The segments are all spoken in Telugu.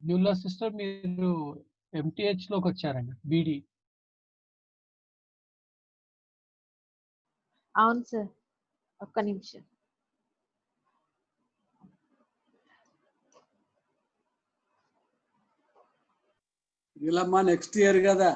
న్యూలా సిస్టర్ మీరు ఎంటీహెచ్‌లోకి వచ్చారండి. బీడీ. అవును సార్. ఒక్క నిమిషం. వీళ్ళమ్మ నెక్స్ట్ ఇయర్ కదా.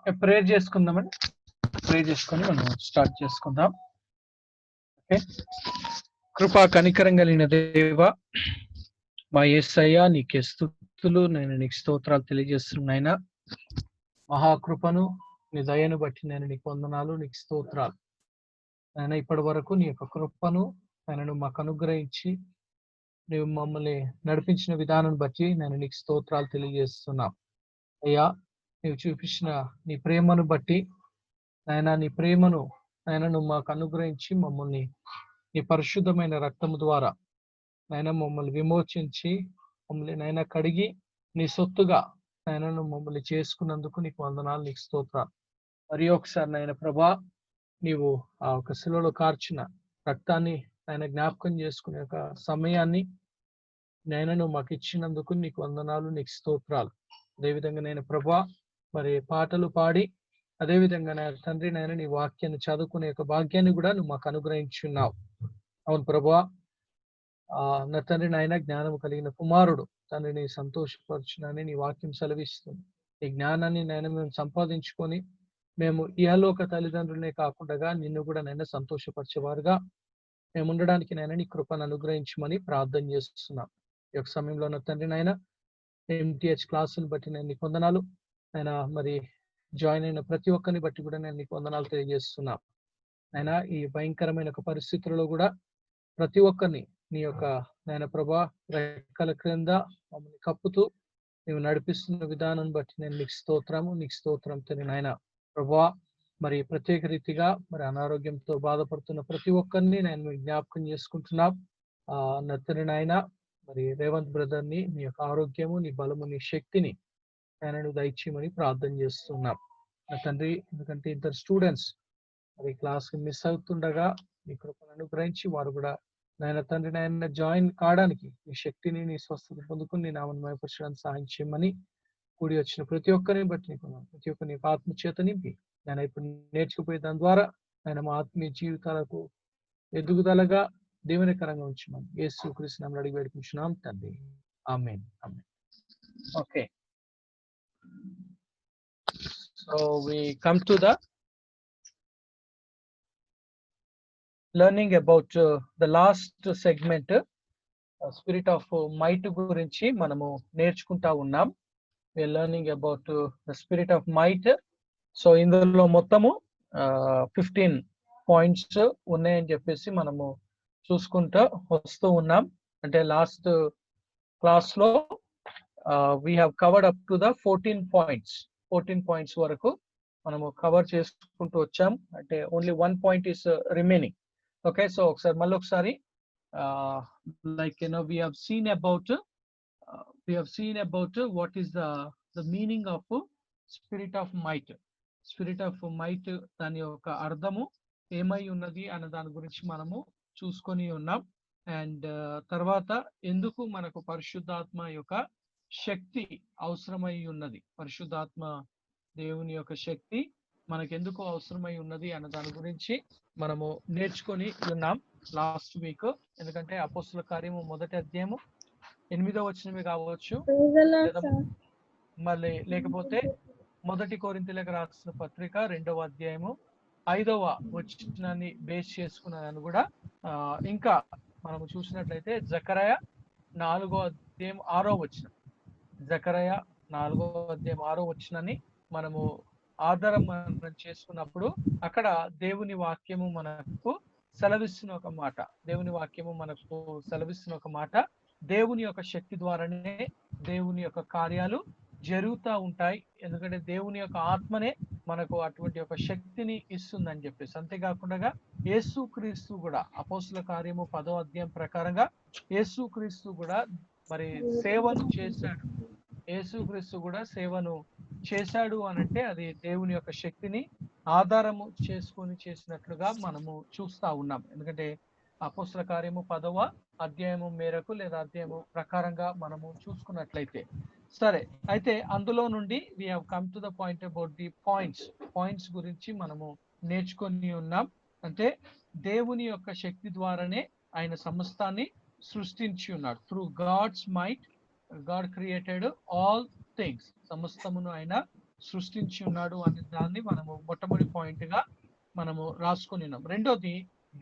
ప్రేయర్ చేసుకుందామండి. ప్రేయర్ చేసుకొని మనం స్టార్ట్ చేసుకుందాం. ఓకే. కృపా కనికరం కలిగిన దేవా, మా యేసయ్య నీకే స్తుతులు, నేను నీకు స్తోత్రాలు తెలియజేస్తున్నాయినా. మహాకృపను నీ దయను బట్టి నేను నీకు వందనాలు, నీకు స్తోత్రాలు. ఆయన ఇప్పటి వరకు నీ యొక్క కృపను ఆయనను మాకు అనుగ్రహించి నీవు మమ్మల్ని నడిపించిన విధానం బట్టి నేను నీకు స్తోత్రాలు తెలియజేస్తున్నా. అయ్యా, నీవు చూపించిన నీ ప్రేమను బట్టి నాయన, నీ ప్రేమను నాయన మాకు అనుగ్రహించి మమ్మల్ని నీ పరిశుద్ధమైన రక్తము ద్వారా నాయన మమ్మల్ని విమోచించి మమ్మల్ని నాయన కడిగి నీ సొత్తుగా నాయనను మమ్మల్ని చేసుకున్నందుకు నీకు వందనాలు, నీకు స్తోత్రాలు. మరి ఒకసారి నాయన ప్రభా, నీవు ఆ ఒక శిలువలో కార్చిన రక్తాన్ని ఆయన జ్ఞాపకం చేసుకునే ఒక సమయాన్ని నాయనను మాకు ఇచ్చినందుకు నీకు వందనాలు, నీకు స్తోత్రాలు. అదేవిధంగా నేను ప్రభా మరి పాటలు పాడి అదేవిధంగా నా తండ్రి నాయన నీ వాక్యాన్ని చదువుకునే యొక్క భాగ్యాన్ని కూడా నువ్వు మాకు అనుగ్రహించున్నావు. అవును ప్రభా, నా తండ్రి నాయన జ్ఞానం కలిగిన కుమారుడు తండ్రిని సంతోషపరచునని నీ వాక్యం సెలవిస్తుంది. ఈ జ్ఞానాన్ని నాయన మేము సంపాదించుకొని మేము ఇహలోక తల్లిదండ్రులనే కాకుండా నిన్ను కూడా నైనా సంతోషపరిచేవారుగా మేము ఉండడానికి నైనా నీ కృపను అనుగ్రహించమని ప్రార్థన చేస్తున్నాం. ఈ యొక్క సమయంలో నా తండ్రి నాయన ఎంటీహెచ్ క్లాసులు బట్టి నేను నీకు వందనాలు, ఆయన మరి జాయిన్ అయిన ప్రతి ఒక్కరిని బట్టి కూడా నేను నీకు వందనాలు తెలియజేస్తున్నా. ఆయన ఈ భయంకరమైన ఒక పరిస్థితుల్లో కూడా ప్రతి ఒక్కరిని నీ యొక్క నాయన ప్రభా రెక్కల క్రింద మమ్మల్ని కప్పుతూ నీవు నడిపిస్తున్న విధానం బట్టి నేను నీకు స్తోత్రం తిని నాయన ప్రభా. మరి ప్రత్యేక రీతిగా మరి అనారోగ్యంతో బాధపడుతున్న ప్రతి ఒక్కరిని నేను జ్ఞాపకం చేసుకుంటున్నాం. నత్తని నాయన మరి రేవంత్ బ్రదర్ ని నీ యొక్క ఆరోగ్యము, నీ బలము, నీ శక్తిని ఆయన దయచేయమని ప్రార్థన చేస్తున్నాం నా తండ్రి. ఎందుకంటే ఇద్దరు స్టూడెంట్స్ మరి క్లాస్ మిస్ అవుతుండగా నీ కృపను అనుగ్రహించి వారు కూడా నాయన తండ్రి నాయన జాయిన్ కావడానికి నీ శక్తిని, నీ స్వస్థత పొందుకుని నీ నామను మహిమపరచడానికి సహాయం చేయమని కూడి వచ్చిన ప్రతి ఒక్కరిని బట్టి నీకు ప్రతి ఒక్కరిని ఆత్మ చేత నింపి నేను ఇప్పుడు నేర్చుకుపోయే దాని ద్వారా ఆయన మా ఆత్మీయ జీవితాలకు ఎదుగుదలగా దీవెనకరంగా ఉంచమని యేసు క్రీస్తు నామములో అడిగి వేడుకుంటున్నాం తండ్రి. ఆమేన్. ఆమేన్. Okay, so we come to the learning about the last segment, spirit of might గురించి మనము నేర్చుకుంటా ఉన్నాం. we are learning about the spirit of might. So ఇందులో మొత్తము 15 పాయింట్స్ ఉన్నాయని చెప్పేసి మనము చూసుకుంటూ వస్తూ ఉన్నాం. అంటే లాస్ట్ క్లాస్ లో we have covered up to the 14 points వరకు మనము కవర్ చేసుకుంటూ వచ్చాం. అంటే only 1 point is remaining. Okay, so ఒకసారి మళ్ళీ ఒకసారి like we have seen about what is the meaning of spirit of might. దాని యొక్క అర్థము ఏమై ఉన్నది అన్న దాని గురించి మనము చూసుకొని ఉన్నాం. అండ్ తర్వాత ఎందుకు మనకు పరిశుద్ధాత్మ యొక్క శక్తి అవసరమై ఉన్నది, పరిశుద్ధాత్మ దేవుని యొక్క శక్తి మనకెందుకు అవసరమై ఉన్నది అన్న దాని గురించి మనము నేర్చుకొని ఉన్నాం లాస్ట్ వీక్. ఎందుకంటే అపోస్తుల కార్యము 1వ అధ్యాయము 8వ వచనమే కావచ్చు, మళ్ళీ లేకపోతే 1 కొరింథీయులకు రాసిన పత్రిక 2వ అధ్యాయము 5వ వచనాన్ని బేస్ చేసుకున్నాను కూడా. ఇంకా మనము చూసినట్లయితే జకరయ 4వ అధ్యాయం 6వ వచనం, జకరయ 4వ అధ్యాయం 6వ వచనాన్ని మనము ఆధారం చేసుకున్నప్పుడు అక్కడ దేవుని వాక్యము మనకు సెలవిస్తున్న ఒక మాట, దేవుని యొక్క శక్తి ద్వారానే దేవుని యొక్క కార్యాలు జరుగుతూ ఉంటాయి. ఎందుకంటే దేవుని యొక్క ఆత్మనే మనకు అటువంటి ఒక శక్తిని ఇస్తుందని చెప్పేసి. అంతేకాకుండా యేసుక్రీస్తు కూడా అపోస్తుల కార్యము 10వ అధ్యాయం ప్రకారంగా యేసుక్రీస్తు కూడా మరి సేవను చేశాడు. యేసుక్రీస్తు కూడా సేవను చేశాడు అనంటే అది దేవుని యొక్క శక్తిని ఆధారము చేసుకొని చేసినట్లుగా మనము చూస్తా ఉన్నాం. ఎందుకంటే అపోస్తుల కార్యము 10వ అధ్యాయము మేరకు లేదా అధ్యాయము ప్రకారంగా మనము చూసుకున్నట్లయితే. సరే, అయితే అందులో నుండి we have come to the point about the points గురించి మనము నేర్చుకొని ఉన్నాం. అంటే దేవుని యొక్క శక్తి ద్వారానే ఆయన సమస్తాన్ని సృష్టించి ఉన్నాడు. Through God's might God created all things, సమస్తమును ఆయన సృష్టించి ఉన్నాడు అనే దాన్ని మనము మొట్టమొదటి పాయింట్ గా మనము రాసుకొని ఉన్నాం. రెండోది,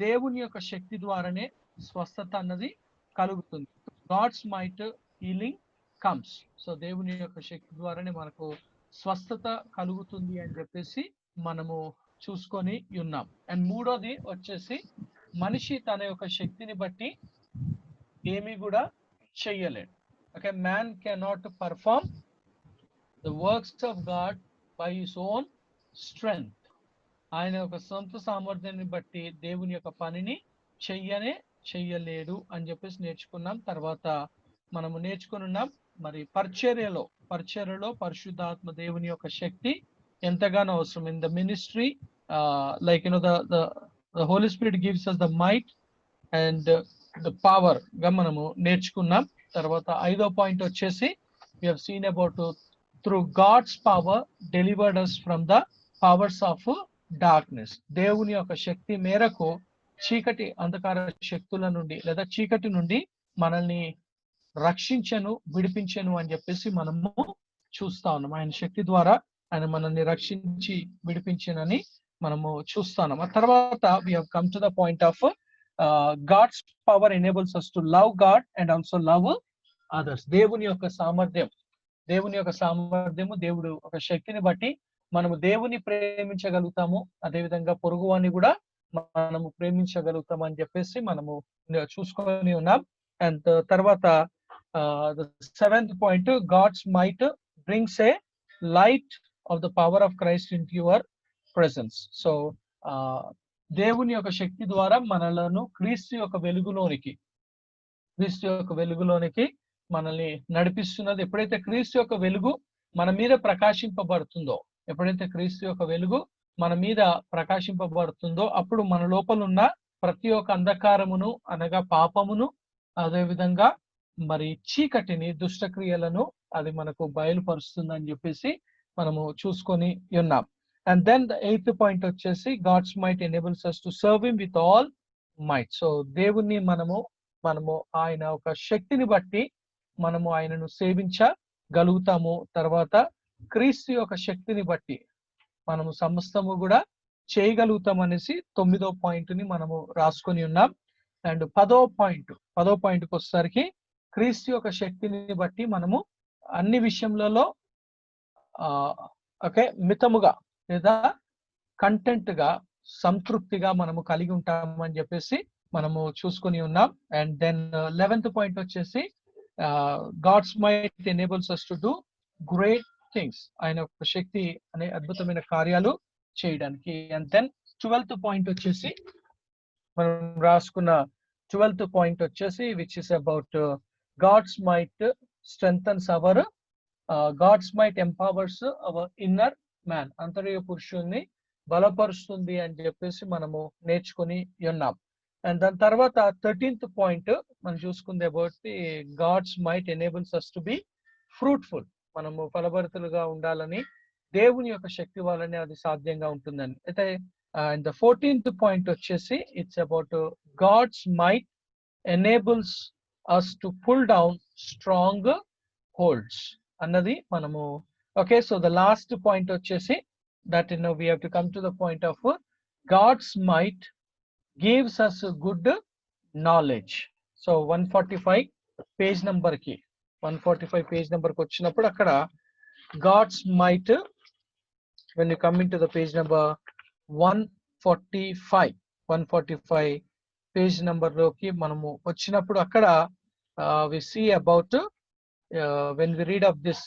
దేవుని యొక్క శక్తి ద్వారానే స్వస్థత అన్నది కలుగుతుంది. God's might healing comes. So దేవుని యొక్క శక్తి ద్వారానే మనకు స్వస్థత కలుగుతుంది అని చెప్పేసి మనము చూసుకొని ఉన్నాం. అండ్ మూడోది వచ్చేసి, మనిషి తన యొక్క శక్తిని బట్టి ఏమీ కూడా చెయ్యలేడు. Okay, man cannot perform the works of God by his own strength. ఆయన యొక్క సొంత సామర్థ్యాన్ని బట్టి దేవుని యొక్క పనిని చెయ్యలేడు అని చెప్పేసి నేర్చుకున్నాం. తర్వాత మనము నేర్చుకుని ఉన్నాం మరి పరిచర్యలో పరిశుద్ధాత్మ దేవుని యొక్క శక్తి ఎంతగానో అవసరం. In the ministry like the Holy Spirit gives us the might and the power గా మనము నేర్చుకున్నాం. తర్వాత 5వ పాయింట్ వచ్చేసి we have seen about through God's power delivered us from the powers of darkness. దేవుని యొక్క శక్తి మేరకు చీకటి అంధకార శక్తుల నుండి లేదా చీకటి నుండి మనల్ని రక్షించను, విడిపించను అని చెప్పేసి మనము చూస్తా ఉన్నాం. ఆయన శక్తి ద్వారా ఆయన మనల్ని రక్షించి విడిపించనని మనము చూస్తాం. ఆ తర్వాత we have come to the point of God's power enables us to love God and also love others. దేవుని యొక్క సామర్థ్యము దేవుడు ఒక శక్తిని బట్టి మనము దేవుని ప్రేమించగలుగుతాము, అదేవిధంగా పొరుగువాన్ని కూడా మనము ప్రేమించగలుగుతాము అని చెప్పేసి మనము చూసుకొని ఉన్నాం. అండ్ తర్వాత the 7th point, God's might brings a light of the power of Christ into your presence. So దేవుని యొక్క శక్తి ద్వారా మనలను క్రీస్తు యొక్క వెలుగులోనికి మనల్ని నడిపిస్తున్నది. ఎప్పుడైతే క్రీస్తు యొక్క వెలుగు మన మీద ప్రకాశింపబడుతుందో, అప్పుడు మన లోపల ఉన్న ప్రతి ఒక్క అంధకారమును అనగా పాపమును, అదే విధంగా మరి చీకటిని, దుష్టక్రియలను అది మనకు బయలుపరుస్తుందని చెప్పేసి మనము చూసుకొని ఉన్నాం. And then the 8th point వచ్చేసి, God's might enables us to serve him with all might. So దేవుణ్ణి మనము ఆయన ఒక శక్తిని బట్టి మనము ఆయనను సేవించగలుగుతాము. తర్వాత క్రీస్తు యొక్క శక్తిని బట్టి మనము సమస్తము కూడా చేయగలుగుతాం అనేసి 9వ పాయింట్ ని మనము రాసుకొని ఉన్నాం. అండ్ 10వ పాయింట్కి వచ్చేసరికి క్రీస్తు యొక్క శక్తిని బట్టి మనము అన్ని విషయములలో మితముగా లేదా కంటెంట్ గా సంతృప్తిగా మనము కలిగి ఉంటామని చెప్పేసి మనము చూసుకొని ఉన్నాం. అండ్ దెన్ 11th పాయింట్ వచ్చేసి God's might enables us to do great things. ఆయన యొక్క శక్తి అనే అద్భుతమైన కార్యాలు చేయడానికి. అండ్ దెన్ 12th పాయింట్ వచ్చేసి మనం రాసుకున్న 12th పాయింట్ వచ్చేసి which is about God's might strengthens our God's might empowers our inner man. అంతర్య పురుషుణ్ణి బలపరుస్తుంది అని చెప్పేసి మనము నేర్చుకొని ఉన్నాం. అండ్ దాని తర్వాత 13th పాయింట్ మనం చూసుకుంది about the God's might enables us to be fruitful. మనము ఫలభరితులుగా ఉండాలని దేవుని యొక్క శక్తి వల్లనే అది సాధ్యంగా ఉంటుందని. అయితే అండ్ ద 14th పాయింట్ వచ్చేసి it's about God's might enables us to pull down strong holds అన్నది మనము. Okay, so the last point వచ్చేసి that we have to come to the point of God's might gives us good knowledge. So 145 page number కి 145 పేజ్ నెంబర్ కి వచ్చినప్పుడు అక్కడ God's might, when you come into the page number 145 page number లోకి మనము వచ్చినప్పుడు అక్కడ we see about when we read of this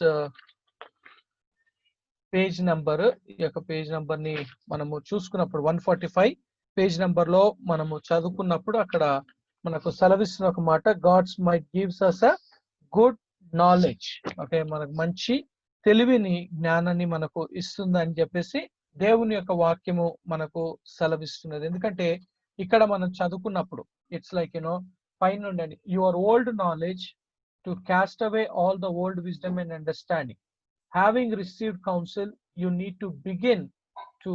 page number, ఈ యొక్క పేజ్ నంబర్ ని మనము చూసుకున్నప్పుడు 145 పేజ్ నంబర్ లో మనము చదువుకున్నప్పుడు అక్కడ మనకు సెలవిస్తున్న ఒక మాట, God's might gives us a good knowledge. Okay, మనకు మంచి తెలివిని జ్ఞానాన్ని మనకు ఇస్తుంది అని చెప్పేసి దేవుని యొక్క వాక్యము మనకు సెలవిస్తున్నది. ఎందుకంటే ఇక్కడ మనం చదువుకున్నప్పుడు ఇట్స్ లైక్ పైన ఉండండి, your old knowledge to cast away all the old wisdom and understanding. Having received counsel, you need to begin to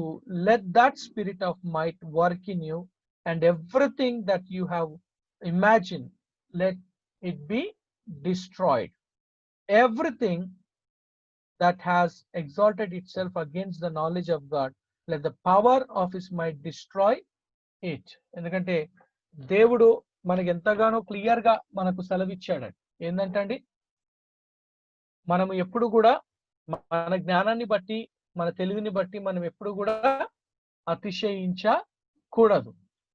let that spirit of might work in you, and everything that you have imagined, let it be destroyed. Everything that has exalted itself against the knowledge of God, let the power of his might destroy it. ఎందుకంటే దేవుడు మనకి ఎంతగానో క్లియర్ గా మనకు సెలవిచ్చాడు. ఏంటంటే మనము ఎప్పుడు కూడా మన జ్ఞానాన్ని బట్టి మన తెలివిని బట్టి మనం ఎప్పుడు కూడా అతిశయించకూడదు.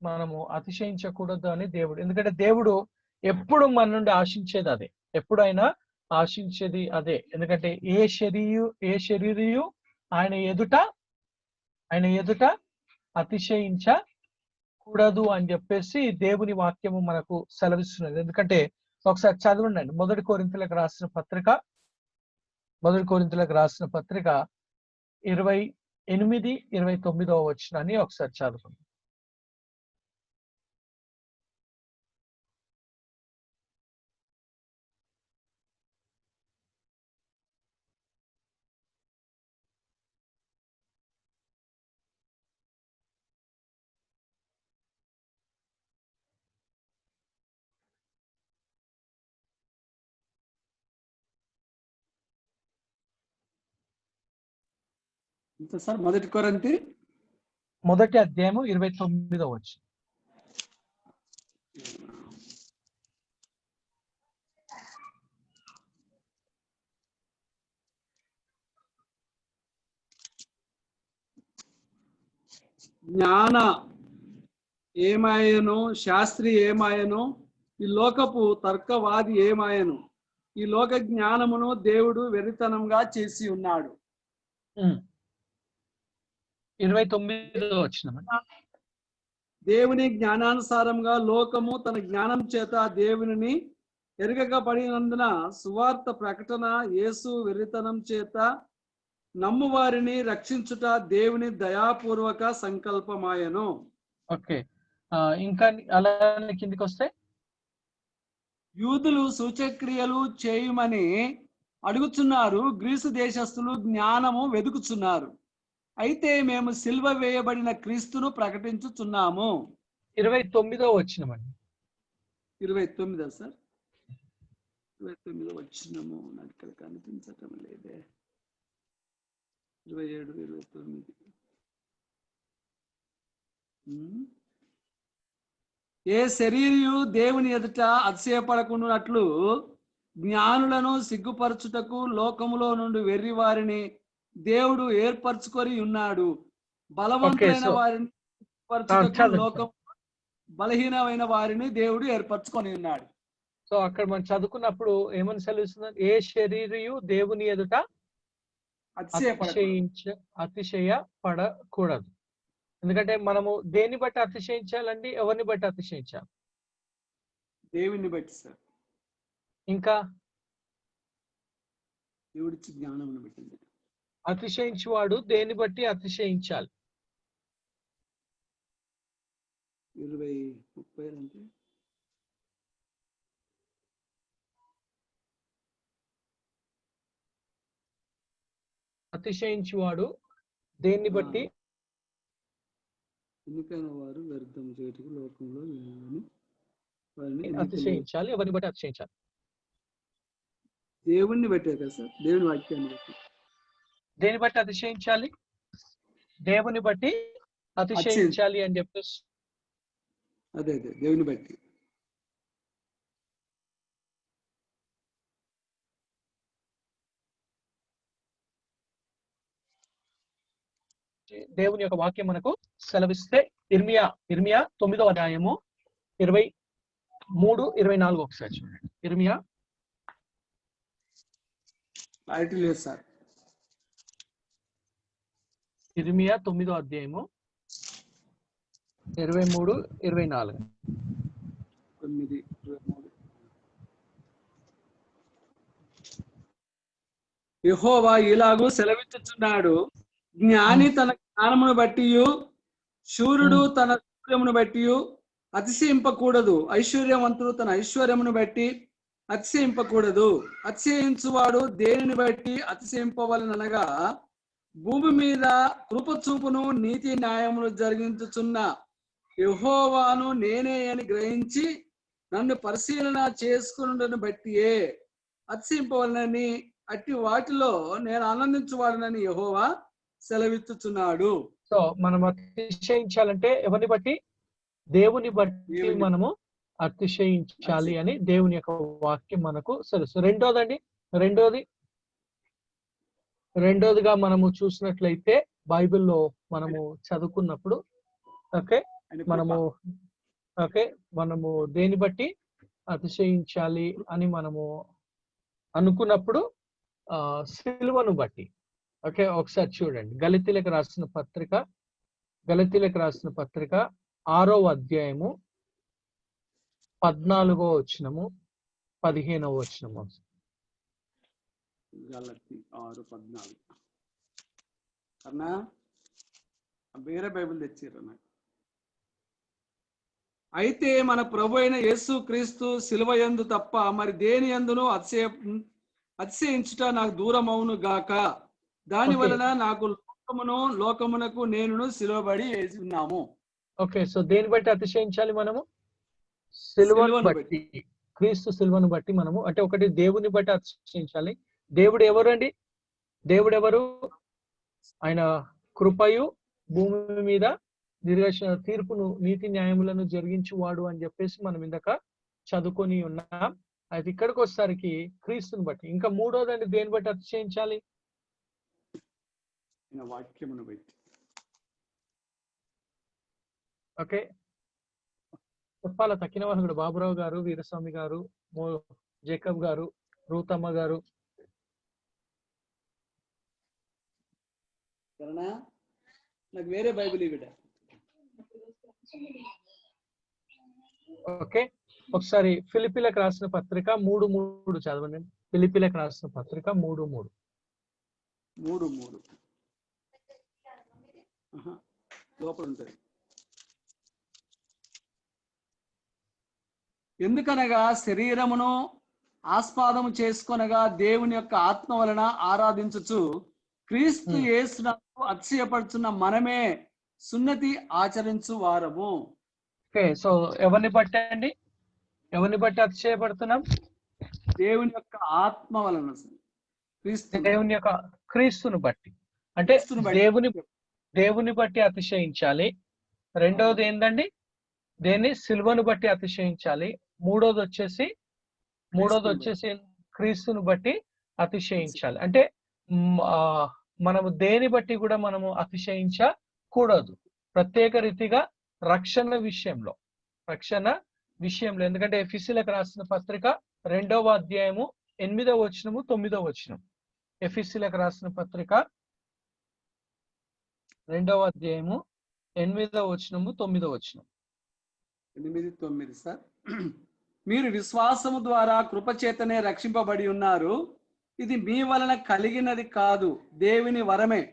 మనము అతిశయించకూడదు అని దేవుడు. ఎందుకంటే దేవుడు ఎప్పుడు మన నుండి ఆశించేది అదే, ఎప్పుడైనా ఆశించేది అదే. ఎందుకంటే ఏ శరీరియు ఆయన ఎదుట అతిశయించకూడదు అని చెప్పేసి దేవుని వాక్యము మనకు సెలవిస్తున్నది. ఎందుకంటే ఒకసారి చదవండి, మొదటి కొరింథీయులకు రాసిన పత్రిక 28-29 వచనాన్ని ఒకసారి చదువుకుందాం. ఇంత సార్ మొదటి కొరింథీ మొదటి అధ్యాయము 29 వచనం. జ్ఞాన ఏమాయను, శాస్త్రి ఏమాయను, ఈ లోకపు తర్కవాది ఏమాయను, ఈ లోక జ్ఞానమును దేవుడు వెరితనంగా చేసి ఉన్నాడు. 29 వచనం. దేవుని జ్ఞానానుసారంగా లోకము తన జ్ఞానం చేత దేవునిని ఎరుగకపడినందున సువార్త ప్రకటన యేసు వెరితనం చేత నమ్ము వారిని రక్షించుట దేవుని దయాపూర్వక సంకల్పమాయను. ఓకే, ఇంకా అలానే కిందికి వస్తే, యూదులు సూచక్రియలు చేయమని అడుగుచున్నారు, గ్రీసు దేశస్థులు జ్ఞానము వెదుకుచున్నారు. అయితే మేము సిల్వ వేయబడిన క్రీస్తును ప్రకటించుచున్నాము. 29వ వచనమండి. 29 సార్? 29 వచనము నాకు ఇక్కడ కనిపించటం లేదే. 27, 29. ఏ శరీరియు దేవుని ఎదుట అతిశయపడకుండానట్లు జ్ఞానులను సిగ్గుపరచుటకు లోకములో నుండి వెర్రి వారిని దేవుడు ఏర్పరచుకొని ఉన్నాడు. బలవంతులైన వారిని పరచుటకు లోకం బలహీనమైన వారిని దేవుడు ఏర్పరచుకొని ఉన్నాడు. సో అక్కడ మనం చదువుకున్నప్పుడు ఏమని సెలవిస్తున్నారు? ఏ శరీరియు దేవుని ఎదుట అతిశయపడకూడదు. ఎందుకంటే మనము దేన్ని బట్టి అతిశయించాలండి? ఎవరిని బట్టి అతిశయించాలి? దేవుని బట్టి సార్. ఇంకా దేవుడిచ్చి జ్ఞానమును బట్టి. అతిశయించువాడు దేన్ని బట్టి అతిశయించాలి? 20, 30 అంటే అతిశయించువాడు దేన్ని బట్టి? ఎన్నికైన వారు వ్యర్థం చేయుటకు లోకంలో అతిశయించాలి. ఎవరిని బట్టి అతిశయించాలి? దేవుణ్ణి బట్టే కదా సార్, దేవుని వాక్యాన్ని బట్టి. దేని బట్టి అతిశయించాలి? దేవుని బట్టి అతిశయించాలి అని చెప్పేసి. అదే దేవుని బట్టి. దేవుని యొక్క వాక్యం మనకు సెలవిస్తే ఇర్మియా 9వ అధ్యాయము 23, 24 ఒకసారి చూడండి. ఇర్మియా సార్. ఇర్మియా 9వ అధ్యాయము 23, 24. 9, 23. యెహోవా ఇలాగూ సెలవిచ్చుచున్నాడు, జ్ఞాని తన జ్ఞానమును బట్టి, శూరుడు తన శూర్యమును బట్టి అతిశయింపకూడదు. ఐశ్వర్యవంతుడు తన ఐశ్వర్యమును బట్టి అతిశయింపకూడదు. అతిశయించువాడు దేనిని బట్టి అతిశయింపవలనగా, భూమి మీద కృపచూపును నీతి న్యాయమును జరిగించుచున్న యెహోవాను నేనే అని గ్రహించి నన్ను పరిశీలన చేసుకున్నను బట్టియే అతిశయింపవలనని, అట్టి వాటిలో నేను ఆనందించువాడనని యెహోవా సెలవిచ్చుచున్నాడు. సో మనం అతిశయించాలంటే ఎవరిని బట్టి? దేవుని బట్టి మనము అతిశయించాలి అని దేవుని యొక్క వాక్యం మనకు తెలుసు. రెండోదిగా మనము చూసినట్లయితే బైబిల్లో మనము చదువుకున్నప్పుడు మనము దేని బట్టి అతిశయించాలి అని మనము అనుకున్నప్పుడు సిలువను బట్టి. ఒకసారి చూడండి. గలతీలకు రాసిన పత్రిక 6వ అధ్యాయము 14వ వచనము 15వ వచనము. గలతీ 6:14. అన్నా వేరే బైబిల్ తెచ్చిర్రు నాకు. అయితే మన ప్రభు అయిన యేసు క్రీస్తు శిలువ యందు తప్ప మరి దేని యందును అతిశయించుట నాకు దూరం అవును గాక. దాని వలన నాకు లోకమునకు నేను సిలువబడి వేసి ఉన్నాము. సో దేని బట్టి అతిశయించాలి మనము? సిలువను బట్టి, క్రీస్తు సిలువను బట్టి మనము. అంటే ఒకటి దేవుని బట్టి అతిశయించాలి. దేవుడు ఎవరు అండి? దేవుడు ఎవరు? ఆయన కృపయు భూమి మీద తీర్పును నీతి న్యాయములను జరిగించువాడు అని చెప్పేసి మనం ఇందాక చదువుకొని ఉన్నాం. అయితే ఇక్కడికి వచ్చేసరికి క్రీస్తుని బట్టి. ఇంకా మూడోదండి దేని బట్టి అతిశయించాలి? వాక్యమును బట్టి. చెప్పాల తక్కిన వాహనుడు బాబురావు గారు, వీరస్వామి గారు, జేకబ్ గారు, రూతమ్మ గారు. నాకు వేరే బైబిల్ ఇవిడ. ఒకసారి ఫిలిప్పీలకు రాసిన పత్రిక 3:3 చదవండి. ఫిలిప్పీలకు రాసిన పత్రిక 3:3. లోపల ఉంటుంది. ఎందుకనగా శరీరమును ఆస్పాదము చేసుకొనగా దేవుని యొక్క ఆత్మ వలన ఆరాధించుచు క్రీస్తు యేసునందు అతిశయపడుచున్న మనమే సున్నతి ఆచరించు వారము. ఓకే, సో ఎవరిని బట్టి అండి? ఎవరిని బట్టి అతిశయపడుతున్నాం? దేవుని యొక్క ఆత్మ వలన సార్. క్రీస్తుని దేవుని యొక్క క్రీస్తుని బట్టి. అంటే క్రీస్తుని బట్టి. దేవుని బట్టి అతిశయించాలి. రెండవది ఏందండి? దేన్ని? సిలువను బట్టి అతిశయించాలి. మూడోది వచ్చేసి క్రీస్తుని బట్టి అతిశయించాలి. అంటే మనము దేని బట్టి కూడా మనము అతిశయించకూడదు. ప్రత్యేక రీతిగా రక్షణ విషయంలో. ఎందుకంటే ఎఫెసీయులకు రాసిన పత్రిక 2వ అధ్యాయము 8వ వచనము 9వ వచనం. ఎఫెసీయులకు రాసిన పత్రిక 2వ అధ్యాయము 8వ వచనము 9వ వచనం. 8, 9 సార్. మీరు విశ్వాసము ద్వారా కృపచేతనే రక్షింపబడి ఉన్నారు. ఇది మీ వలన కలిగినది కాదు, దేవుని వరమే.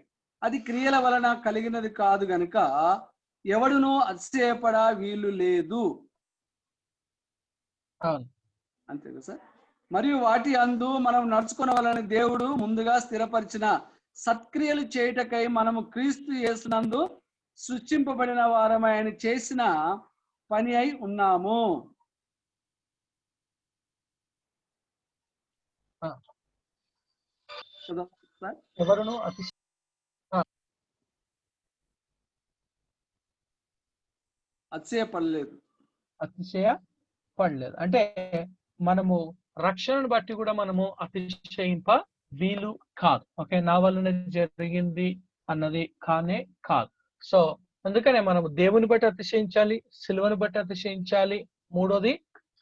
అది క్రియల వలన కలిగినది కాదు గనుక ఎవడునూ అతిశయపడ వీలు లేదు. అంతే కదా సార్. మరియు వాటి అందు మనం నడుచుకున్న వలన దేవుడు ముందుగా స్థిరపరిచిన సత్క్రియలు చేయుటకై మనము క్రీస్తు యేసునందు సృష్టింపబడిన వారమై ఆయన చేసిన పని అయి ఉన్నాము. ఎవరును అతిశయపడలేదు. అంటే మనము రక్షణను బట్టి కూడా మనము అతిశయింప వీలు కాదు. ఓకే, నా వలన జరిగింది అన్నది కానే కాదు. సో అందుకనే మనము దేవుని బట్టి అతిశయించాలి, సిలువను బట్టి అతిశయించాలి, మూడోది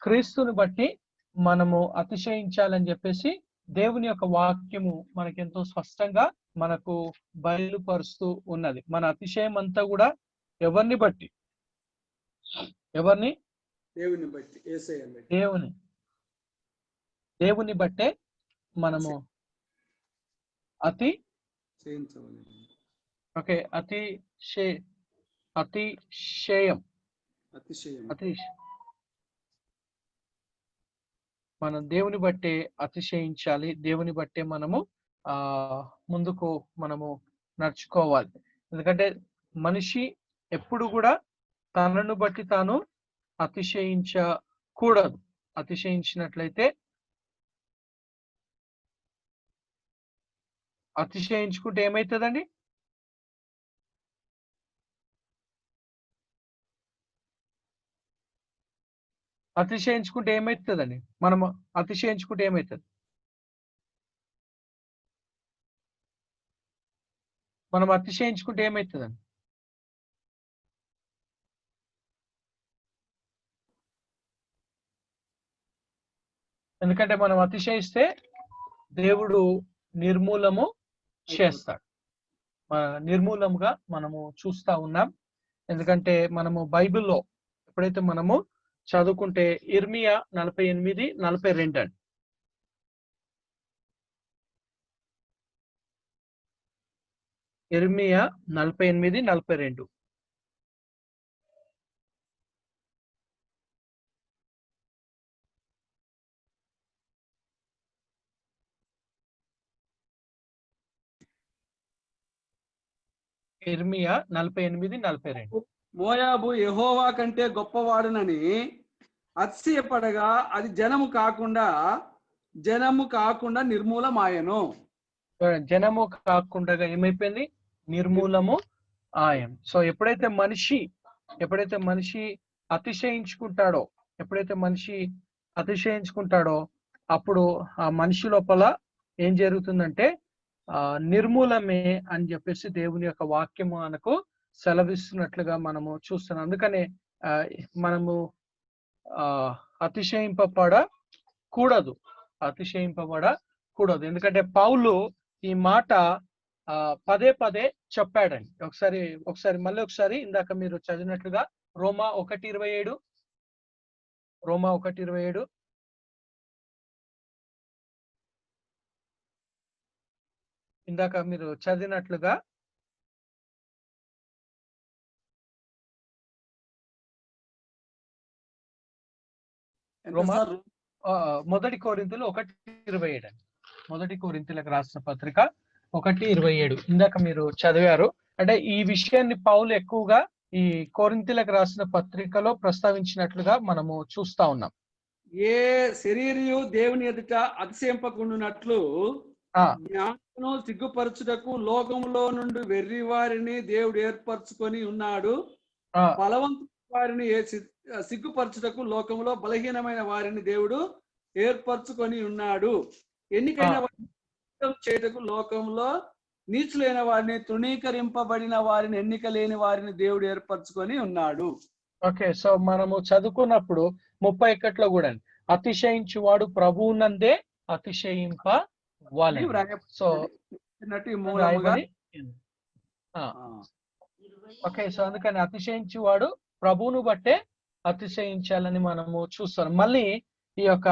క్రీస్తుని బట్టి మనము అతిశయించాలని చెప్పేసి దేవుని యొక్క వాక్యము మనకెంతో స్పష్టంగా మనకు బయలుపరుస్తూ ఉన్నది. మన అతిశయం అంతా కూడా ఎవరిని బట్టి? దేవుని బట్టే మనము మనం దేవుని బట్టే అతిశయించాలి. దేవుని బట్టే మనము ముందుకు మనము నడుచుకోవాలి. ఎందుకంటే మనిషి ఎప్పుడు కూడా తనను బట్టి తాను అతిశయించకూడదు. అతిశయించినట్లయితే అతిశయించుకుంటే ఏమవుతుందండి? అతిశయించుకుంటే ఏమవుతుందండి? మనము అతిశయించుకుంటే ఏమవుతుంది? మనం అతిశయించుకుంటే ఏమవుతుందండి? ఎందుకంటే మనం అతిశయిస్తే దేవుడు నిర్మూలము చేస్తాడు. నిర్మూలముగా మనము చూస్తా ఉన్నాం. ఎందుకంటే మనము బైబిల్లో ఎప్పుడైతే మనము చదువుకుంటే ఇర్మియా 48:42 అండి. ఇర్మియా 48:42. ఇర్మియా 48:42. మోయాబు యెహోవా కంటే గొప్పవాడునని అతిశయపడగా అది జనము కాకుండా నిర్మూలమాయను. జనము కాకుండా ఏమైపోయింది? నిర్మూలము ఆయం. సో ఎప్పుడైతే మనిషి అతిశయించుకుంటాడో అప్పుడు ఆ మనిషి లోపల ఏం జరుగుతుందంటే నిర్మూలమే అని చెప్పేసి దేవుని యొక్క వాక్యము మనకు సెలవిస్తున్నట్లుగా మనము చూస్తున్నాం. అందుకనే మనము అతిశయింపబడకూడదు. ఎందుకంటే పౌలు ఈ మాట పదే పదే చెప్పాడండి. ఒకసారి ఇందాక మీరు చదివినట్లుగా రోమా 1:27 ఇందాక మీరు చదివినట్లుగా మొదటి కొరింథీయులు 1:27 అండి. మొదటి కొరింథీయులకు రాసిన పత్రిక 1:27 ఇందాక మీరు చదివారు. అంటే ఈ విషయాన్ని పౌలు ఎక్కువగా ఈ కొరింథీయులకు రాసిన పత్రికలో ప్రస్తావించినట్లుగా మనము చూస్తా ఉన్నాం. ఏ శరీరయు దేవుని ఎదుట అతిశయింపకుండునట్లు ఆ జ్ఞానమును సిగ్గుపరచుటకు లోకములో నుండి వెర్రి వారిని దేవుడు ఏర్పరచుకొని ఉన్నాడు. ఆ బలవంతు వారిని సిగ్గుపరచుటకు లోకములో బలహీనమైన వారిని దేవుడు ఏర్పరచుకొని ఉన్నాడు. ఎన్నికైన వారిని చేయటకు లోకంలో నీచులైన వారిని, తృణీకరింపబడిన వారిని, ఎన్నిక లేని వారిని దేవుడు ఏర్పరచుకొని ఉన్నాడు. ఓకే, సో మనము చదువుకున్నప్పుడు 31లో కూడా అతిశయించువాడు ప్రభువునందే అతిశయింపవాలి. సో ఓకే, సో అందుకని అతిశయించువాడు ప్రభువును బట్టే అతిశయించాలని మనము చూస్తాం. మళ్ళీ ఈ యొక్క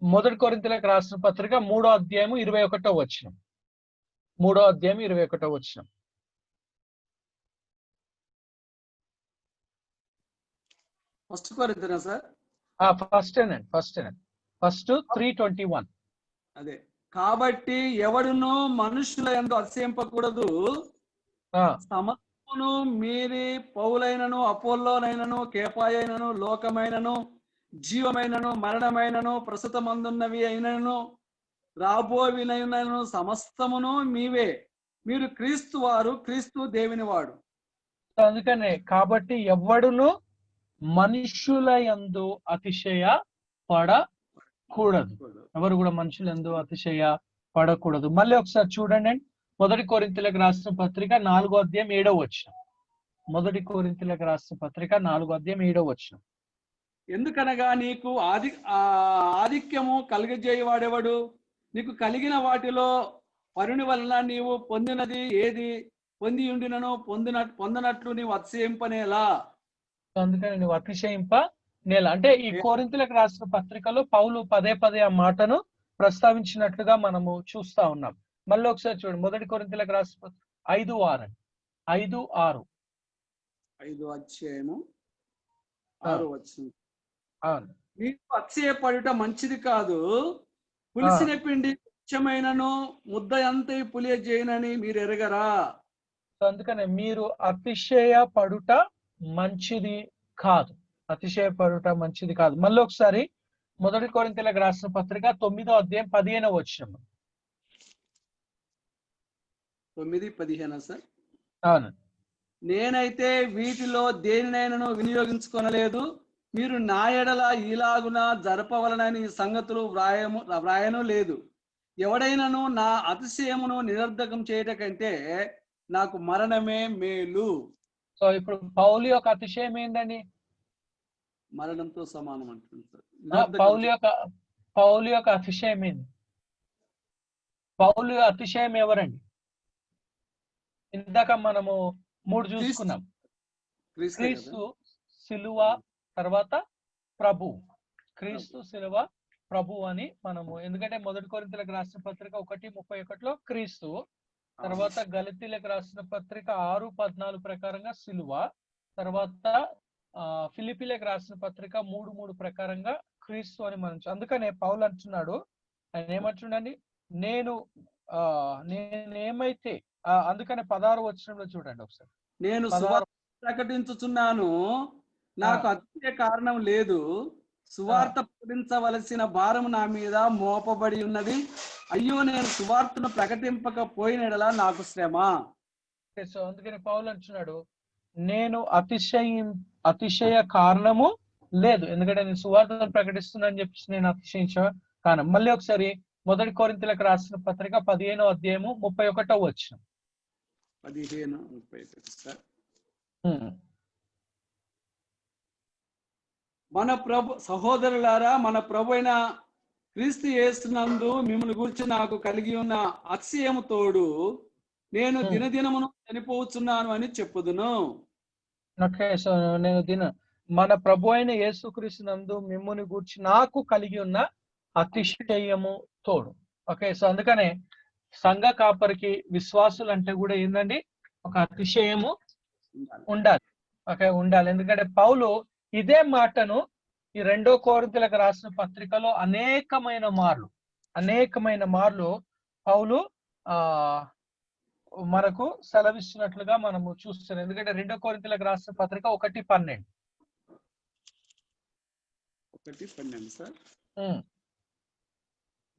1 కొరింథీయులకు రాసిన పత్రిక 3వ అధ్యాయము 21వ వచనం. 3వ అధ్యాయం 21వ వచనం. ఫస్ట్ కొరింథీయునా సార్? ఫస్ట్ 3:21. అదే, కాబట్టి ఎవడును మనుషుల యందు అతిశయింపకూడదు. సమస్తమును మీరి పౌలైనను, అపోల్లోనైనను, కేపాయైనను, లోకమైనను, జీవమైనను, మరణమైనను, ప్రస్తుతమందున్నవి అయినను, రాబోవినైనను సమస్తమును మీవే. మీరు క్రీస్తు వారు, క్రీస్తు దేవుని వాడు. అందుకనే కాబట్టి ఎవడును మనుషుల యందు అతిశయ పడకూడదు. ఎవరు కూడా మనుషుల యందు అతిశయ పడకూడదు. మళ్ళీ ఒకసారి చూడండి, 1 కొరింథీయులకు రాసిన పత్రిక 4వ అధ్యాయం 7వ వచనం. 1 కొరింథీయులకు రాసిన పత్రిక 4వ అధ్యాయం 7వ వచనం. ఎందుకనగా నీకు ఆధిక్యము కలిగజేయవాడెవడు? నీకు కలిగిన వాటిలో పరుని వలన నీవు పొందినది ఏది? పొంది ఉండినను పొందనట్లు నీవు అతిశయింపనేలా? అందుకని నువ్వు అతిశయింప నేల. అంటే ఈ కొరింథీయులకు రాసిన పత్రికలో పౌలు పదే పదే ఆ మాటను ప్రస్తావించినట్లుగా మనము చూస్తా ఉన్నాం. మళ్ళీ ఒకసారి చూడండి, 1 కొరింథీయులకు రాసిన 5:6. 5:6. 5వ అధ్యాయము 6వ వచనం. నీకు అతిశయపడుట మంచిది కాదు. పులిసిన పిండి కొంచెమైనను ముద్ద అంత పులియజేయనని మీరు ఎరగరా? అందుకనే మీరు అతిశయపడుట మంచిది కాదు. అతిశయపడుట మంచిది కాదు. మళ్ళీ ఒకసారి 1 కొరింథీయులకు రాసిన పత్రిక 9వ అధ్యాయం 15వ వచనం. 9:15 సార్? అవును. నేనైతే వీటిలో దేనినైనాను వినియోగించుకొనలేదు. మీరు నా ఎడల ఈలాగున జరపవలనని ఈ సంగతులు వ్రాయను లేదు. ఎవడైనాను నా అతిశయమును నిరర్ధకం చేయట కంటే నాకు మరణమే మేలు. సో ఇప్పుడు పౌలు యొక్క అతిశయం ఏందండి? మరణంతో సమానం అంటుంది సార్. పౌలు యొక్క అతిశయం ఏంది? పౌలు అతిశయం ఎవరండి? ఇందాక మనము 3 చూసుకున్నాం. క్రీస్తు, సిలువ, తర్వాత ప్రభు. క్రీస్తు, సిలువ, ప్రభు అని మనము, ఎందుకంటే 1 కొరింథీయులకు రాసిన పత్రిక 1:31లో క్రీస్తు, తర్వాత గలతీయులకు రాసిన పత్రిక 6:14 ప్రకారంగా సిలువ, తర్వాత ఫిలిప్పీలకు రాసిన పత్రిక 3:3 ప్రకారంగా క్రీస్తు అని మనం. అందుకనే పౌలు అంటున్నాడు, ఆయన ఏమంటున్నాడండి, నేనేమైతే, అందుకనే 16వ వచనంలో చూడండి ఒకసారి. నేను సువార్త ప్రకటించుచున్నాను, నాకు అతిశయ కారణం లేదు. సువార్త ప్రకటించవలసిన భారం నా మీద మోపబడి ఉన్నది. అయ్యో, నేను సువార్తను ప్రకటింపకపోయినడలా నాకు శ్రమ. సో అందుకని పౌలు అంటున్నాడు, నేను అతిశయ కారణము లేదు, ఎందుకంటే నేను సువార్తను ప్రకటిస్తున్నా అని చెప్పేసి నేను అతిశయించ కారణం. మళ్ళీ ఒకసారి 1 కొరింథీయులకు రాసిన పత్రిక 15వ అధ్యాయము 31వ వచనం. 15:31. మన ప్రభు సహోదరులారా, మన ప్రభు అయిన క్రీస్తు యేసునందు మిమ్మల్ని గురించి నాకు కలిగి ఉన్న అతిశయము తోడు నేను దినదినమును చనిపోతున్నాను అని చెప్పుదును. ఓకే, సో నేను మన ప్రభు అయిన యేసుక్రీస్తు నందు మిమ్ముని గూర్చి నాకు కలిగి ఉన్న అతిశయము తోడు. ఓకే, సో అందుకనే సంఘ కాపరికి, విశ్వాసులు అంటే కూడా ఏంటండి, ఒక అతిశయము ఉండాలి. ఓకే, ఉండాలి. ఎందుకంటే పౌలు ఇదే మాటను ఈ 2 కొరింథీయులకు రాసిన పత్రికలో అనేకమైన మార్లు పౌలు మనకు సెలవిస్తున్నట్లుగా మనము చూస్తున్నాం. ఎందుకంటే 2 కొరింథీయులకు రాసిన పత్రిక 1:12. 1:12 సార్.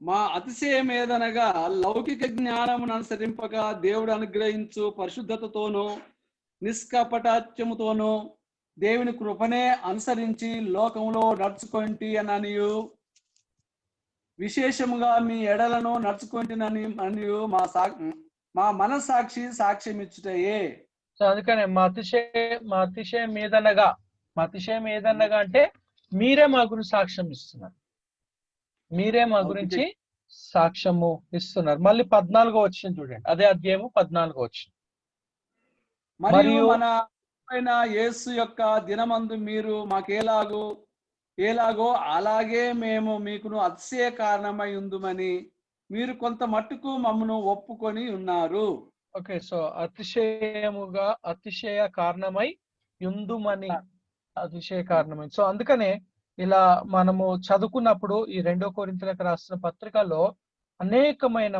మా అతిశయం ఏదనగా లౌకిక జ్ఞానమును అనుసరింపక దేవుడు అనుగ్రహించు పరిశుద్ధతతోనూ నిష్కపటాత్యముతోనూ దేవుని కృపనే అనుసరించి లోకంలో నడుచుకొంటి అననియు విశేషముగా మీ ఎడలను నడుచుకొంటినని అనియు మా మనస్సాక్షి సాక్ష్యం ఇచ్చుటయే. సో అందుకనే మా అతిశయం ఏదనగా అంటే మీరే మా గురించి సాక్ష్యం ఇస్తున్నారు. మీరే మా గురించి సాక్ష్యము ఇస్తున్నారు. మళ్ళీ 14వ వచనం చూడండి. అదే అధ్యాయము 14వ వచనం. మరియు మన యేసు యొక్క దినమందు మీరు మాకేలాగో అలాగే మేము మీకును అతిశయ కారణమై ఉందుమని మీరు కొంత మట్టుకు మమ్మను ఒప్పుకొని ఉన్నారు. ఓకే, సో అతిశయ కారణమై ఉందుమని, అతిశయ కారణమై. సో అందుకనే ఇలా మనము చదువుకున్నప్పుడు ఈ 2 కొరింథీయులకు రాసిన పత్రికలో అనేకమైన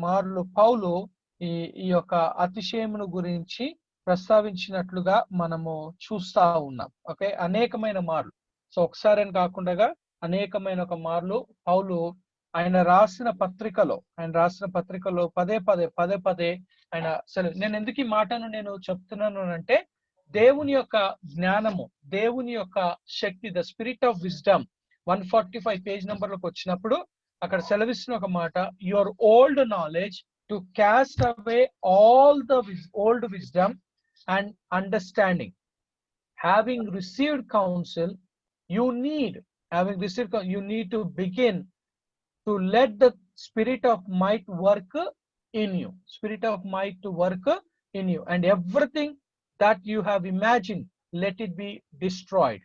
మార్లు పౌలు ఈ యొక్క అతిశయమును గురించి ప్రస్తావించినట్లుగా మనము చూస్తా ఉన్నాం. ఓకే, అనేకమైన మార్లు. సో ఒకసారి అని కాకుండా అనేకమైన మార్లు పౌలు ఆయన రాసిన పత్రికలో పదే పదే ఆయన నేను ఎందుకు ఈ మాటను నేను చెప్తున్నాను అంటే, దేవుని యొక్క జ్ఞానము, దేవుని యొక్క శక్తి, the spirit of wisdom 145 page నంబర్లకు వచ్చినప్పుడు అక్కడ సెలవిస్తున్న ఒక మాట, your old knowledge to cast away all the old wisdom and understanding, having received counsel, you need to begin to let the spirit of might work in you, and everything that you have imagined, let it be destroyed.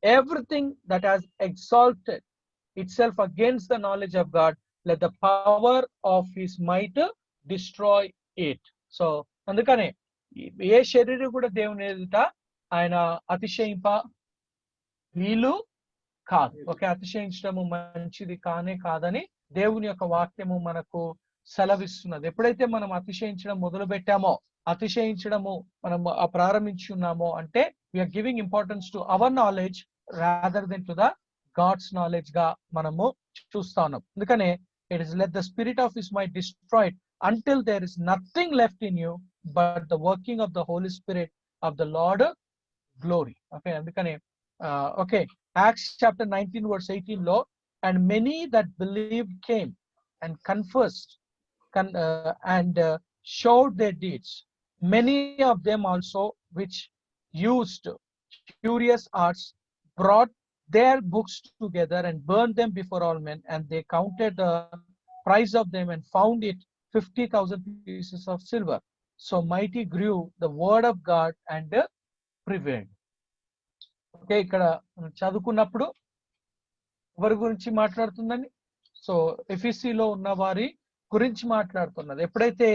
Everything that has exalted itself against the knowledge of God, let the power of his might destroy it. So అందుకనే ఏ శరీరం కూడా దేవుని ఎదుట ఆయన అతిశయింప వీలు కాదు. ఓకే, అతిశయించడము మంచిది కాదని దేవుని యొక్క వాక్యము మనకు సెలవిస్తున్నది. ఎప్పుడైతే మనం అతిశయించడం మొదలు పెట్టామో, అతిశయించడము మనం ప్రారంభించి ఉన్నామో అంటే we are giving importance to our knowledge rather than to the God's knowledge గా మనము చూస్తా ఉన్నాం. అందుకనే it is let the spirit of his might destroyed until there is nothing left in you but the working of the Holy Spirit of the Lord glory. Okay, అందుకనే okay, Acts chapter 19 verse 18 లో, and many that believed came and confessed and showed their deeds, many of them also which used curious arts brought their books together and burned them before all men, and they counted the price of them and found it 50,000 pieces of silver. So mighty grew the word of God and prevailed. Okay, ఇక్కడ చదువుకున్నప్పుడు ఎవరి గురించి మాట్లాడుతుందని? సో ఎఫెసీలో ఉన్న వారి గురించి మాట్లాడుతున్నది. ఎప్పుడైతే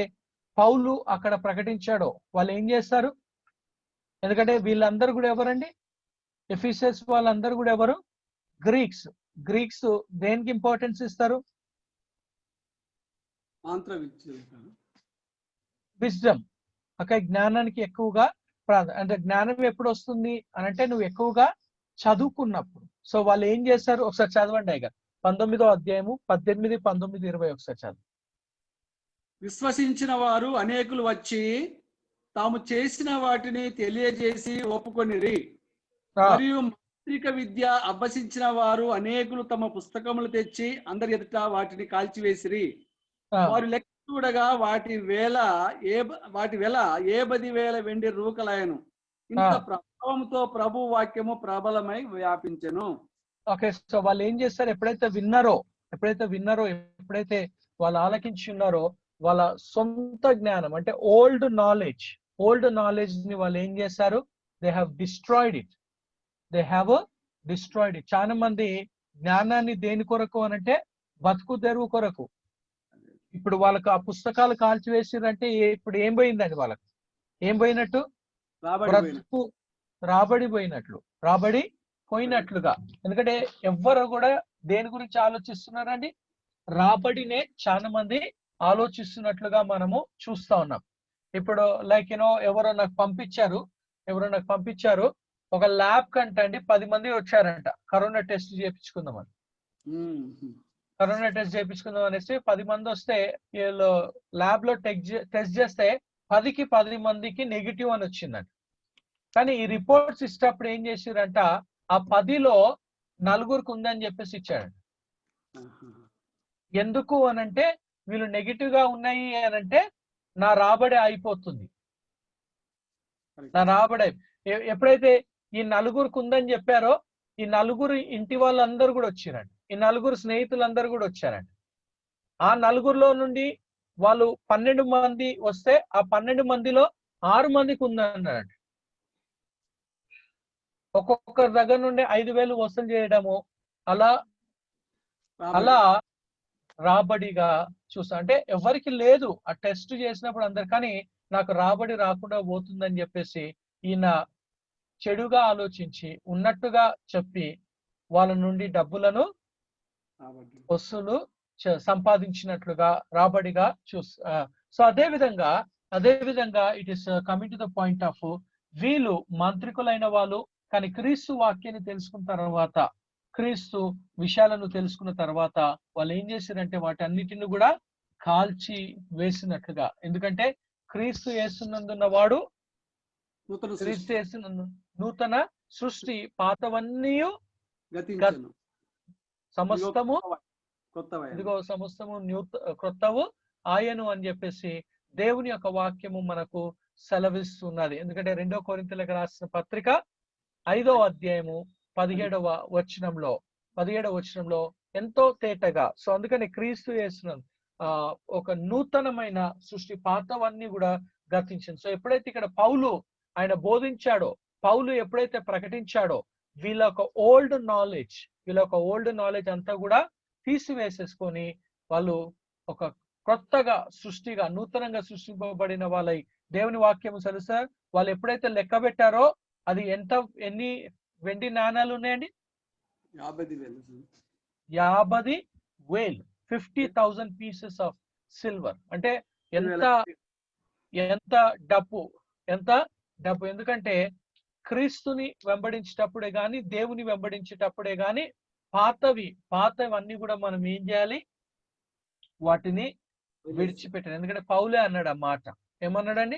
పౌలు అక్కడ ప్రకటించాడో వాళ్ళు ఏం చేస్తారు? ఎందుకంటే వీళ్ళందరూ కూడా ఎవరండి? ఎఫెసస్ వాళ్ళందరూ కూడా ఎవరు? గ్రీక్స్ దేనికి ఇంపార్టెన్స్ ఇస్తారు? విజ్డమ్. ఓకే, జ్ఞానానికి ఎక్కువగా అంటే జ్ఞానం ఎప్పుడు వస్తుంది అని అంటే నువ్వు ఎక్కువగా చదువుకున్నప్పుడు. సో వాళ్ళు ఏం చేస్తారు? ఒకసారి చదవండి అయ్యగా 19వ అధ్యాయము 18, 19, 20 ఒకసారి చదువు. విశ్వసించిన వారు అనేకులు వచ్చి తాము చేసిన వాటిని తెలియజేసి ఒప్పుకొనిరి. మరియు మాంత్రిక విద్య అభ్యసించిన వారు అనేకులు తమ పుస్తకములు తెచ్చి అందరి ఎదుట వాటిని కాల్చివేసిరి. వారు లెక్క చూడగా వాటి వెల 10,000 వెండి రూకలాయను. ఇంత ప్రభావంతో ప్రభు వాక్యము ప్రబలమై వ్యాపించెను. ఓకే, సో వాళ్ళు ఏం చేస్తారు? ఎప్పుడైతే విన్నారో ఎప్పుడైతే వాళ్ళు ఆలకించి ఉన్నారో, వాళ్ళ సొంత జ్ఞానం అంటే ఓల్డ్ నాలెడ్జ్ ని వాళ్ళు ఏం చేశారు? They have destroyed it. చాలా మంది జ్ఞానాన్ని దేని కొరకు అనంటే బతుకు తెరువు కొరకు. ఇప్పుడు వాళ్ళకు ఆ పుస్తకాలు కాల్చివేసిరంటే ఇప్పుడు ఏం పోయిందండి? వాళ్ళకు ఏం పోయినట్టు? రాబడి పోయినట్లుగా. ఎందుకంటే ఎవ్వరు కూడా దేని గురించి ఆలోచిస్తున్నారండి? రాబడినే చాలా మంది ఆలోచిస్తున్నట్లుగా మనము చూస్తా ఉన్నాం. ఇప్పుడు లైక్ ఎవరో నాకు పంపించారు ఒక ల్యాబ్ కంట అండి 10 మంది వచ్చారంట కరోనా టెస్ట్ చేయించుకుందామని. కరోనా టెస్ట్ చేయించుకుందాం అనేసి 10 మంది వస్తే వీళ్ళు ల్యాబ్ లో టెస్ట్ చేస్తే 10కి 10 మందికి నెగిటివ్ అని వచ్చిందంట. కానీ ఈ రిపోర్ట్స్ ఇచ్చేటప్పుడు ఏం చేసిరంట, ఆ 10లో 4కి ఉందని చెప్పేసి ఇచ్చాడంట. ఎందుకు అనంటే వీళ్ళు నెగిటివ్ గా ఉన్నాయి అనంటే నా రాబడి అయిపోతుంది. నా రాబడి ఎప్పుడైతే ఈ 4కి ఉందని చెప్పారో ఈ 4 ఇంటి వాళ్ళందరూ కూడా వచ్చారండి. ఈ 4 స్నేహితులందరూ కూడా వచ్చారండి. ఆ 4లో నుండి వాళ్ళు 12 మంది వస్తే ఆ 12 మందిలో 6 మందికి ఉందన్నారండి. ఒక్కొక్కరి దగ్గర నుండి 5,000 వసూలు చేయడము అలా రాబడిగా చూసా. అంటే ఎవరికి లేదు ఆ టెస్ట్ చేసినప్పుడు అందరు, కానీ నాకు రాబడి రాకుండా పోతుందని చెప్పేసి ఈయన చెడుగా ఆలోచించి ఉన్నట్టుగా చెప్పి వాళ్ళ నుండి డబ్బులను వసూలు సంపాదించినట్లుగా రాబడిగా సో అదే విధంగా it is coming to the point of వీళ్ళు మాంత్రికులైన వాళ్ళు, కానీ క్రీస్తు వాక్యాన్ని తెలుసుకున్న తర్వాత క్రీస్తు విషయాలను తెలుసుకున్న తర్వాత వాళ్ళు ఏం చేశారంటే వాటి అన్నిటిని కూడా కాల్చి వేసినట్లుగా. ఎందుకంటే క్రీస్తు యేసునందున్న వాడు క్రీస్తు యేసునందు నూతన సృష్టి, పాతవన్నీ సమస్తము ఇదిగో సమస్తము క్రొత్తవు ఆయను అని చెప్పేసి దేవుని యొక్క వాక్యము మనకు సెలవిస్తున్నది. ఎందుకంటే 2 కొరింథీయులకు రాసిన పత్రిక 5వ అధ్యాయము 17వ వచనంలో ఎంతో తేటగా, సో అందుకని క్రీస్తు యేసున ఒక నూతనమైన సృష్టి, పాతవన్నీ కూడా గతించింది. సో ఎప్పుడైతే ఇక్కడ పౌలు ఆయన బోధించాడో, పౌలు ఎప్పుడైతే ప్రకటించాడో వీళ్ళ ఒక ఓల్డ్ నాలెడ్జ్ అంతా కూడా తీసివేసేసుకొని వాళ్ళు ఒక కొత్తగా సృష్టిగా నూతనంగా సృష్టింపబడిన వాళ్ళై దేవుని వాక్యము తెలుసా వాళ్ళు ఎప్పుడైతే లెక్క పెట్టారో అది ఎన్ని వెండి నాణాలు ఉన్నాయండి? 50,000 50,000 పీసెస్ ఆఫ్ సిల్వర్. అంటే ఎంత డబ్బు. ఎందుకంటే క్రీస్తుని వెంబడించేటప్పుడే గాని, దేవుని వెంబడించేటప్పుడే గాని పాతవన్నీ కూడా మనం ఏం చేయాలి, వాటిని విడిచిపెట్టాను. ఎందుకంటే పౌలే అన్నాడు ఆ మాట. ఏమన్నాడండి?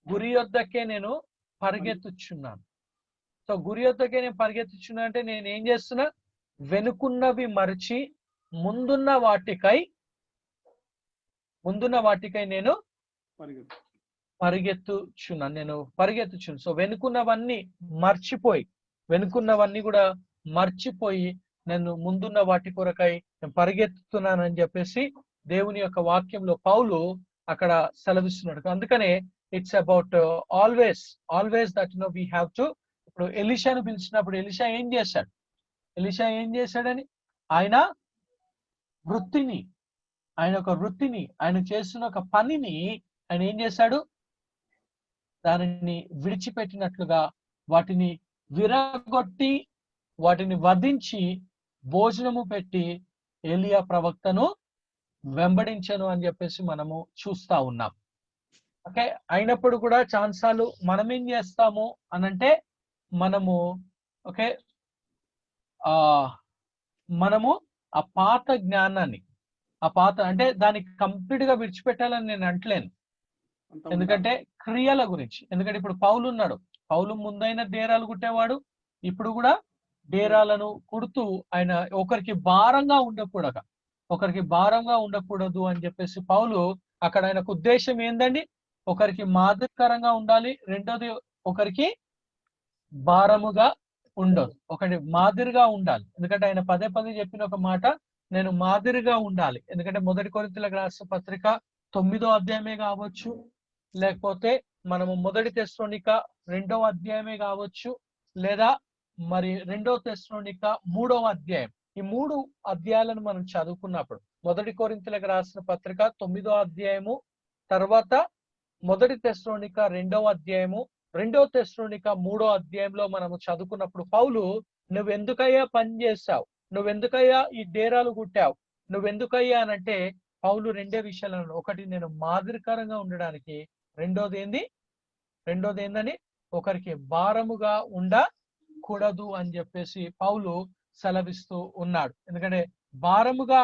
గురి యొద్దకే నేను పరిగెత్తుచున్నాను. సో గురి యొద్దకే నేను పరిగెత్తుచున్నా అంటే నేను ఏం చేస్తున్నా, వెనుకున్నవి మరిచి ముందున్న వాటికై నేను పరిగెత్తుచున్నాను. సో వెనుకున్నవన్నీ కూడా మర్చిపోయి నేను ముందున్న వాటి కొరకై నేను పరిగెత్తుతున్నాను అని చెప్పేసి దేవుని యొక్క వాక్యంలో పౌలు అక్కడ సెలవిస్తున్నాడు. అందుకనే it's about always that we have to. ఇప్పుడు ఎలీషాను పిలిచినప్పుడు ఎలీషా ఏం చేశాడని ఆయన వృత్తిని ఆయన చేస్తున్న ఒక పనిని ఆయన ఏం చేశాడు, దానిని విడిచిపెట్టినట్లుగా వాటిని విరగొట్టి వాటిని వధించి భోజనము పెట్టి ఏలియా ప్రవక్తను వెంబడించను అని చెప్పేసి మనము చూస్తా ఉన్నాం. ఓకే, అయినప్పుడు కూడా ఛాన్సాలు మనం ఏం చేస్తాము అనంటే మనము ఆ పాత జ్ఞానాన్ని అంటే దాన్ని కంప్లీట్ గా విడిచిపెట్టాలని నేను అంటలేను. ఎందుకంటే క్రియల గురించి. ఎందుకంటే ఇప్పుడు పౌలు ఉన్నాడు, పౌలు ముందైన డేరాలు కుట్టేవాడు, ఇప్పుడు కూడా డేరాలను కుడుతూ ఆయన ఒకరికి భారంగా ఉండకూడదు అని చెప్పేసి పౌలు అక్కడ ఆయనకు ఉద్దేశం ఏందండి, ఒకరికి మాదిరికరంగా ఉండాలి, రెండోది ఒకరికి భారముగా ఉండదు, ఒకటి మాదిరిగా ఉండాలి. ఎందుకంటే ఆయన పదే చెప్పిన ఒక మాట, నేను మాదిరిగా ఉండాలి. ఎందుకంటే 1 కొరింథీయులకు రాసిన పత్రిక 9వ అధ్యాయమే కావచ్చు, లేకపోతే మనము 1 తెస్సలోనిక 2వ అధ్యాయమే కావచ్చు, లేదా మరి 2వ తెస్సలోనిక 3వ అధ్యాయం. ఈ 3 అధ్యాయాలను మనం చదువుకున్నప్పుడు 1 కొరింథీయులకు రాసిన పత్రిక 9వ అధ్యాయము, తర్వాత 1 తెస్సలోనిక 2వ అధ్యాయము, 2వ తెస్సలోనిక 3వ అధ్యాయంలో మనము చదువుకున్నప్పుడు పౌలు నువ్వెందుకయ్యా పని చేశావు, నువ్వెందుకయ్యా ఈ డేరాలు కుట్టావు, నువ్వెందుకయ్యా అనంటే పౌలు రెండే విషయాలను, ఒకటి నేను మాదిరికరంగా ఉండడానికి, రెండోది ఏందని ఒకరికి భారముగా ఉండకూడదు అని చెప్పేసి పౌలు సెలవిస్తూ ఉన్నాడు. ఎందుకంటే భారముగా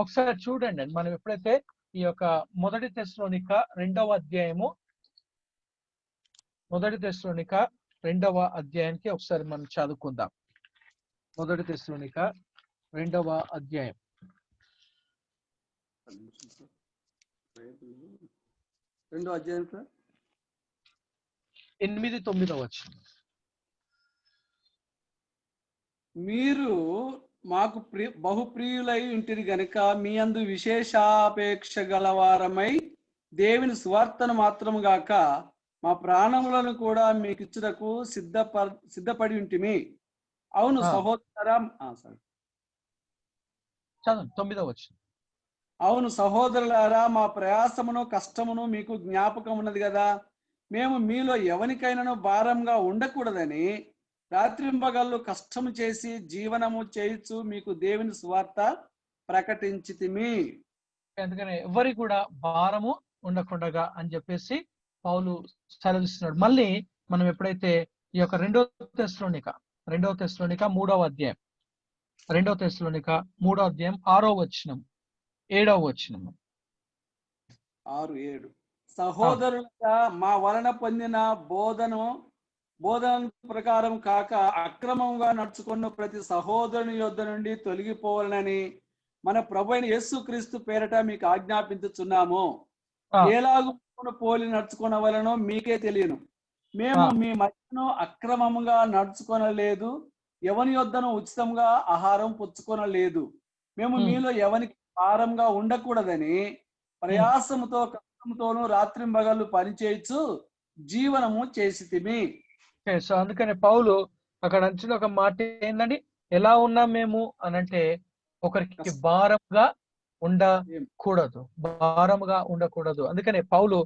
ఒకసారి చూడండి, మనం ఎప్పుడైతే ఈ యొక్క మొదటి తెస్సలోనిక రెండవ అధ్యాయానికి ఒకసారి మనం చదువుకుందాం. మొదటి తెస్సలోనిక రెండవ అధ్యాయం 8-9 వచనం. మీరు మాకు బహుప్రియులై ఉంటిరి గనుక మీ అందు విశేషాపేక్ష గలవారమై దేవుని సువార్తను మాత్రము గాక మా ప్రాణములను కూడా మీకు ఇచ్చుటకు సిద్ధపడి ఉంటిమి. అవును సహోదరా, చదువు 9వ వచనం. అవును సహోదరులారా, మా ప్రయాసమును కష్టమును మీకు జ్ఞాపకం ఉన్నది కదా. మేము మీలో ఎవరికైనాను భారంగా ఉండకూడదని రాత్రింబగళ్ళు కష్టము చేసి జీవనము చేయుచు మీకు దేవుని సువార్త ప్రకటించితిమి. అందుకని ఎవరికి కూడా భారము ఉండకుండగా అని చెప్పేసి పౌలు సెలవిస్తున్నాడు. మళ్ళీ మనం ఎప్పుడైతే ఈ యొక్క రెండవ తెస్సలోనిక 3వ అధ్యాయం 6వ వచనం 7వ వచనం 6-7 సహోదరులుగా మా వలన పొందిన బోధన ప్రకారం కాక అక్రమంగా నడుచుకున్న ప్రతి సహోదరుని యొద్ద నుండి తొలగిపోవాలని మన ప్రభువైన యేసుక్రీస్తు పేరట మీకు ఆజ్ఞాపించుచున్నాము. ఎలాగూ పోలి నడుచుకునవలనో మీకే తెలియను. మేము మీ మధ్యను అక్రమంగా నడుచుకొనలేదు, ఎవని యొద్దను ఉచితంగా ఆహారం పుచ్చుకొనలేదు. మేము మీలో ఎవనికి భారంగా ఉండకూడదని ప్రయాసముతో కష్టంతోనూ రాత్రింబగళ్ళు పనిచేయచ్చు జీవనము చేసితిమి. సో అందుకని పౌలు అక్కడ అంచిన ఒక మాట ఏంటండి, ఎలా ఉన్నాం మేము అనంటే ఒకరికి భారంగా ఉండకూడదు. అందుకనే పౌలు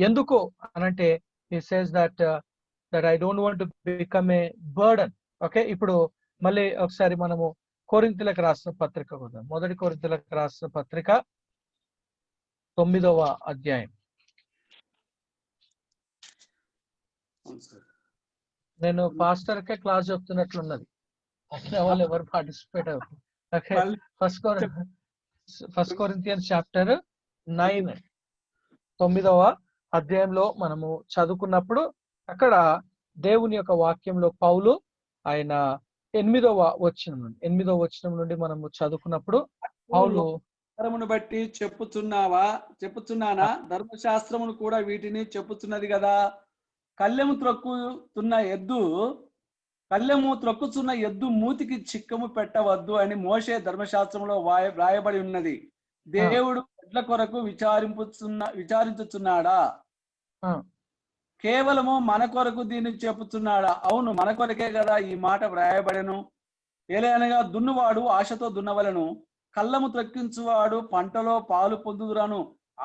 ఎందుకు అనంటే he says that I don't want to become a burden. Okay, ఇప్పుడు మళ్ళీ ఒకసారి మనము కొరింథీయులకు రాసిన పత్రిక చూద్దాం. మొదటి కొరింథీయులకు రాసిన పత్రిక 9వ అధ్యాయం. నేను పాస్టర్ కే క్లాస్ చెప్తున్నట్లున్నది, అట్లా వాళ్ళు ఎవరు పార్టిసిపేట్ అవుతారు. ఓకే, ఫస్ట్ కొరింథియన్స్ చాప్టర్ 9 9వ అధ్యాయంలో మనము చదువుకున్నప్పుడు అక్కడ దేవుని యొక్క వాక్యంలో పౌలు ఆయన 8వ వచనం నుండి మనము చదువుకున్నప్పుడు పౌలు బట్టి చెప్పుచున్నానా, ధర్మశాస్త్రమును కూడా వీటిని చెప్పుచున్నది కదా. కళ్ళెము త్రొక్కుచున్న ఎద్దు మూతికి చిక్కము పెట్టవద్దు అని మోషే ధర్మశాస్త్రంలో వ్రాయబడి ఉన్నది. దేవుడు ఎడ్ల కొరకు విచారించుచున్నాడా? కేవలము మన కొరకు దీన్ని చెప్పుచున్నాడా? అవును, మన కొరకే కదా ఈ మాట వ్రాయబడెను. ఏలైనగా దున్నువాడు ఆశతో దున్నవలను, కళ్ళము త్రక్కించువాడు పంటలో పాలు పొందుదురను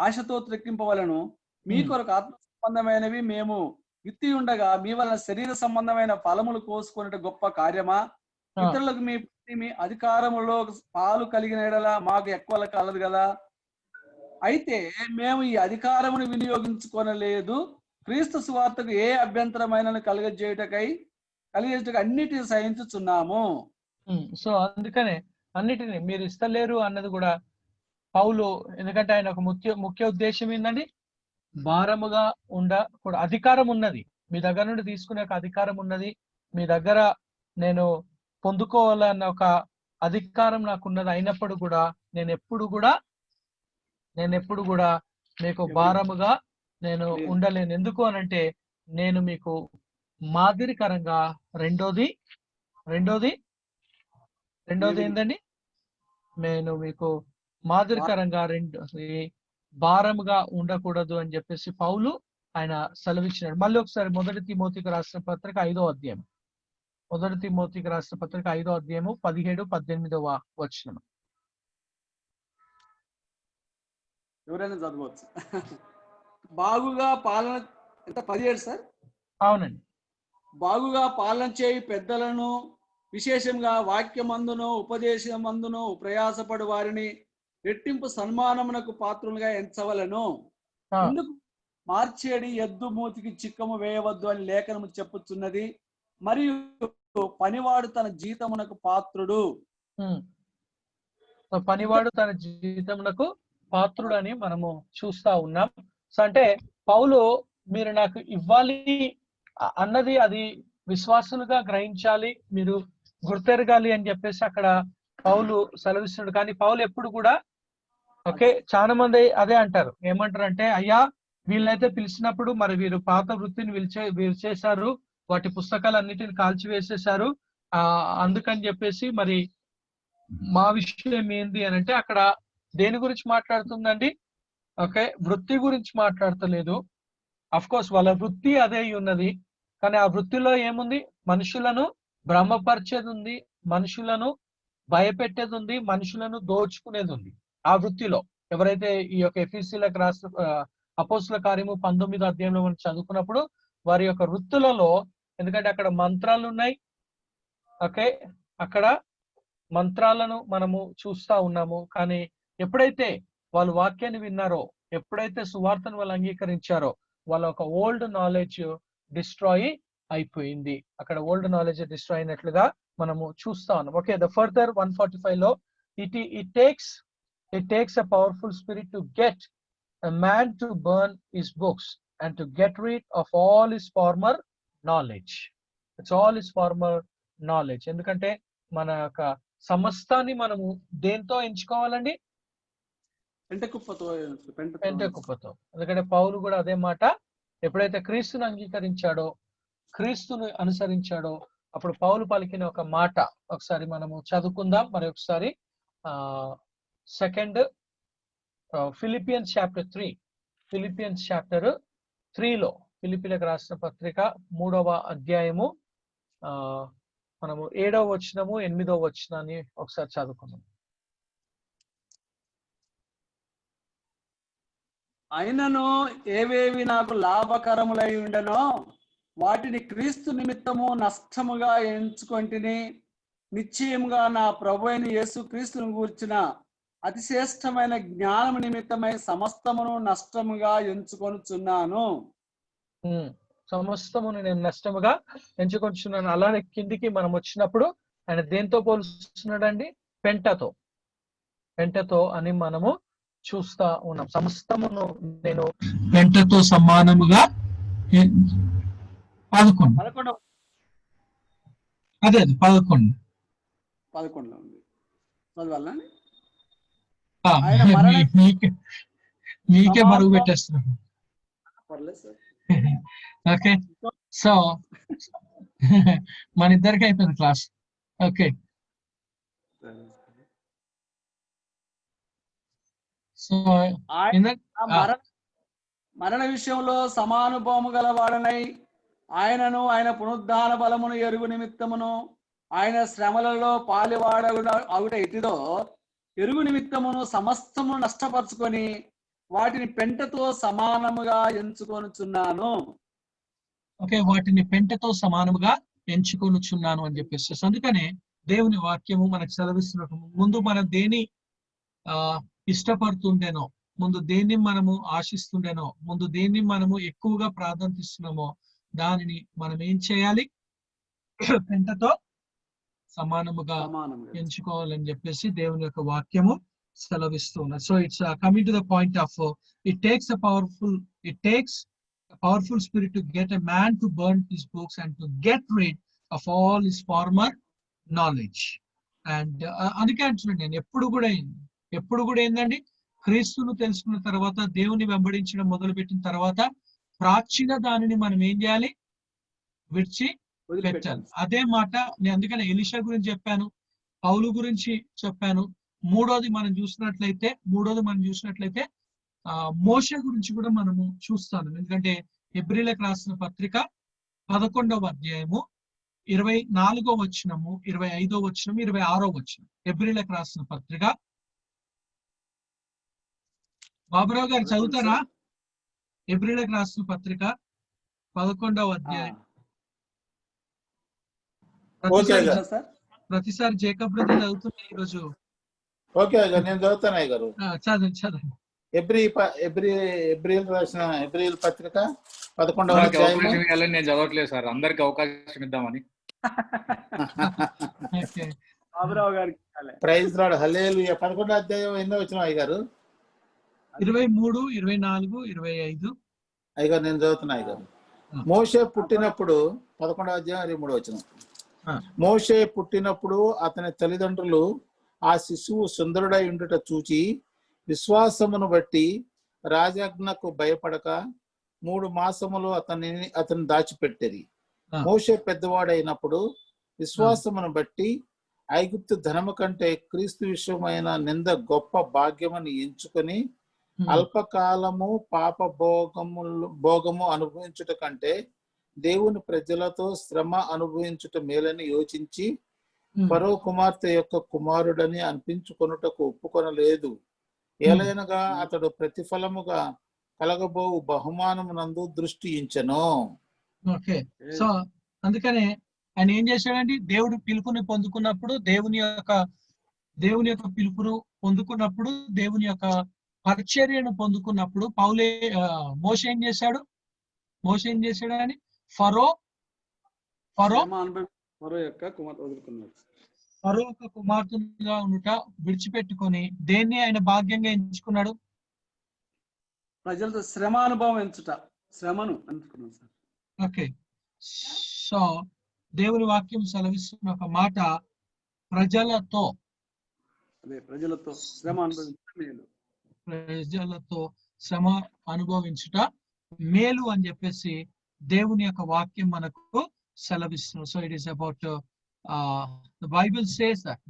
ఆశతో త్రక్కింపవలను. మీ కొరకు ఆత్మ సంబంధమైనవి మేము విత్తి ఉండగా మీ వలన శరీర సంబంధమైన ఫలములు కోసుకునే గొప్ప కార్యమా? ఇతరులకు మీ అధికారములో పాలు కలిగిన ఎడల మాకు ఎక్కువ కలదు కదా. అయితే మేము ఈ అధికారమును వినియోగించుకొనలేదు, క్రీస్తు సువార్తకు ఏ అభ్యంతరమైన కలిగజేయటకై అన్నిటిని సహించుచున్నాము. సో అందుకనే అన్నిటిని మీరు ఇస్తలేరు అన్నది కూడా పౌలు, ఎందుకంటే ఆయన ఒక ముఖ్య ఉద్దేశం ఏంటండి, భారముగా ఉండకూడదు. అధికారం ఉన్నది మీ దగ్గర నుండి, తీసుకునే ఒక అధికారం ఉన్నది మీ దగ్గర, నేను పొందుకోవాలన్న ఒక అధికారం నాకున్నది. అయినప్పుడు కూడా నేను ఎప్పుడు కూడా మీకు భారముగా నేను ఉండలేను. ఎందుకు అనంటే నేను మీకు మాదిరికరంగా రెండోది ఏంటండి, నేను మీకు మాదిరికరంగా భారముగా ఉండకూడదు అని చెప్పేసి పౌలు ఆయన సెలవిచ్చినాడు. మళ్ళీ ఒకసారి మొదటి తిమోతికి రాసిన పత్రిక 5వ అధ్యాయం 17-18 వచనం. ఎవరైనా చదవచ్చు. బాగుగా పాలన 17 సార్. అవునండి. బాగుగా పాలన చేయి పెద్దలను, విశేషంగా వాక్యమందును ఉపదేశమందును ప్రయాసపడు వారిని రెట్టింపు సన్మానమునకు పాత్రులుగా ఎంచవలను. ఆ, ఇందుకు మార్చేడి ఎద్దు మూతికి చిక్కము వేయవద్దు అని లేఖనము చెప్పుచున్నది. మరియు పనివాడు తన జీతమునకు పాత్రుడు. ఉమ్. సో పనివాడు తన జీతమునకు పాత్రుడు అని మనము చూస్తా ఉన్నాం. సో అంటే పౌలు మీరు నాకు ఇవ్వాలి అన్నది అది విశ్వాసులుగా గ్రహించాలి, మీరు గుర్తెరగాలి అని చెప్పేసి అక్కడ పౌలు సెలవిస్తున్నాడు. కానీ పౌలు ఎప్పుడు కూడా ఓకే, చాలా మంది అదే అంటారు, ఏమంటారు అంటే అయ్యా వీళ్ళైతే పిలిచినప్పుడు మరి వీరు పాత వృత్తిని విడిచేశారు, వాటి పుస్తకాలన్నిటిని కాల్చివేసేశారు, అందుకని చెప్పేసి మరి మా విషయం ఏంది అని అంటే అక్కడ దేని గురించి మాట్లాడుతుందండి? ఓకే, వృత్తి గురించి మాట్లాడతలేదు. అఫ్ కోర్స్ వాళ్ళ వృత్తి అదే ఉన్నది, కానీ ఆ వృత్తిలో ఏముంది? మనుషులను భ్రమపరిచేది ఉంది, మనుషులను భయపెట్టేది ఉంది, మనుషులను దోచుకునేది ఉంది ఆ వృత్తిలో. ఎవరైతే ఈ యొక్క ఎఫీసీలకు రాష్ట్ర అపోస్తుల కార్యము 19వ అధ్యాయంలో మనం చదువుకున్నప్పుడు వారి యొక్క వృత్తులలో, ఎందుకంటే అక్కడ మంత్రాలు ఉన్నాయి, ఓకే, అక్కడ మంత్రాలను మనము చూస్తా ఉన్నాము. కానీ ఎప్పుడైతే వాళ్ళు వాక్యాన్ని విన్నారో, ఎప్పుడైతే సువార్తను వాళ్ళు అంగీకరించారో, వాళ్ళ ఒక ఓల్డ్ నాలెడ్జ్ డిస్ట్రాయ్ అయిపోయింది. అక్కడ ఓల్డ్ నాలెడ్జ్ డిస్ట్రాయ్ అయినట్లుగా మనము చూస్తా ఉన్నాం. ఓకే, ద ఫర్దర్ 145 లో it takes a powerful spirit to get a man to burn his books and to get rid of all his former knowledge. It's all his former knowledge. ఎందుకంటే మన యొక్క సమస్తాన్ని మనము దేంతో ఎంచుకోవాలండి? పెంటకుప్పతో. ఎందుకంటే పౌలు కూడా అదే మాట, ఎప్పుడైతే క్రీస్తుని అంగీకరించాడో, క్రీస్తుని అనుసరించాడో, అప్పుడు పౌలు పలికిన ఒక మాట ఒకసారి మనము చదువుకుందాం. మరి ఒకసారి second Philippians chapter 3, Philippians chapter 3లో, ఫిలిపిలకు రాసిన పత్రిక 3వ అధ్యాయము మనము 7వ వచనము 8వ వచనాన్ని ఒకసారి చదువుకుందాం. అయినను ఏవేవి నాకు లాభకరములై ఉండనో వాటిని క్రీస్తు నిమిత్తము నష్టముగా ఎంచుకొంటిని. నిశ్చయముగా నా ప్రభు అయిన యేసు క్రీస్తును గూర్చిన అతిశ్రేష్టమైన జ్ఞానము నిమిత్తమై సమస్తమును నష్టముగా ఎంచుకొనుచున్నాను. సమస్తమును నేను నష్టముగా ఎంచుకొనుచున్నాను. అలానే కిందికి మనం వచ్చినప్పుడు ఆయన దేంతో పోలుస్తున్నాడండి? పెంటతో అని మనము చూస్తా ఉన్నాం. సమస్తమును నేను పెంటతో సమానముగా 11 అదే 11లో ఉంది. చదవాలండి. మీకే బరువు పెట్టేస్తున్నాను. ఓకే, సో మన ఇద్దరికి అయిపోయింది క్లాస్. ఓకే, సో మరణ విషయంలో సమానుభవము గలవాడనై ఆయనను ఆయన పునరుద్ధాన బలమును ఎరుగు నిమిత్తమును ఆయన శ్రమలలో పాలివాడవుట ఎటిదో ఎరుగు నిమిత్తమును సమస్తమును నష్టపరుచుకొని వాటిని పెంటతో సమానముగా ఎంచుకొనుచున్నాను. ఓకే, వాటిని పెంటతో సమానముగా ఎంచుకొనుచున్నాను అని చెప్పేసి, అందుకనే దేవుని వాక్యము మనకు సెలవిస్తున్నట్టు ముందు మనం దేని ఇష్టపడుతుండేనో, ముందు దేన్ని మనము ఆశిస్తుండేనో, ముందు దేన్ని మనము ఎక్కువగా ప్రాధాన్యతిస్తున్నామో దానిని మనం ఏం చేయాలి? పెంటతో సమానముగా ఎంచుకోవాలని చెప్పేసి దేవుని యొక్క వాక్యము సెలవిస్తూ ఉన్నది. So it's coming to the point of it takes a powerful spirit to get a man to burn his books and to get rid of all his former knowledge. And అందుకే అంటున్నాను నేను, ఎప్పుడు కూడా ఏందండి, క్రీస్తును తెలుసుకున్న తర్వాత, దేవుని వెంబడించడం మొదలుపెట్టిన తర్వాత ప్రాచీన దానిని మనం ఏం చేయాలి? విడిచి పెట్టాలి. అదే మాట నేను అందుకని ఎలీషా గురించి చెప్పాను, పౌలు గురించి చెప్పాను. మూడోది మనం చూసినట్లయితే మోషే గురించి కూడా మనము చూస్తాను. ఎందుకంటే హెబ్రీలకు రాసిన పత్రిక 11వ అధ్యాయము 24వ వచనము, 25వ వచనము, 26వ వచనం. హెబ్రీలకు రాసిన పత్రిక, బాబురావు గారు చదువుతారా? హెబ్రీలకు రాసిన పత్రిక 11వ అధ్యాయం. ప్రతిసారి జేకబ్ బ్రదర్ చదువుతున్నా ఈరోజు. ఓకే అయ్యగారు, నేను చదువుతాను అయ్యగారు. చదవండి చదవండి. ఎబ్రిల్ రాసిన ఎబ్రిల్ పత్రిక 11వ అందరికి అధ్యాయము. అవకాశం ఇవ్వాలని నేను చదవట్లేదు సార్, అందరికి అవకాశం ఇద్దామని. ఓకే. బాబురావు గారికి ఇవ్వాలి. ప్రైజ్ లార్డ్, హల్లెలూయా. 11వ అధ్యాయం ఎన్నో వచ్చిన అయ్యగారు? 23, 24, 25. అయ్యగారు నేను చదువుతున్నా అయ్యగారు. మోషే పుట్టినప్పుడు 11వ అధ్యాయం 23వ వచనం. మోషే పుట్టినప్పుడు అతని తల్లిదండ్రులు ఆ శిశువు సుందరుడై ఉండుట చూచి విశ్వాసమును బట్టి రాజాజ్ఞకు భయపడక 3 మాసములు అతన్ని దాచిపెట్టిరి. మోషే పెద్దవాడైనప్పుడు విశ్వాసమును బట్టి ఐగుప్తు ధనము కంటే క్రీస్తు విషయమైన నింద గొప్ప భాగ్యమని ఎంచుకొని అల్పకాలము పాప భోగము అనుభవించుట కంటే దేవుని ప్రజలతో శ్రమ అనుభవించుట మేలని యోచించి ఫరో కుమార్తె యొక్క కుమారుడని అనిపించుకొనుటకు ఒప్పుకొనలేదు. ఏలైనగా అతడు ప్రతిఫలముగా కలగబోవు బహుమానమునందు దృష్టి ఉంచెను. ఓకే. సో అందుకనే ఆయన ఏం చేశాడండి? దేవుడు పిలుపుని పొందుకున్నప్పుడు, దేవుని యొక్క పిలుపును పొందుకున్నప్పుడు, దేవుని యొక్క పరిచర్యను పొందుకున్నప్పుడు మోషే ఏం చేశాడు? అని ఫరో యొక్క కుమార్తెగా ఉండుట విడిచిపెట్టుకొని దేన్ని ఆయన భాగ్యంగా ఎంచుకున్నాడు? ప్రజలతో శ్రమ అనుభవం శ్రమను ఎంచుకున్నాడు సార్. ఓకే. సో దేవుని వాక్యం సెలవిస్తున్న ఒక మాట, ప్రజలతో శ్రమ అనుభవించుట మేలు అని చెప్పేసి దేవుని యొక్క వాక్యం మనకు సెలవిస్తుంది. So it is about the Bible says that.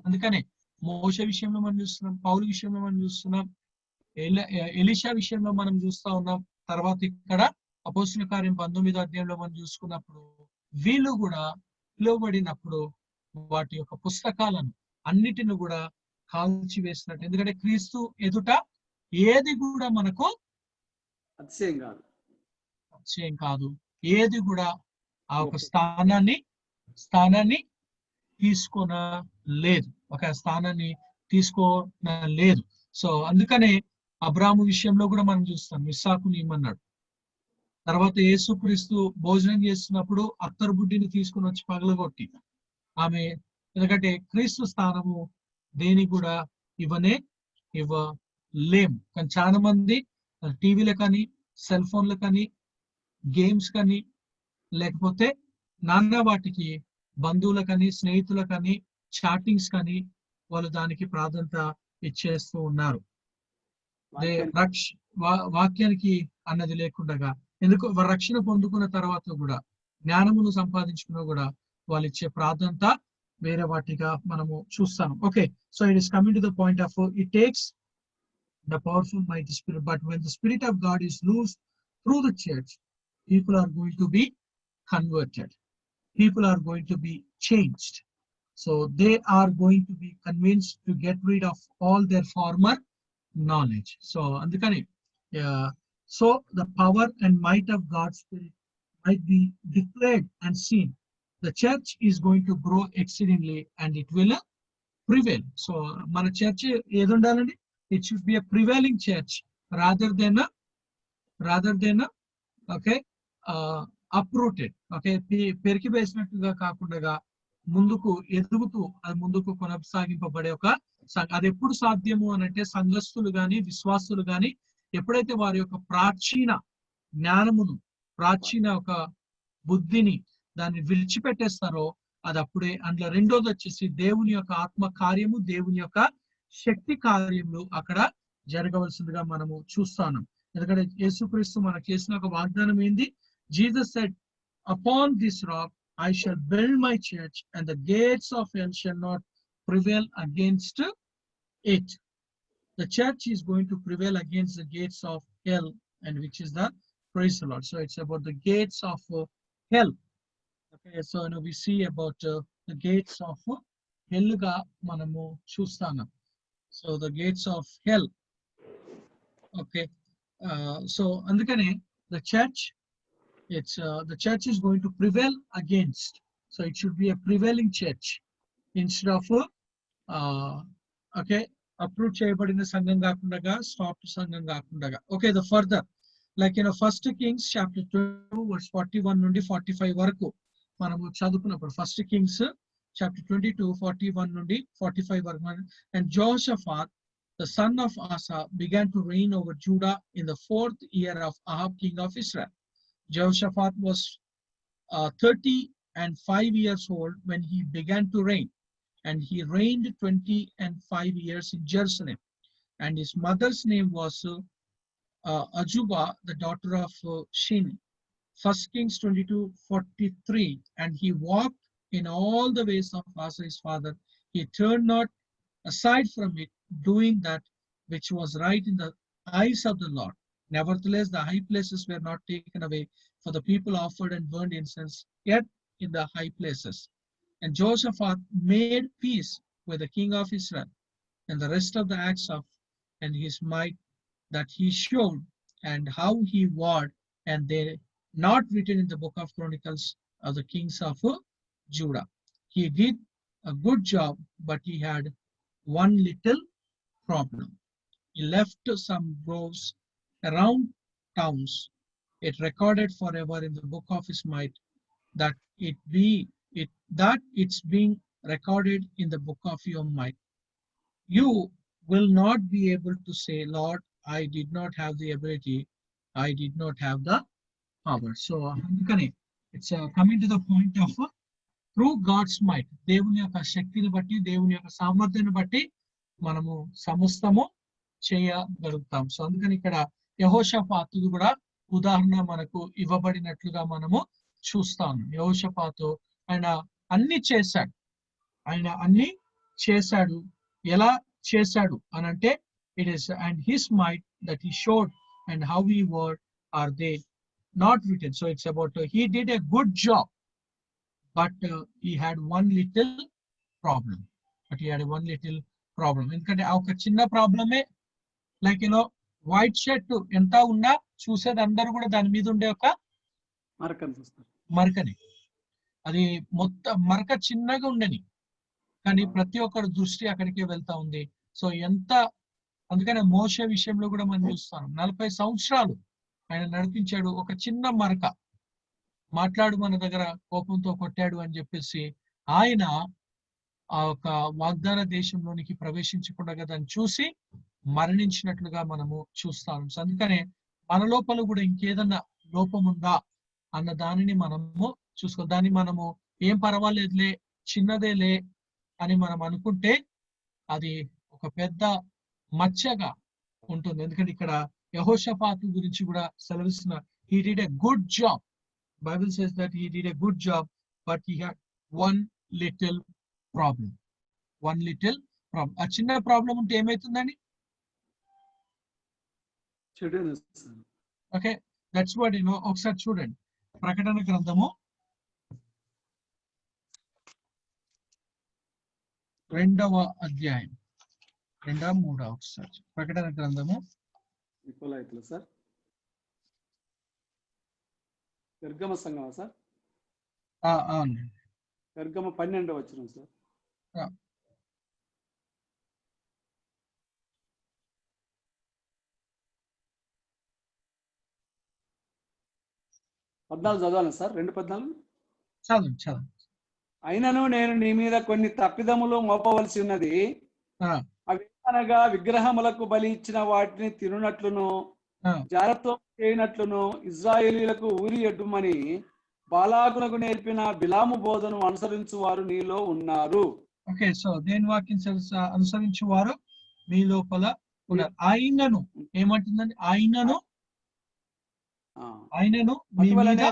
అందుకనే మోషే విషయంలో మనం చూస్తున్నాం, పౌలు విషయంలో మనం చూస్తున్నాం, ఎలీషా విషయంలో మనం చూస్తా ఉన్నాం. తర్వాత ఇక్కడ అపోస్తలుల కార్యం 19వ అధ్యాయంలో మనం చూసుకున్నప్పుడు వీళ్ళు కూడా పిలువబడినప్పుడు వాటి యొక్క పుస్తకాలను అన్నిటిని కూడా కాల్చివేసినట్టు. ఎందుకంటే క్రీస్తు ఎదుట ఏది కూడా మనకు అతిశయం కాదు. ఏది కూడా ఆ ఒక స్థానాన్ని తీసుకోలేదు. సో అందుకనే అబ్రాము విషయంలో కూడా మనం చూస్తాం, ఇస్సాకుని ఇమ్మన్నాడు. తర్వాత యేసుక్రీస్తు భోజనం చేస్తున్నప్పుడు అత్తరు బుడ్డిని తీసుకుని వచ్చి పగలగొట్టి ఆమె, ఎందుకంటే క్రీస్తు స్థానము దేని కూడా ఇవ్వలేము. కానీ చాలా మంది టీవీలో కానీ, సెల్ ఫోన్లు కానీ, గేమ్స్ కానీ, లేకపోతే నాన్న వాటికి బంధువులకని, స్నేహితులకని, చాటింగ్స్ కానీ వాళ్ళు దానికి ప్రాధాన్యత ఇచ్చేస్తూ ఉన్నారు. వాక్యానికి అన్నది లేకుండా, ఎందుకు రక్షణ పొందుకున్న తర్వాత కూడా, జ్ఞానమును సంపాదించుకున్నా కూడా వాళ్ళు ఇచ్చే ప్రాధాన్యత వేరే వాటిగా మనము చూస్తాం. Okay, so it is coming to the point of it takes the powerful mighty spirit, but when the spirit of God is loosed through the church, people are going to be converted, people are going to be changed, so they are going to be convinced to get rid of all their former knowledge. So andukani so the power and might of God's spirit might be declared and seen. The church is going to grow exceedingly and it will prevail. So mana church edi undalandi? It should be a prevailing church rather than uprooted. Okay, పెరికి వేసినట్టుగా కాకుండా ముందుకు ఎదుగుతూ అది ముందుకు కొనసాగింపబడే ఒక, అది ఎప్పుడు సాధ్యము అని అంటే సంఘస్థులు గాని, విశ్వాసులు గాని ఎప్పుడైతే వారి యొక్క ప్రాచీన జ్ఞానమును, ప్రాచీన ఒక బుద్ధిని దాన్ని విడిచిపెట్టేస్తారో అది అప్పుడే. అందులో రెండోది వచ్చేసి దేవుని యొక్క ఆత్మ కార్యము, దేవుని యొక్క శక్తి కార్యములు అక్కడ జరగవలసిందిగా మనము చూస్తాం. ఎందుకంటే యేసుక్రీస్తు మనకు చేసిన ఒక వాగ్దానం ఏంది? Jesus said, upon this rock I shall build my church and the gates of hell shall not prevail against it. The church is going to prevail against the gates of hell, and which is the, praise the Lord. So it's about the gates of hell. Okay, so we see about the gates of hell ga manamu chustana. So the gates of hell. Okay, so andukane the church, it's the church is going to prevail against. So it should be a prevailing church instead of okay, approve చేయబడిన సంఘం కాకుండా స్టాప్ సంఘం కాకుండా. Okay, the further like first Kings chapter 2 verse 41 నుండి 45 వరకు మనము చదువుకున్నప్పుడు ఫస్ట్ కింగ్స్ చాప్టర్ 22 41 నుండి 45 వరకు. And Jehoshaphat the son of Asa began to reign over Judah in the 4th year of Ahab king of Israel. Jehoshaphat was 30 and 5 years old when he began to reign, and he reigned 20 and 5 years in Jerusalem. And his mother's name was Ajubah, the daughter of Shini. 1 Kings 22:43. And he walked in all the ways of Asa his father. He turned not aside from it, doing that which was right in the eyes of the Lord. Nevertheless, the high places were not taken away, for the people offered and burned incense yet in the high places. And Jehoshaphat made peace with the king of Israel, and the rest of the acts of and his might that he showed, and how he warred, and they not written in the book of Chronicles of the kings of Judah. He did a good job, but he had one little problem. He left some groves around towns. It recorded forever in the book of his might that it's being recorded in the book of your might. You will not be able to say, Lord, I did not have the ability, I did not have the power. So it's coming to the point of through God's might. దేవుని యొక్క శక్తిని బట్టి, దేవుని యొక్క సామర్థ్యాన్ని బట్టి మనము సమస్తము చేయగలుగుతాం. సో అందుకని ఇక్కడ యెహోషాపాతు కూడా ఉదాహరణ మనకు ఇవ్వబడినట్లుగా మనము చూస్తాము. యెహోషాపాతు ఆయన అన్ని చేశాడు, ఆయన అన్ని చేశాడు. ఎలా చేశాడు అనంటే it is and his might that he showed and how he were are they not written. So it's about he did a good job, but he had one little problem. ఎందుకంటే ఆ ఒక చిన్న ప్రాబ్లమే లైక్ వైట్ షర్ట్ ఎంత ఉన్నా చూసేది అందరూ కూడా దాని మీద ఉండే ఒక మరకని, అది మొత్తం మరక చిన్నగా ఉండని, కానీ ప్రతి ఒక్కరి దృష్టి అక్కడికే వెళ్తా ఉంది. సో ఎంత అందుకనే మోషే విషయంలో కూడా మనం చూస్తాం, 40 సంవత్సరాలు ఆయన నడిపించాడు, ఒక చిన్న మరక మాట్లాడు మన దగ్గర కోపంతో కొట్టాడు అని చెప్పేసి ఆయన ఆ ఒక వాగ్దాన దేశంలోనికి ప్రవేశించకుండా దాన్ని చూసి మరణించినట్లుగా మనము చూస్తాం. అందుకనే మన లోపల కూడా ఇంకేదన్నా లోపం ఉందా అన్న దానిని మనము చూసుకో, దాన్ని మనము ఏం పర్వాలేదులే, చిన్నదేలే అని మనం అనుకుంటే అది ఒక పెద్ద మచ్చగా ఉంటుంది. ఎందుకంటే ఇక్కడ యెహోషాపాతు గురించి కూడా సెలవిస్తున్న he did a good job. Bible says that he did a good job, but he had one little problem. ఆ చిన్న ప్రాబ్లం ఉంటే ఏమైతుందండి? ఓకే, దట్స్ వాట్ ఒకసారి చూడండి ప్రకటన గ్రంథము 2వ అధ్యాయం 2-3 ఒకసారి ప్రకటన గ్రంథము సార్ పెర్గమ సంఘమా సార్? అవును, పెర్గమ 12వ వచనం సార్. చదవాలి సార్, 2:14. చదువు. అయినను నేను నీ మీద కొన్ని తప్పిదములు మోపవలసి ఉన్నది. అవి అనగా విగ్రహములకు బలి ఇచ్చిన వాటిని తినునట్లును, జారత్వం చేయనట్లును, ఇజ్రాయేలీలకు ఊరి ఎడ్డుమని బాలాకునకు నేర్పిన బిలాము బోధను అనుసరించు వారు నీలో ఉన్నారు. ఓకే, సో దేని వాక్యం అనుసరించు వారు మీ లోపల ఉన్నారు. ఆయనను ఏమంటుందండి? ఆయనను మీ మీద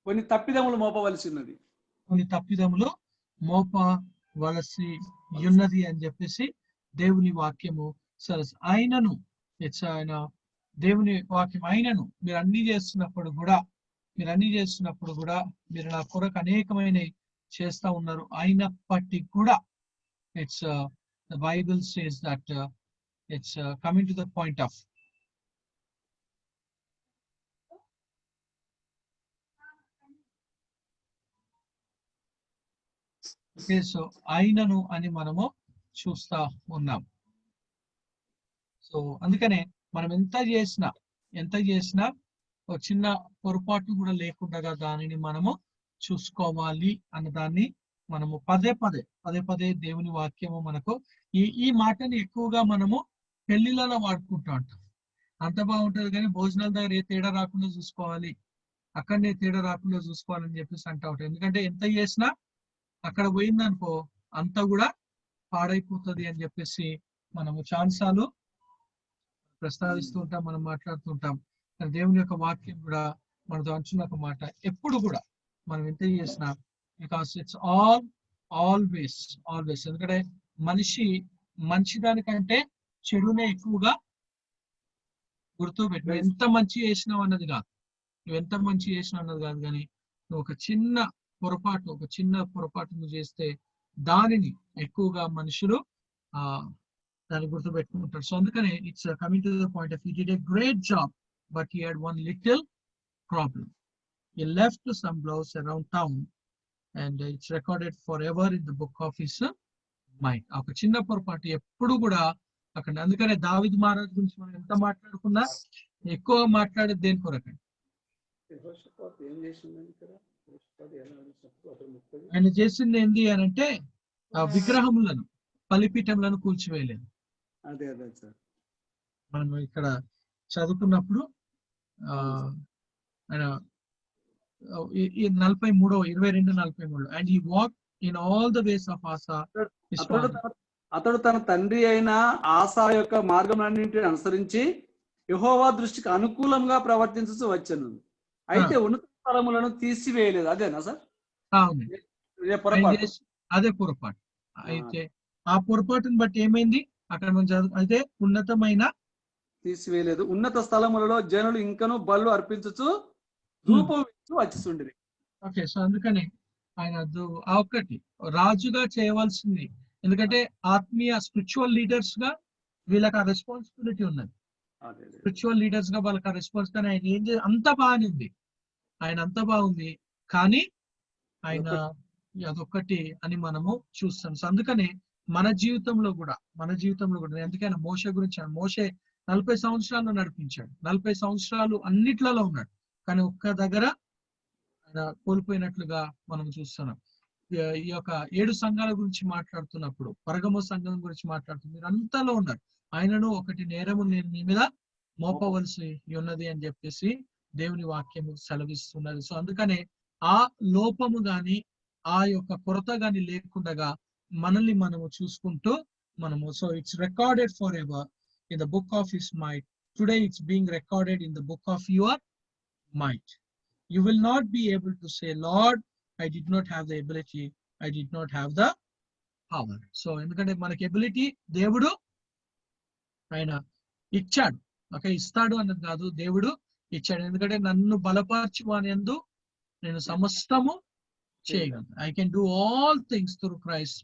కొన్ని తప్పిదములు మోపవలసి ఉన్నది, మోపవలసి ఉన్నది అని చెప్పేసి దేవుని వాక్యము ఆయనను ఆయన దేవుని వాక్యం ఆయనను మీరు అన్ని చేస్తున్నప్పుడు కూడా మీరు నా కొరకు అనేకమైన చేస్తా ఉన్నారు, అయినప్పటికీ కూడా it's the Bible says that it's coming to the point of okay, so ఆయనను అని మనము చూస్తా ఉన్నాం. సో అందుకనే మనం ఎంత చేసినా ఒక చిన్న పొరపాటు కూడా లేకుండా దానిని మనము చూసుకోవాలి అన్న దాన్ని మనము పదే పదే దేవుని వాక్యము మనకు ఈ మాటని ఎక్కువగా మనము పెళ్లిళ్ళలో వాడుకుంటూ ఉంటాం. అంత బాగుంటది కానీ భోజనాల దగ్గర ఏ తేడా రాకుండా చూసుకోవాలి, అక్కడనే తేడా రాకుండా చూసుకోవాలని చెప్పేసి అంటూ ఉంటాం. ఎందుకంటే ఎంత చేసినా అక్కడ పోయిందనుకో అంతా కూడా పాడైపోతుంది అని చెప్పేసి మనము చాలాసార్లు ప్రస్తావిస్తూ ఉంటాం, మనం మాట్లాడుతుంటాం. దేవుని యొక్క వాక్యం కూడా మనతో అంచున్న ఒక మాట ఎప్పుడు కూడా మనం ఎంత చేసినా, బికాస్ ఇట్స్ ఆల్వేస్ ఎందుకంటే మనిషి మంచిదానికంటే చెడునే ఎక్కువగా గుర్తుపెట్టు. నువ్వు ఎంత మంచి చేసినావు అన్నది కాదు, కానీ నువ్వు ఒక చిన్న పొరపాటు నువ్వు చేస్తే దానిని ఎక్కువగా మనుషులు దాన్ని గుర్తుపెట్టుకుంటారు. సో అందుకనే it's coming to the point of he did a great job but he had one little problem. He left some blouse around town and it's recorded for ever in the book of his mind. ఒక చిన్న పొరపాటు ఎప్పుడు కూడా అక్కడ. అందుకనే దావీదు మహారాజు గురించి మనం ఎంత మాట్లాడుకున్నా ఎక్కువ మాట్లాడేది దేని కొరకండి? ఆయన చేసింది ఏంటి అని అంటే విగ్రహములను, బలిపీఠములను కూల్చివేయలేదు. మనం ఇక్కడ చదువుకున్నప్పుడు ఆయన 22:43 and he walk in all the ways of Asa. అతడు తన తండ్రి అయిన ఆసా యొక్క మార్గములన్నింటిని అనుసరించి యెహోవా దృష్టికి అనుకూలంగా ప్రవర్తించు వచ్చను. అయితే ఉన్నత స్థలములను తీసివేయలేదు. అదేనా సార్? అదే పొరపాటు. అయితే ఆ పొరపాటును బట్టి ఏమైంది అక్కడ మనం చదువు, అయితే ఉన్నతమైన తీసివేయలేదు. ఉన్నత స్థలములలో జనులు ఇంకను బలు అర్పించుచు ధూపం వచ్చిండ్రి. ఓకే, సో అందుకని ఆయన ఆ ఒక్కటి రాజుగా చేయవలసింది. ఎందుకంటే ఆత్మీయ స్పిరిచువల్ లీడర్స్ గా వీళ్ళకి ఆ రెస్పాన్సిబిలిటీ ఉన్నది. స్పిరిచువల్ లీడర్స్ గా వాళ్ళకి ఆ రెస్పాన్స్. కానీ ఆయన ఏం అంత బాగుంది, అంత బాగుంది కానీ ఆయన అదొక్కటి అని మనము చూస్తాం. సో అందుకనే మన జీవితంలో కూడా ఎందుకైనా మోషే గురించి, మోషే 40 సంవత్సరాలు నడిపించాడు, 40 సంవత్సరాలు అన్నిట్లలో ఉన్నాడు, కానీ ఒక్క దగ్గర ఆయన కోల్పోయినట్లుగా మనం చూస్తున్నాం. ఈ యొక్క 7 సంఘాల గురించి మాట్లాడుతున్నప్పుడు, పరగమ సంఘం గురించి మాట్లాడుతున్నారు, మీరు అంతలో ఉన్నారు. ఆయనను ఒకటి నేరము నేను నీ మీద మోపవలసి ఉన్నది అని చెప్పేసి దేవుని వాక్యము సెలవిస్తున్నది. సో అందుకనే ఆ లోపము గాని ఆ యొక్క కొరత గాని లేకుండా మనల్ని మనము చూసుకుంటూ మనము, so it's recorded for ever in the book of his might. Today it's being recorded in the book of your might. You will not be able to say, Lord, I did not have the ability, I did not have the power. So ఎందుకంటే మనకి ఎబిలిటీ దేవుడు ఆయన ఇచ్చాడు. ఓకే, ఇస్తాడు అన్నది కాదు, దేవుడు ఇచ్చాడు. ఎందుకంటే నన్ను బలపరచువానియందు నేను సమస్తము చేయగలను. I can do all things through Christ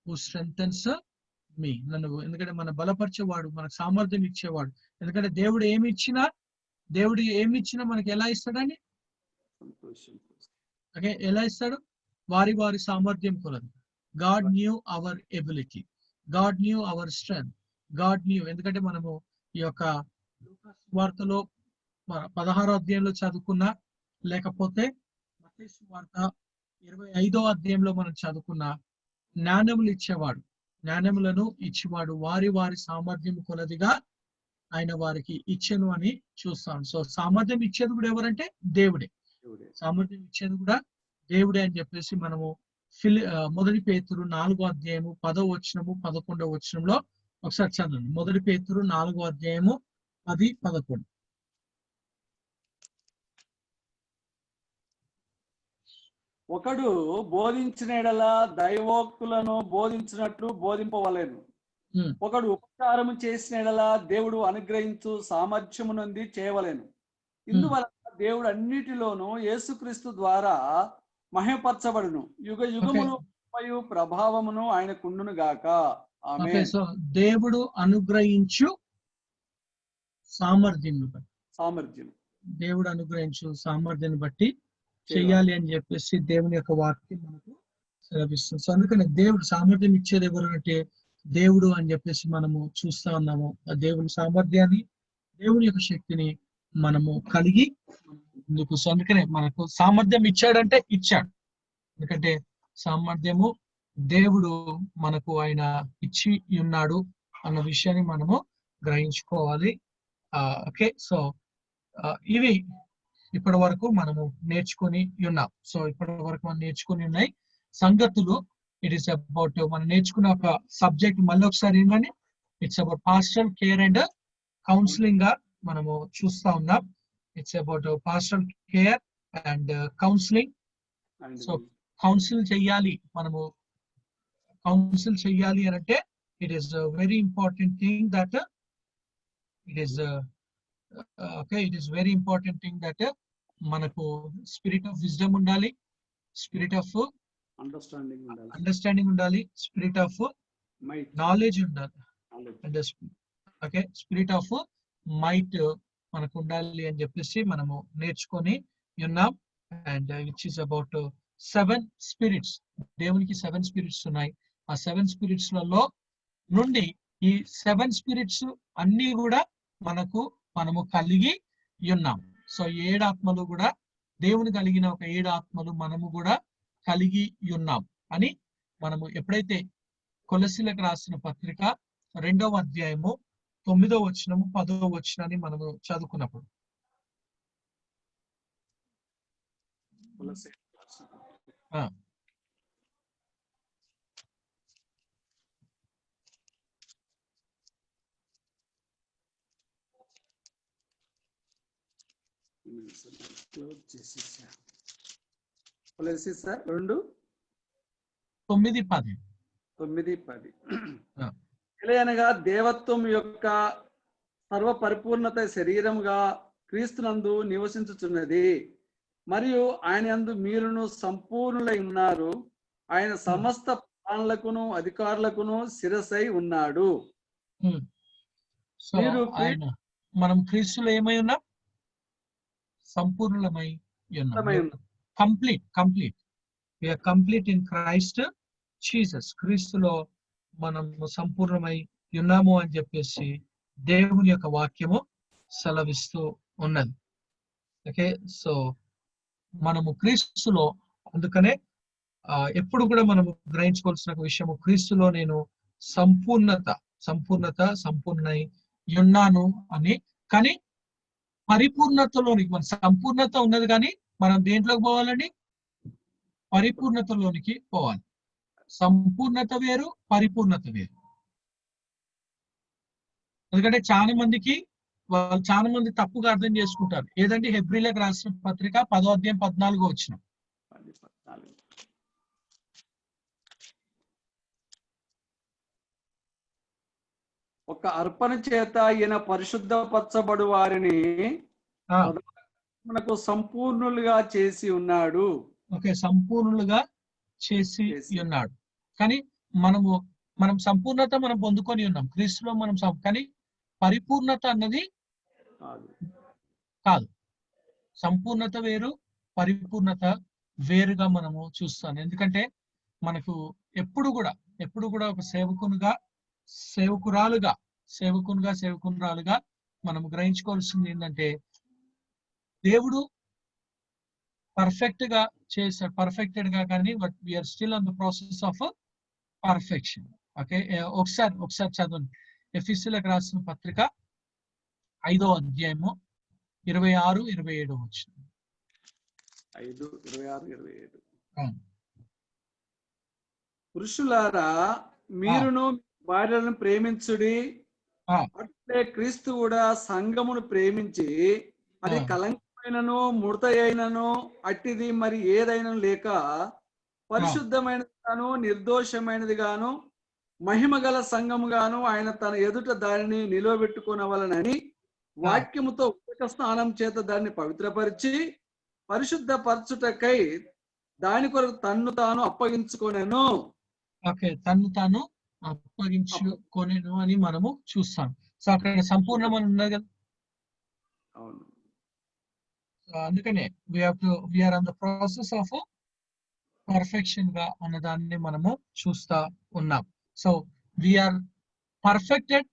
who strengthens me. నన్ను ఎందుకంటే మన బలపరిచేవాడు, మనకు సామర్థ్యం ఇచ్చేవాడు. ఎందుకంటే దేవుడు ఏమి ఇచ్చినా మనకి ఎలా ఇస్తాడని, ఓకే, ఎలా ఇస్తాడు? వారి సామర్థ్యం కొలది. God new our ability, God new hour strength, God new. ఎందుకంటే మనము ఈ యొక్క వార్తలో 16వ అధ్యాయంలో చదువుకున్నా, లేకపోతే మత్తయి సువార్త 25వ అధ్యాయంలో మనం చదువుకున్న జ్ఞానములను ఇచ్చేవాడు వారి సామర్థ్యం కొలదిగా ఆయన వారికి ఇచ్చెను అని చూస్తాం. సో సామర్థ్యం ఇచ్చేది కూడా ఎవరంటే దేవుడే. సామర్థ్యం ఇచ్చేది కూడా దేవుడే అని చెప్పేసి మనము మొదటి పేతురు 4వ అధ్యాయము 10వ వచనము 11వ వచనంలో ఒకసారి చదవండి. మొదటి పేతురు 4వ అధ్యాయము 10, 11. ఒకడు బోధించిన ఎడల దైవోక్తులను బోధించినట్లు బోధింపవలెను. ఒకడు ఉపకారము చేసిన ఎడల దేవుడు అనుగ్రహించు సామర్థ్యము నుండి చేయవలెను. ఇందువలన దేవుడు అన్నిటిలోనూ యేసుక్రీస్తు ద్వారా మహిమపరచబడును. యుగ యుగములు ప్రభావమును ఆయనకుండును గాక. ఆమేన్. సో దేవుడు అనుగ్రహించు సామర్థ్యం, దేవుడు అనుగ్రహించు సామర్థ్యాన్ని బట్టి చెయ్యాలి అని చెప్పేసి దేవుని యొక్క వాక్యం మనకు సెలవిస్తుంది. సో అందుకని దేవుడు సామర్థ్యం ఇచ్చేది ఎవరు అంటే దేవుడు అని చెప్పేసి మనము చూస్తా ఉన్నాము. ఆ దేవుని సామర్థ్యాన్ని, దేవుని యొక్క శక్తిని మనము కలిగి ముందుకు. సో అందుకనే మనకు సామర్థ్యం ఇచ్చాడంటే ఇచ్చాడు. ఎందుకంటే సామర్థ్యము దేవుడు మనకు ఆయన ఇచ్చి ఉన్నాడు అన్న విషయాన్ని మనము గ్రహించుకోవాలి. ఓకే, సో ఇవి ఇప్పటి వరకు మనము నేర్చుకుని ఉన్నాం. సో ఇప్పటి వరకు మనం నేర్చుకుని ఉన్నాయి సంగతులు. ఇట్ ఈస్ అబౌట్ మనం నేర్చుకున్న ఒక సబ్జెక్ట్ మళ్ళీ ఒకసారి ఏంటంటే it's about pastoral care and counselling గా మనము చూస్తా ఉన్నాం. It's about pastoral care and counselling. So council చెయ్యాలి, మనము కౌన్సిల్ చెయ్యాలి అని అంటే it is very important thing that it is okay, it is very important thing that మనకు స్పిరిట్ ఆఫ్ విజ్డమ్ ఉండాలి, స్పిరిట్ ఆఫ్ అండర్స్టాండింగ్ ఉండాలి, స్పిరిట్ ఆఫ్ నాలెడ్జ్ ఉండాలి, and okay spirit of might మనకు ఉండాలి అని చెప్పేసి మనము నేర్చుకొని ఉన్నాం. And which is about 7 spirits. దేవునికి 7 స్పిరిట్స్ ఉన్నాయి. ఆ 7 స్పిరిట్స్ లలో నుండి ఈ 7 స్పిరిట్స్ అన్ని కూడా మనము కలిగి ఉన్నాం. సో 7 ఆత్మలు కూడా దేవుని కలిగిన ఒక 7 ఆత్మలు మనము కూడా కలిగి ఉన్నాం అని మనము ఎప్పుడైతే కొలస్సీలకు రాసిన పత్రిక 2వ అధ్యాయము 9వ వచనము 10వ వచనాన్ని మనము చదువుకున్నప్పుడు సార్ 2 9, 10 అనగా దేవత్వం యొక్క సర్వ పరిపూర్ణత శరీరముగా క్రీస్తునందు నివసించుచున్నది, మరియు ఆయన యందు మీరును సంపూర్ణులై ఉన్నారు. ఆయన సమస్త ప్రాణులకును అధికారులకును శిరసై ఉన్నాడు. సో ఆయన మనం క్రీస్తులో ఏమై ఉన్నాం? సంపూర్ణమై ఉన్నాం. Complete we are complete in Christ Jesus. క్రీస్తులో మనము సంపూర్ణమై ఉన్నాము అని చెప్పేసి దేవుని యొక్క వాక్యము సెలవిస్తూ ఉన్నది. ఓకే, సో మనము క్రీస్తులో, అందుకనే ఎప్పుడు కూడా మనము గ్రహించుకోవాల్సిన ఒక విషయము, క్రీస్తులో నేను సంపూర్ణై ఉన్నాను అని. కానీ పరిపూర్ణతలోనికి మన సంపూర్ణత ఉన్నది, కానీ మనం దేంట్లోకి పోవాలండి? పరిపూర్ణతలోనికి పోవాలి. సంపూర్ణత వేరు, పరిపూర్ణత వేరు. ఎందుకంటే చాలా మంది తప్పుగా అర్థం చేసుకుంటారు. ఏదంటే హెబ్రీలకు రాసిన పత్రిక 10వ అధ్యాయం 14వ వచనం. ఒక అర్పణ చేత ఈయన పరిశుద్ధపరచబడు వారిని మనకు సంపూర్ణులుగా చేసి ఉన్నాడు. ఓకే, సంపూర్ణులుగా చేసి ఉన్నాడు. కానీ మనం సంపూర్ణత మనం పొందుకొని ఉన్నాం క్రీస్తులో. కానీ పరిపూర్ణత అన్నది కాదు. సంపూర్ణత వేరు, పరిపూర్ణత వేరుగా మనము చూస్తాం. ఎందుకంటే మనకు ఎప్పుడు కూడా ఒక సేవకురాలుగా మనము గ్రహించుకోవాల్సింది ఏంటంటే, దేవుడు పర్ఫెక్టెడ్ గా కానీ but we are still on the process of perfection. Okay, ఒకసారి చదవండి. ఎఫెసీయులకు రాసిన పత్రిక 5వ అధ్యాయము 26-27 వచనం. 5:26-27. పురుషులారా, మీరును భార్యలను ప్రేమించుడి, అట్లే క్రీస్తు కూడా సంఘమును ప్రేమించి అది కలంకమైనను ముడత అయినను అట్టిది మరి ఏదైనా లేక పరిశుద్ధమైనది గాను నిర్దోషమైనది గాను మహిమగల సంఘము గాను ఆయన తన ఎదుట దానిని నిలవబెట్టుకొనవలనని వాక్యముతో ఉదక స్నానం చేత దాన్ని పవిత్రపరిచి పరిశుద్ధపరచుటకై దాని కొరకు తన్ను తాను అప్పగించుకొనెను. ఓకే, తన్ను తాను అప్పగించుకొనెను అని మనము చూస్తాం. సో అక్కడ సంపూర్ణం అని ఉన్నది కదా. అవును, అందుకనే we are on the process of perfection గా అన్నదాన్ని మనము చూస్తా ఉన్నాం. So we are perfected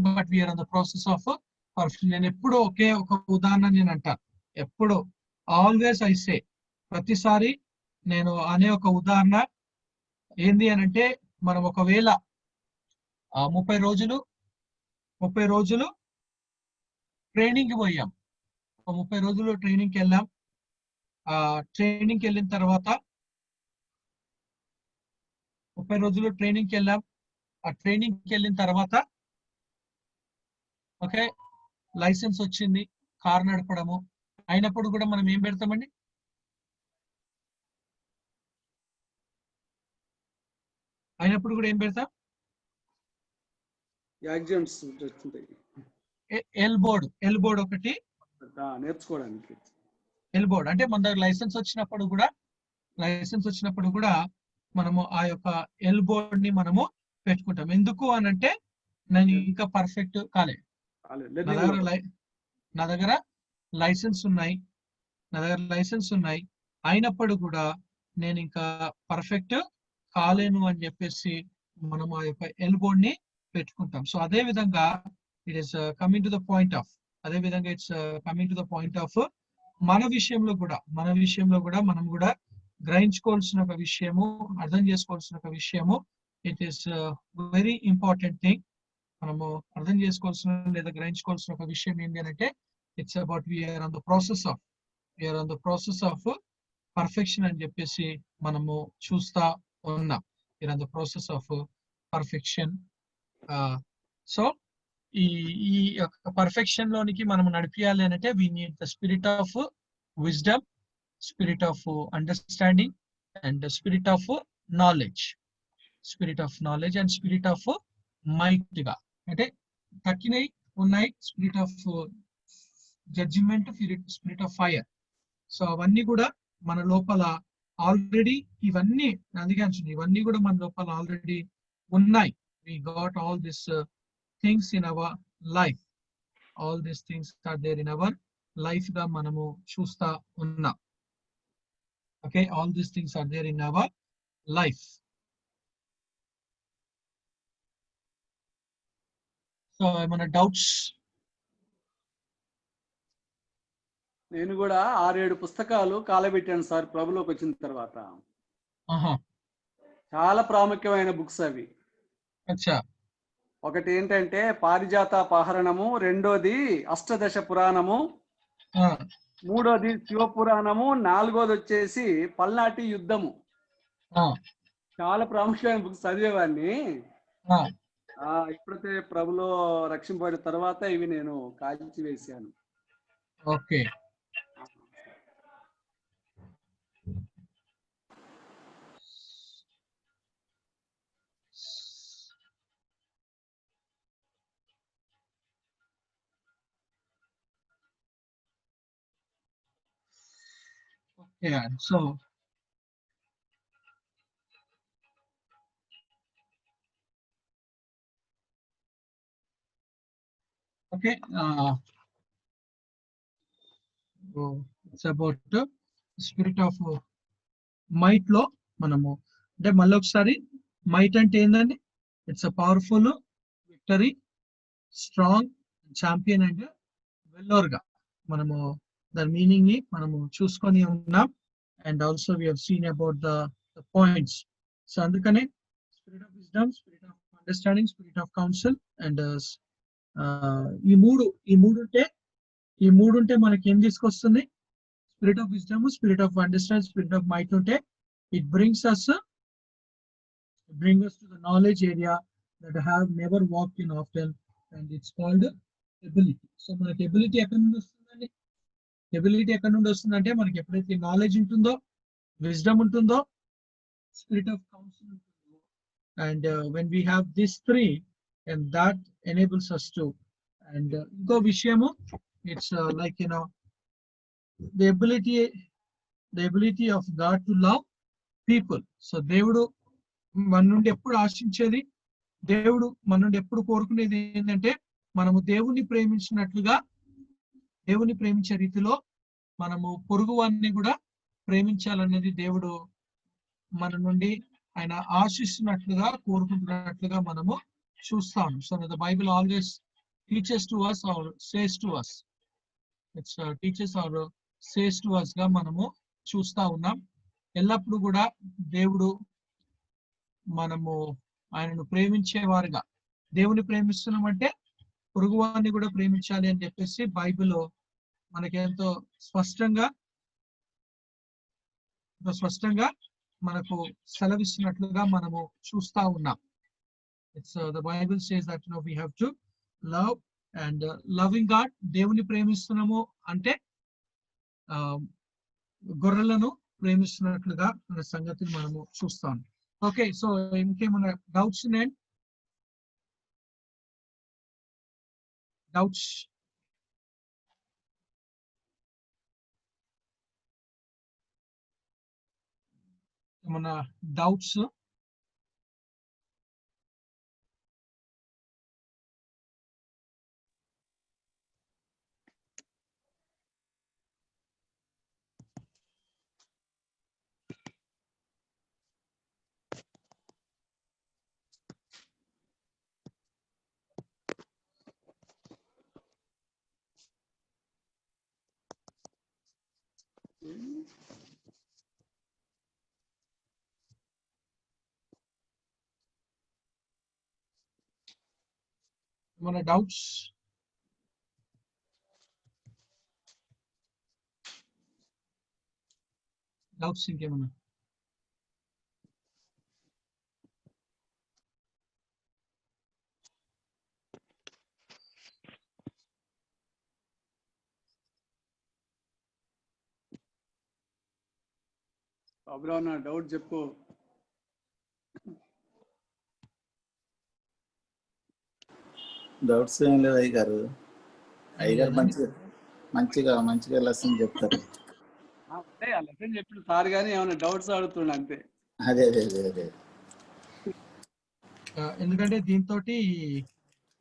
but we are on the process of perfection. నేను ఎప్పుడు ఒకే ఒక ఉదాహరణ నేను అంటాను, ఎప్పుడు ఆల్వేస్ ఐ సే, ప్రతిసారి నేను అనే ఒక ఉదాహరణ ఏంది అని అంటే, మనం ఒకవేళ 30 రోజులు ట్రైనింగ్ కి పోయాం, 30 రోజులు ట్రైనింగ్ కి వెళ్ళాం. ట్రైనింగ్ కి వెళ్ళిన తర్వాత 30 రోజులు ట్రైనింగ్ కి వెళ్ళాం. ఆ ట్రైనింగ్ కి వెళ్ళిన తర్వాత ఓకే, లైసెన్స్ వచ్చింది కార్ నడపడము. అయినప్పుడు కూడా మనం ఏం పెడతామండి? అయినప్పుడు కూడా ఏం పెడతాం? యాక్సిడెంట్స్ ఎల్ బోర్డ్ ఒకటి నేర్చుకోవడానికి. ఎల్ బోర్డ్ అంటే మన దగ్గర లైసెన్స్ వచ్చినప్పుడు కూడా మనము ఆ యొక్క ఎల్ బోర్డ్ ని మనము పెట్టుకుంటాం. ఎందుకు అని అంటే, నేను ఇంకా పర్ఫెక్ట్ కాలే, నా దగ్గర లైసెన్స్ ఉన్నాయి, అయినప్పుడు కూడా నేను ఇంకా పర్ఫెక్ట్ కాలేను అని చెప్పేసి మనం ఆ యొక్క ఎల్ బోర్డ్ ని పెట్టుకుంటాం. సో అదే విధంగా it is coming to the point of మన విషయంలో కూడా మనం కూడా గ్రహించుకోవాల్సిన ఒక విషయము, అర్థం చేసుకోవాల్సిన ఒక విషయము, it is very important thing. మనము అర్థం చేసుకోవాల్సిన లేదా గ్రహించుకోవాల్సిన ఒక విషయం ఏంటి అంటే, it's about we are on the process of perfection అని చెప్పేసి మనము చూస్తా ఉన్నాం. We are on the process of perfection. So ఈ యొక్క పర్ఫెక్షన్ లోనికి మనం నడిపియాలి అంటే we need the spirit of wisdom, spirit of understanding and spirit of knowledge and spirit of might గా, అంటే తక్కినవి ఉన్నాయి, spirit of judgement, spirit of fire. So అవన్నీ కూడా మన లోపల ఆల్రెడీ, ఇవన్నీ కూడా మన లోపల ఆల్రెడీ ఉన్నాయి. we got all these things in our life. All these things are there in our life ga manamu chusta unna. Okay, all these things are there in our life. So ఏమైనా డౌట్స్? నేను కూడా 6-7 పుస్తకాలు కాలబెట్టాను సార్ ప్రభులోకి వచ్చిన తర్వాత. చాలా ప్రాముఖ్యమైన బుక్స్ అవి. ఒకటి ఏంటంటే పారిజాత పహరణము, రెండోది అష్టదశ పురాణము, మూడోది శివపురాణము, నాలుగోది వచ్చేసి పల్నాటి యుద్ధము. చాలా ప్రాముఖ్యమైన బుక్స్ చదివేవాడిని. ఇప్పుడైతే ప్రభులో రక్షింపబడిన తర్వాత ఇవి నేను కాల్చి వేసాను. Okay, yeah, so okay, it's about spirit of might లో మనము అంటే మళ్ళీ ఒకసారి, మైట్ అంటే ఏంటండి? It's a powerful, victory, strong, champion and valour గా మనము దాని మీనింగ్ ని మనము చూసుకొని ఉన్నాం. And also we have seen about the points. So అందుకనే spirit of wisdom, spirit of understanding, spirit of counsel and ఈ మూడు ఉంటే మనకి ఏం తీసుకొస్తుంది? Spirit of wisdom, spirit of understanding, spirit of might ఉంటే it brings us to the knowledge area that have never walked in often, and it's called ability. So మనకి ఎబిలిటీ ఎక్కడి నుండి వస్తుందండి? ఎబిలిటీ ఎక్కడి నుండి వస్తుందంటే, మనకి ఎప్పుడైతే నాలెడ్జ్ ఉంటుందో, విజ్డమ్ ఉంటుందో, స్పిరిట్ ఆఫ్ కౌన్సిల్ ఉంటుందో, and when we have these three, and that enables us to, and ఇంకో విషయము, it's like the ability of God to love people. So దేవుడు మన నుండి ఎప్పుడు ఆశించేది, దేవుడు మన నుండి ఎప్పుడు కోరుకునేది ఏంటంటే, మనము దేవుణ్ణి ప్రేమించినట్లుగా, దేవుని ప్రేమించే రీతిలో మనము పొరుగు వారిని కూడా ప్రేమించాలనేది దేవుడు మన నుండి ఆయన ఆశిస్తున్నట్లుగా కోరుకుంటున్నట్లుగా మనము చూస్తాం. So the Bible always teachers to us or says to us. It's teachers or says to us గా మనము చూస్తా ఉన్నాం. ఎల్లప్పుడూ కూడా దేవుడు మనము ఆయనను ప్రేమించేవారుగా, దేవుని ప్రేమిస్తున్నామంటే పొరుగువారిని కూడా ప్రేమించాలి అని చెప్పేసి బైబిల్లో మనకి ఎంతో స్పష్టంగా మనకు సెలవిస్తున్నట్లుగా మనము చూస్తా ఉన్నాం. It's the Bible says that we have to love and loving God. దేవుని ప్రేమిస్తున్నాము అంటే గొర్రెలను ప్రేమిస్తున్నట్లుగా అనే సంగతిని మనము చూస్తాం. ఓకే, సో ఇంకేమన్నా డౌట్స్ ఉన్నాయండి? డౌట్స్? ఏమన్నా డౌట్స్? ఏమన్నా డౌట్స్? డౌట్స్ ఇంకేమన్నా? అబ్రావ్ నా డౌట్ చెప్పు. డౌట్స్ ఏం లేదు అయ్యగారు. అయ్యగారు మంచిగా లెసన్ చెప్తారు. అంటే ఆ లెసన్ చెప్పిన సార్ గానీ ఏమైనా డౌట్స్ అడుగుతుండ అంతే. అదే ఎందుకంటే దీంతో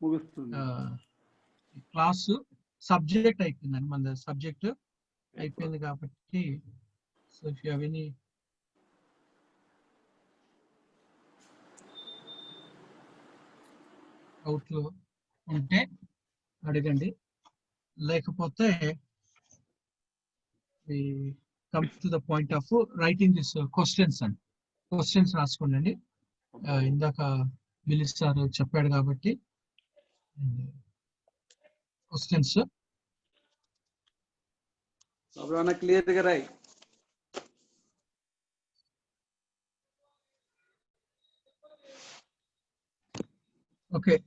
ముగుస్తుంది క్లాస్ సబ్జెక్ట్ అయిపోయిందండి. మన సబ్జెక్ట్ అయిపోయింది కాబట్టి so if you have any డౌట్లు ఉంటే అడగండి, లేకపోతే we come to the point of writing this questions and questions రాసుకోండి. ఇందాక బిలిస్ సార్ చెప్పాడు కాబట్టి క్వశ్చన్స్ అబ్రావ్ క్లియర్ గా రాయి. Okay,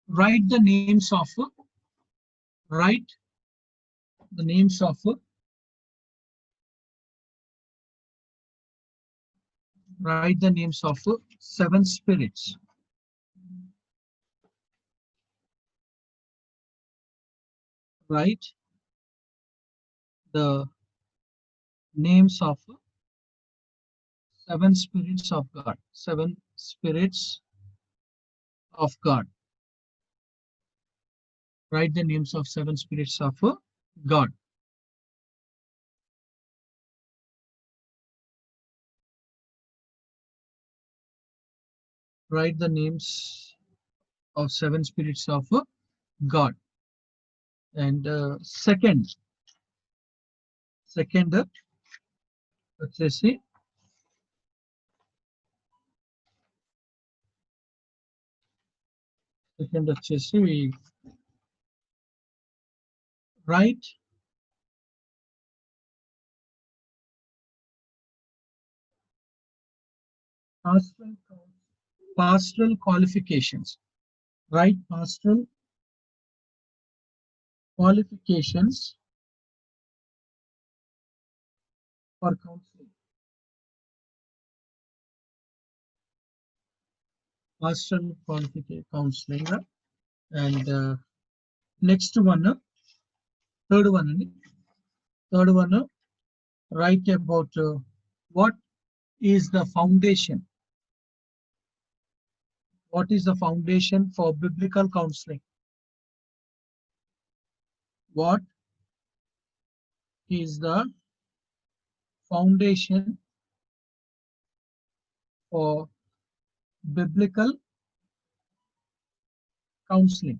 write the names of seven spirits. Write the names of seven spirits of God. Seven spirits of God. Write the names of seven spirits of God. Write the names of seven spirits of God. And second, let's see. Second, we write pastoral qualifications. Write pastoral qualifications for counseling. Pastoral qualification counseling. And next one, third one, write about what is the foundation. What is the foundation for biblical counseling? What is the foundation for biblical counseling.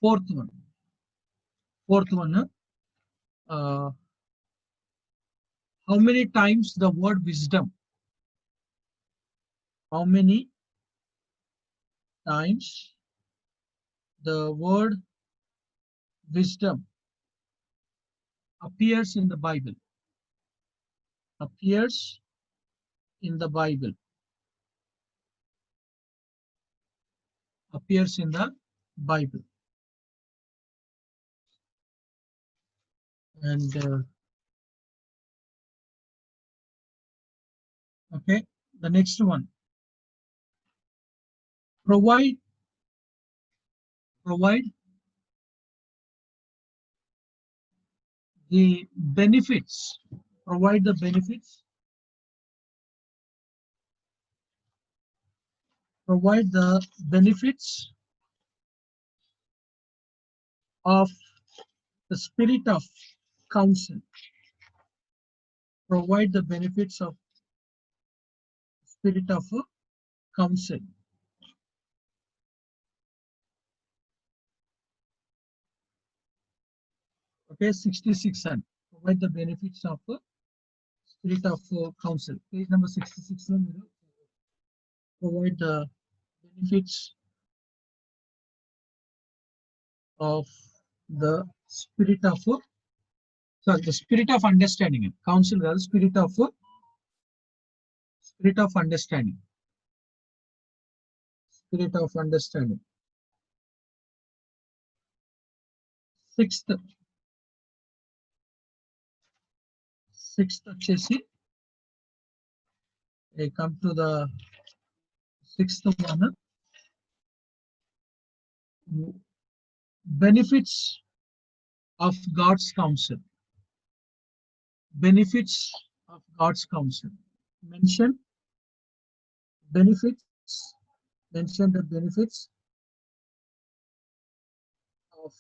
Fourth one, how many times the word wisdom? How many times the word wisdom appears in the Bible? Appears in the Bible. Appears in the Bible. And okay, the next one. Provide the benefits. Provide the benefits. Provide the benefits of the spirit of counsel. Provide the benefits of spirit of counsel. Okay, 66 and provide the benefits of spirit of counsel. Page number 66. Provide the benefits of the spirit of the spirit of understanding. Counsel, spirit of understanding. Spirit of understanding. Sixth వచ్చేసి I come to the sixth one. Benefits of God's counsel. Benefits of God's counsel. Mention benefits. Mention the benefits of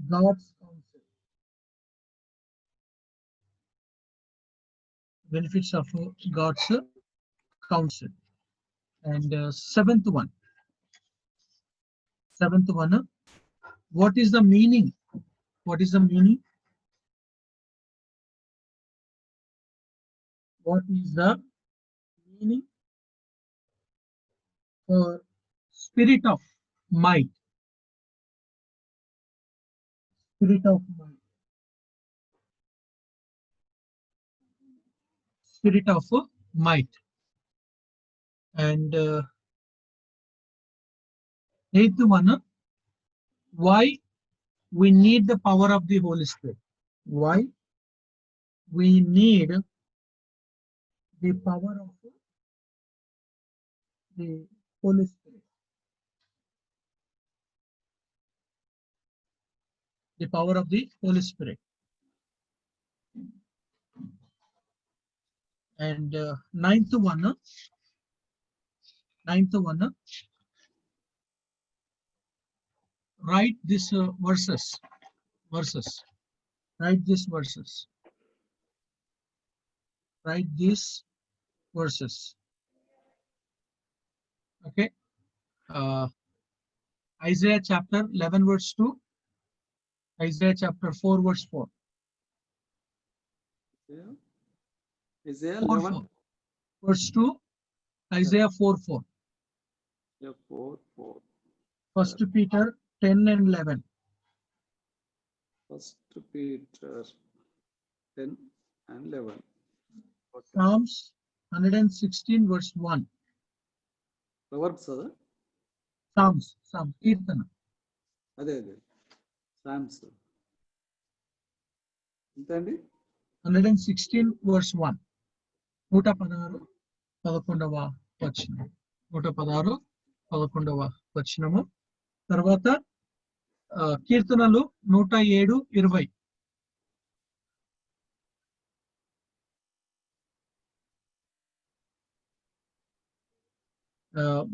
God's counsel. Benefits of God's counsel. And seventh one. What is the meaning? What is the meaning? What is the meaning for spirit of might? Spirit of might. Spirit of might. And eighth one, why we need the power of the Holy Spirit. Why we need the power of the Holy Spirit. The power of the Holy Spirit. And ninth one, write this verses. Write these verses. Write these verses. Okay. Isaiah chapter 11 verse 2. Isaiah chapter 4 verse 4. Isaiah 4, 11. 4. Verse 2. Isaiah 4:4. Yeah, 4:4. First Peter 10 and 11. First Peter 10 and 11. Okay. Psalms 116 verse 1. Proverbs ada? Psalms. Kirtana. అదే Psalms. ఎంతండి? 116 verse 1. 116 11వ వచనం. 116 11వ వచనము. తర్వాత కీర్తనలు 107 20.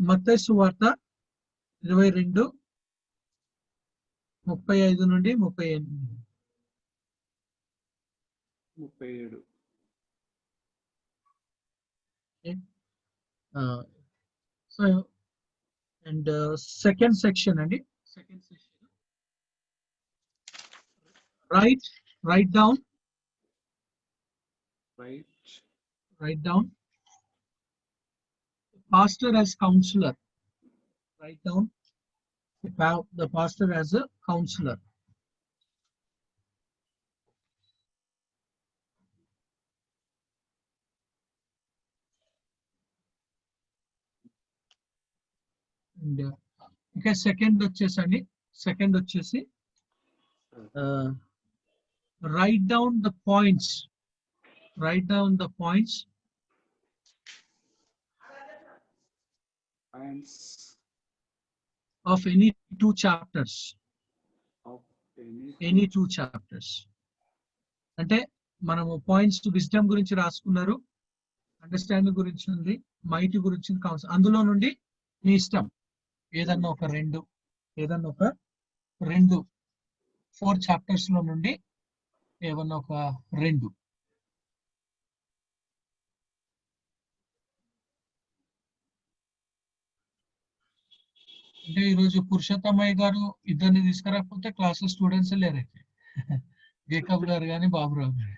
మత్తయి సువార్త 22 35 నుండి 38. 37. సో అండ్ సెకండ్ సెక్షన్ అండి. Second section right down pastor as counselor. Write down the pastor as a counselor. And okay, second వచ్చేసండి. Second వచ్చేసి write down the points. Write down the points of any two chapters. Any two chapters. అంటే మనము పాయింట్స్ విజ్డమ్ గురించి రాసుకున్నారు, అండర్స్టాండింగ్ గురించి ఉంది, మైట్ గురించి కౌన్సిల్. అందులో నుండి మీ ఇష్టం ఏదన్నా ఒక రెండు 4 చాప్టర్స్ లో నుండి ఏమన్నా ఒక 2. అంటే ఈరోజు పురుషోత్తమయ్య గారు ఇద్దరిని తీసుకురాకపోతే క్లాస్ స్టూడెంట్స్ లేరైతే. జేకబ్ గారు కానీ బాబురావు గారు.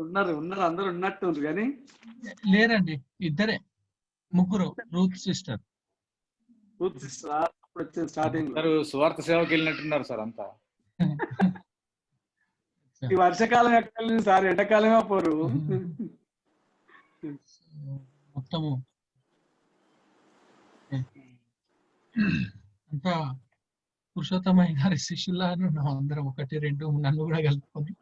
ఉన్నారు అందరు ఉన్నట్టు కానీ లేరండి, ఇద్దరే, ముగ్గురు. రూత్ సిస్టర్ స్టార్టింగ్ సువార్త సేవకి వెళ్ళినట్టున్నారు సార్ అంతా. ఈ వర్షాకాలం ఎక్కడ సార్, ఎండాకాలమే పోరు. మొత్తము అంతా పురుషోత్తమయ్య గారి శిష్యులను అందరం 1, 2 నన్ను కూడా కలుపుకొని.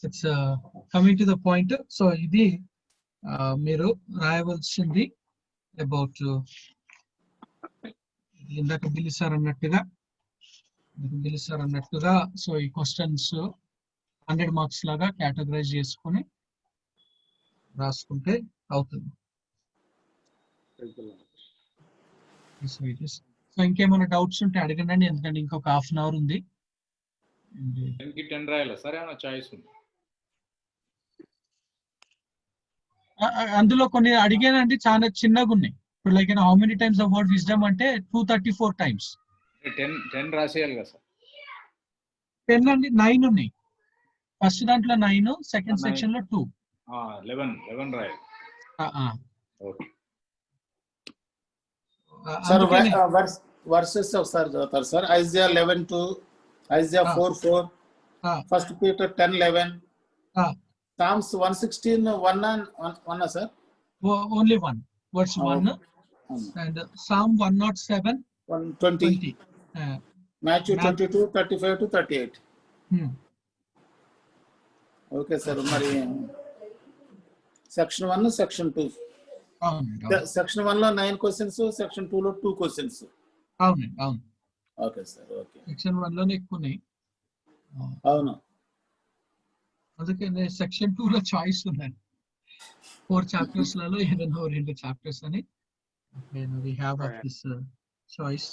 It's coming to the point. So ఇది మీరు రాయవలసింది అబౌట్ ఇందాక పిలిచారు అన్నట్టుగా. సో ఈ క్వశ్చన్స్ 100 మార్క్స్ లాగా కేటగరైజ్ చేసుకొని రాసుకుంటే అవుతుంది. సో ఇంకేమైనా డౌట్స్ ఉంటే అడగండి, ఎందుకంటే ఇంకొక 1/2 అవర్ ఉంది. 10 రాయాలి సార్, ఏమైనా చాయిస్ ఉంది? అందులో కొన్ని అడిగానండి, చాలా చిన్నగా ఉన్నాయి. ఇప్పుడు like how many times the word wisdom అంటే 234 టైమ్స్. 10 రాసేయాలి కదా సార్? 10 అండి, 9 ఉన్నాయి. ఫస్ట్ దాంట్లో 9, సెకండ్ సెక్షన్ లో 2. 11 రాయాలి. ఓకే సార్ వర్సెస్ ఒకసారి చదువుతారు sir. Isaiah 11:2, Isaiah 4:4, 1 Peter 10:11, Psalms 116:1 sir. Only 1 verse 1 and Psalm 107:20. Matthew 22:35-38. Okay sir. మరి సెక్షన్ 1, సెక్షన్ 2. సెక్షన్ 1 లో 9 క్వశ్చన్స్, సెక్షన్ 2 లో 2 క్వశ్చన్స్. అవును. Okay sir. ఓకే. సెక్షన్ 1 లోనే ఎక్కువ ఉన్నాయి. అవును. అందుకే సెక్షన్ 2 లో చాయిస్ ఉన్నాయి. 4 చాప్టర్స్ లలో ఏదైనా 2 చాప్టర్స్ అని we have this choice.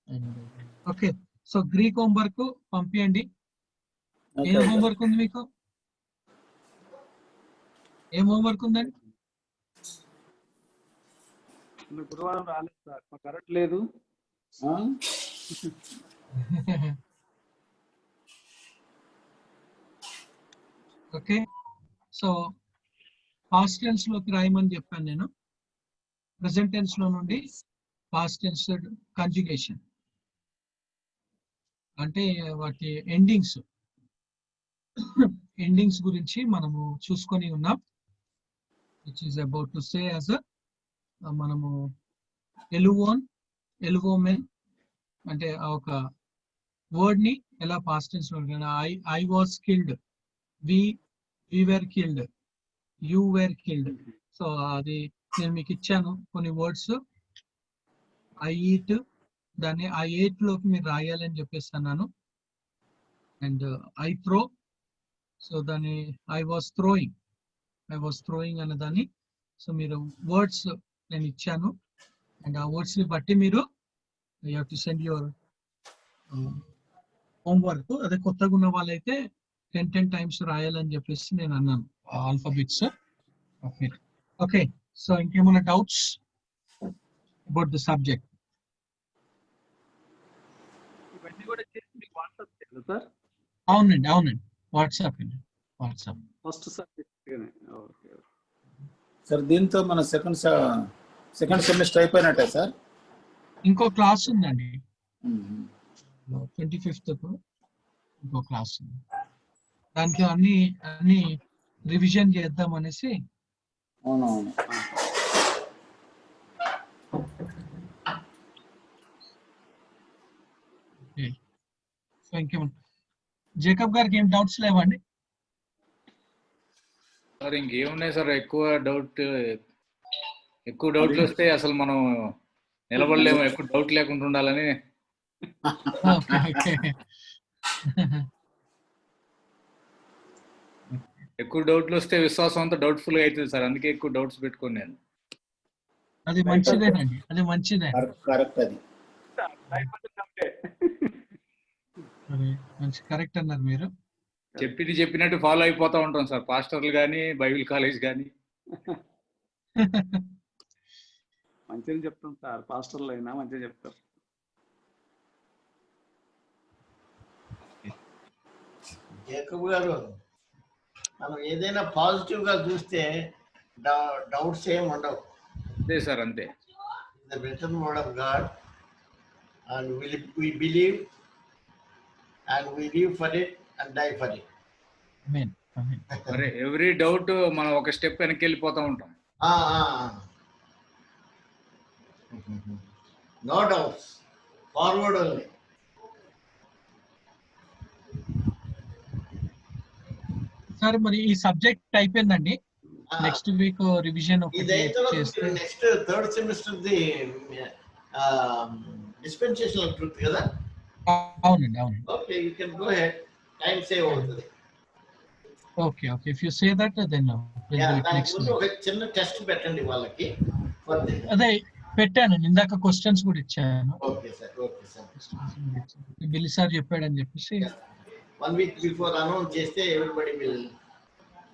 And okay, so Greek homework పంపియండి. ఏం హోంవర్క్ ఉంది మీకు? ఏం హోంవర్క్ ఉందండి? గురువారం రాలేదు సార్, మాకు కరెక్ట్ లేదు. ఓకే, సో పాస్ట్ టెన్స్ లోకి రాయమని చెప్పాను నేను. ప్రెసెంట్ టెన్స్ లో నుండి పాస్ట్ టెన్స్ కంజుగేషన్ అంటే వాటి ఎండింగ్స్ గురించి మనము చూసుకొని ఉన్నాం. Which is about to say as మనము ఎలువోమెన్ అంటే ఒక వర్డ్ ని ఎలా పాస్ట్ టెన్స్ లో I was killed, we were killed, you were killed. So అది నేను మీకు ఇచ్చాను కొన్ని వర్డ్స్. ఐ ఈట్, దాన్ని ఐ ఎయిట్ లోకి మీరు రాయాలని చెప్పేసి అన్నాను. అండ్ ఐ త్రో, సో దాన్ని I was throwing. I was throwing అన్నదాన్ని. సో మీరు వర్డ్స్ నేను ఇచ్చాను, అండ్ ఆ వర్డ్స్ ని బట్టి మీరు you have to send your homework. అదే కొత్తగా ఉన్న వాళ్ళైతే 10 టైమ్స్ రాయాలని చెప్పేసి నేను అన్నాను ఆల్ఫాబెట్స్. ఓకే ఓకే, సో ఇంకేమైనా డౌట్స్ అబౌట్ ద సబ్జెక్ట్? ఇవన్నీ కూడా చేసి మీకు వాట్సాప్ చేయాలి సార్. అవునండి అవునండి, వాట్సాప్ అండి, WhatsApp. First subject. Okay. Sir దీంతో మన సెకండ్ సెమిస్టర్ అయిపోయినట్టే సార్. ఇంకో క్లాస్ ఉందండి 25th ఇంకో క్లాస్ ఉంది. దాంట్లో అన్ని రివిజన్ చేద్దాం అనేసి. అవునవును. సో ఇంకేమన్నా జేకబ్ గారికి ఏం డౌట్స్ లేవండి? సార్ ఇంకేమున్నాయి సార్, ఎక్కువ డౌట్లు వస్తే అసలు మనం నిలబడలేము. ఎక్కువ డౌట్ లేకుండా ఉండాలని. Okay okay. ఎక్కువ డౌట్లు వస్తే విశ్వాసం అంతా డౌట్ఫుల్ గా అవుతుంది సార్. అందుకే ఎక్కువ డౌట్స్ పెట్టుకోండి నేను. అది మంచిదేనండి, అది మంచిదే, కరెక్ట్. అది అది మంచి కరెక్ట్ అన్నారు మీరు. చెప్పినట్టు ఫాలో అయిపోతా ఉంటాం సార్, పాస్టర్లు కానీ బైబిల్ కాలేజ్ కానీ. మంచిగా చెప్తాం సార్, పాస్టర్లు అయినా మంచిగా చెప్తారు. జేకబ్ గారు, మనం ఏదైనా పాజిటివ్ గా చూస్తే డౌట్స్ ఏం ఉండవు. అదే సార్, అంతే. The return word of God and we believe and we live for it and die for it. ఆమేన్ ఆమేన్. మరి ఎవ్రీ డౌట్ మనం ఒక స్టెప్ వెనక్కి వెళ్ళిపోతా ఉంటాం. No doubts, forward only. Sir మరి ఈ సబ్జెక్ట్ అయిపోయిందండి, నెక్స్ట్ వీక్ రివిజన్ చేస్తే next third semester the dispensational truth కదా. అవునండి అవునండి. Okay, you can go head, time save అవుతుంది. Okay okay, if you say that then next ఒక చిన్న టెస్ట్ పెట్టండి వాళ్ళకి. అదే పెట్టాను, ఇందాక క్వశ్చన్స్ కూడా ఇచ్చాను. Okay sir, okay sir. బిల్లి సార్ చెప్పాడని చెప్పేసి 1 week బిఫోర్ అనౌన్స్ చేస్తే everybody will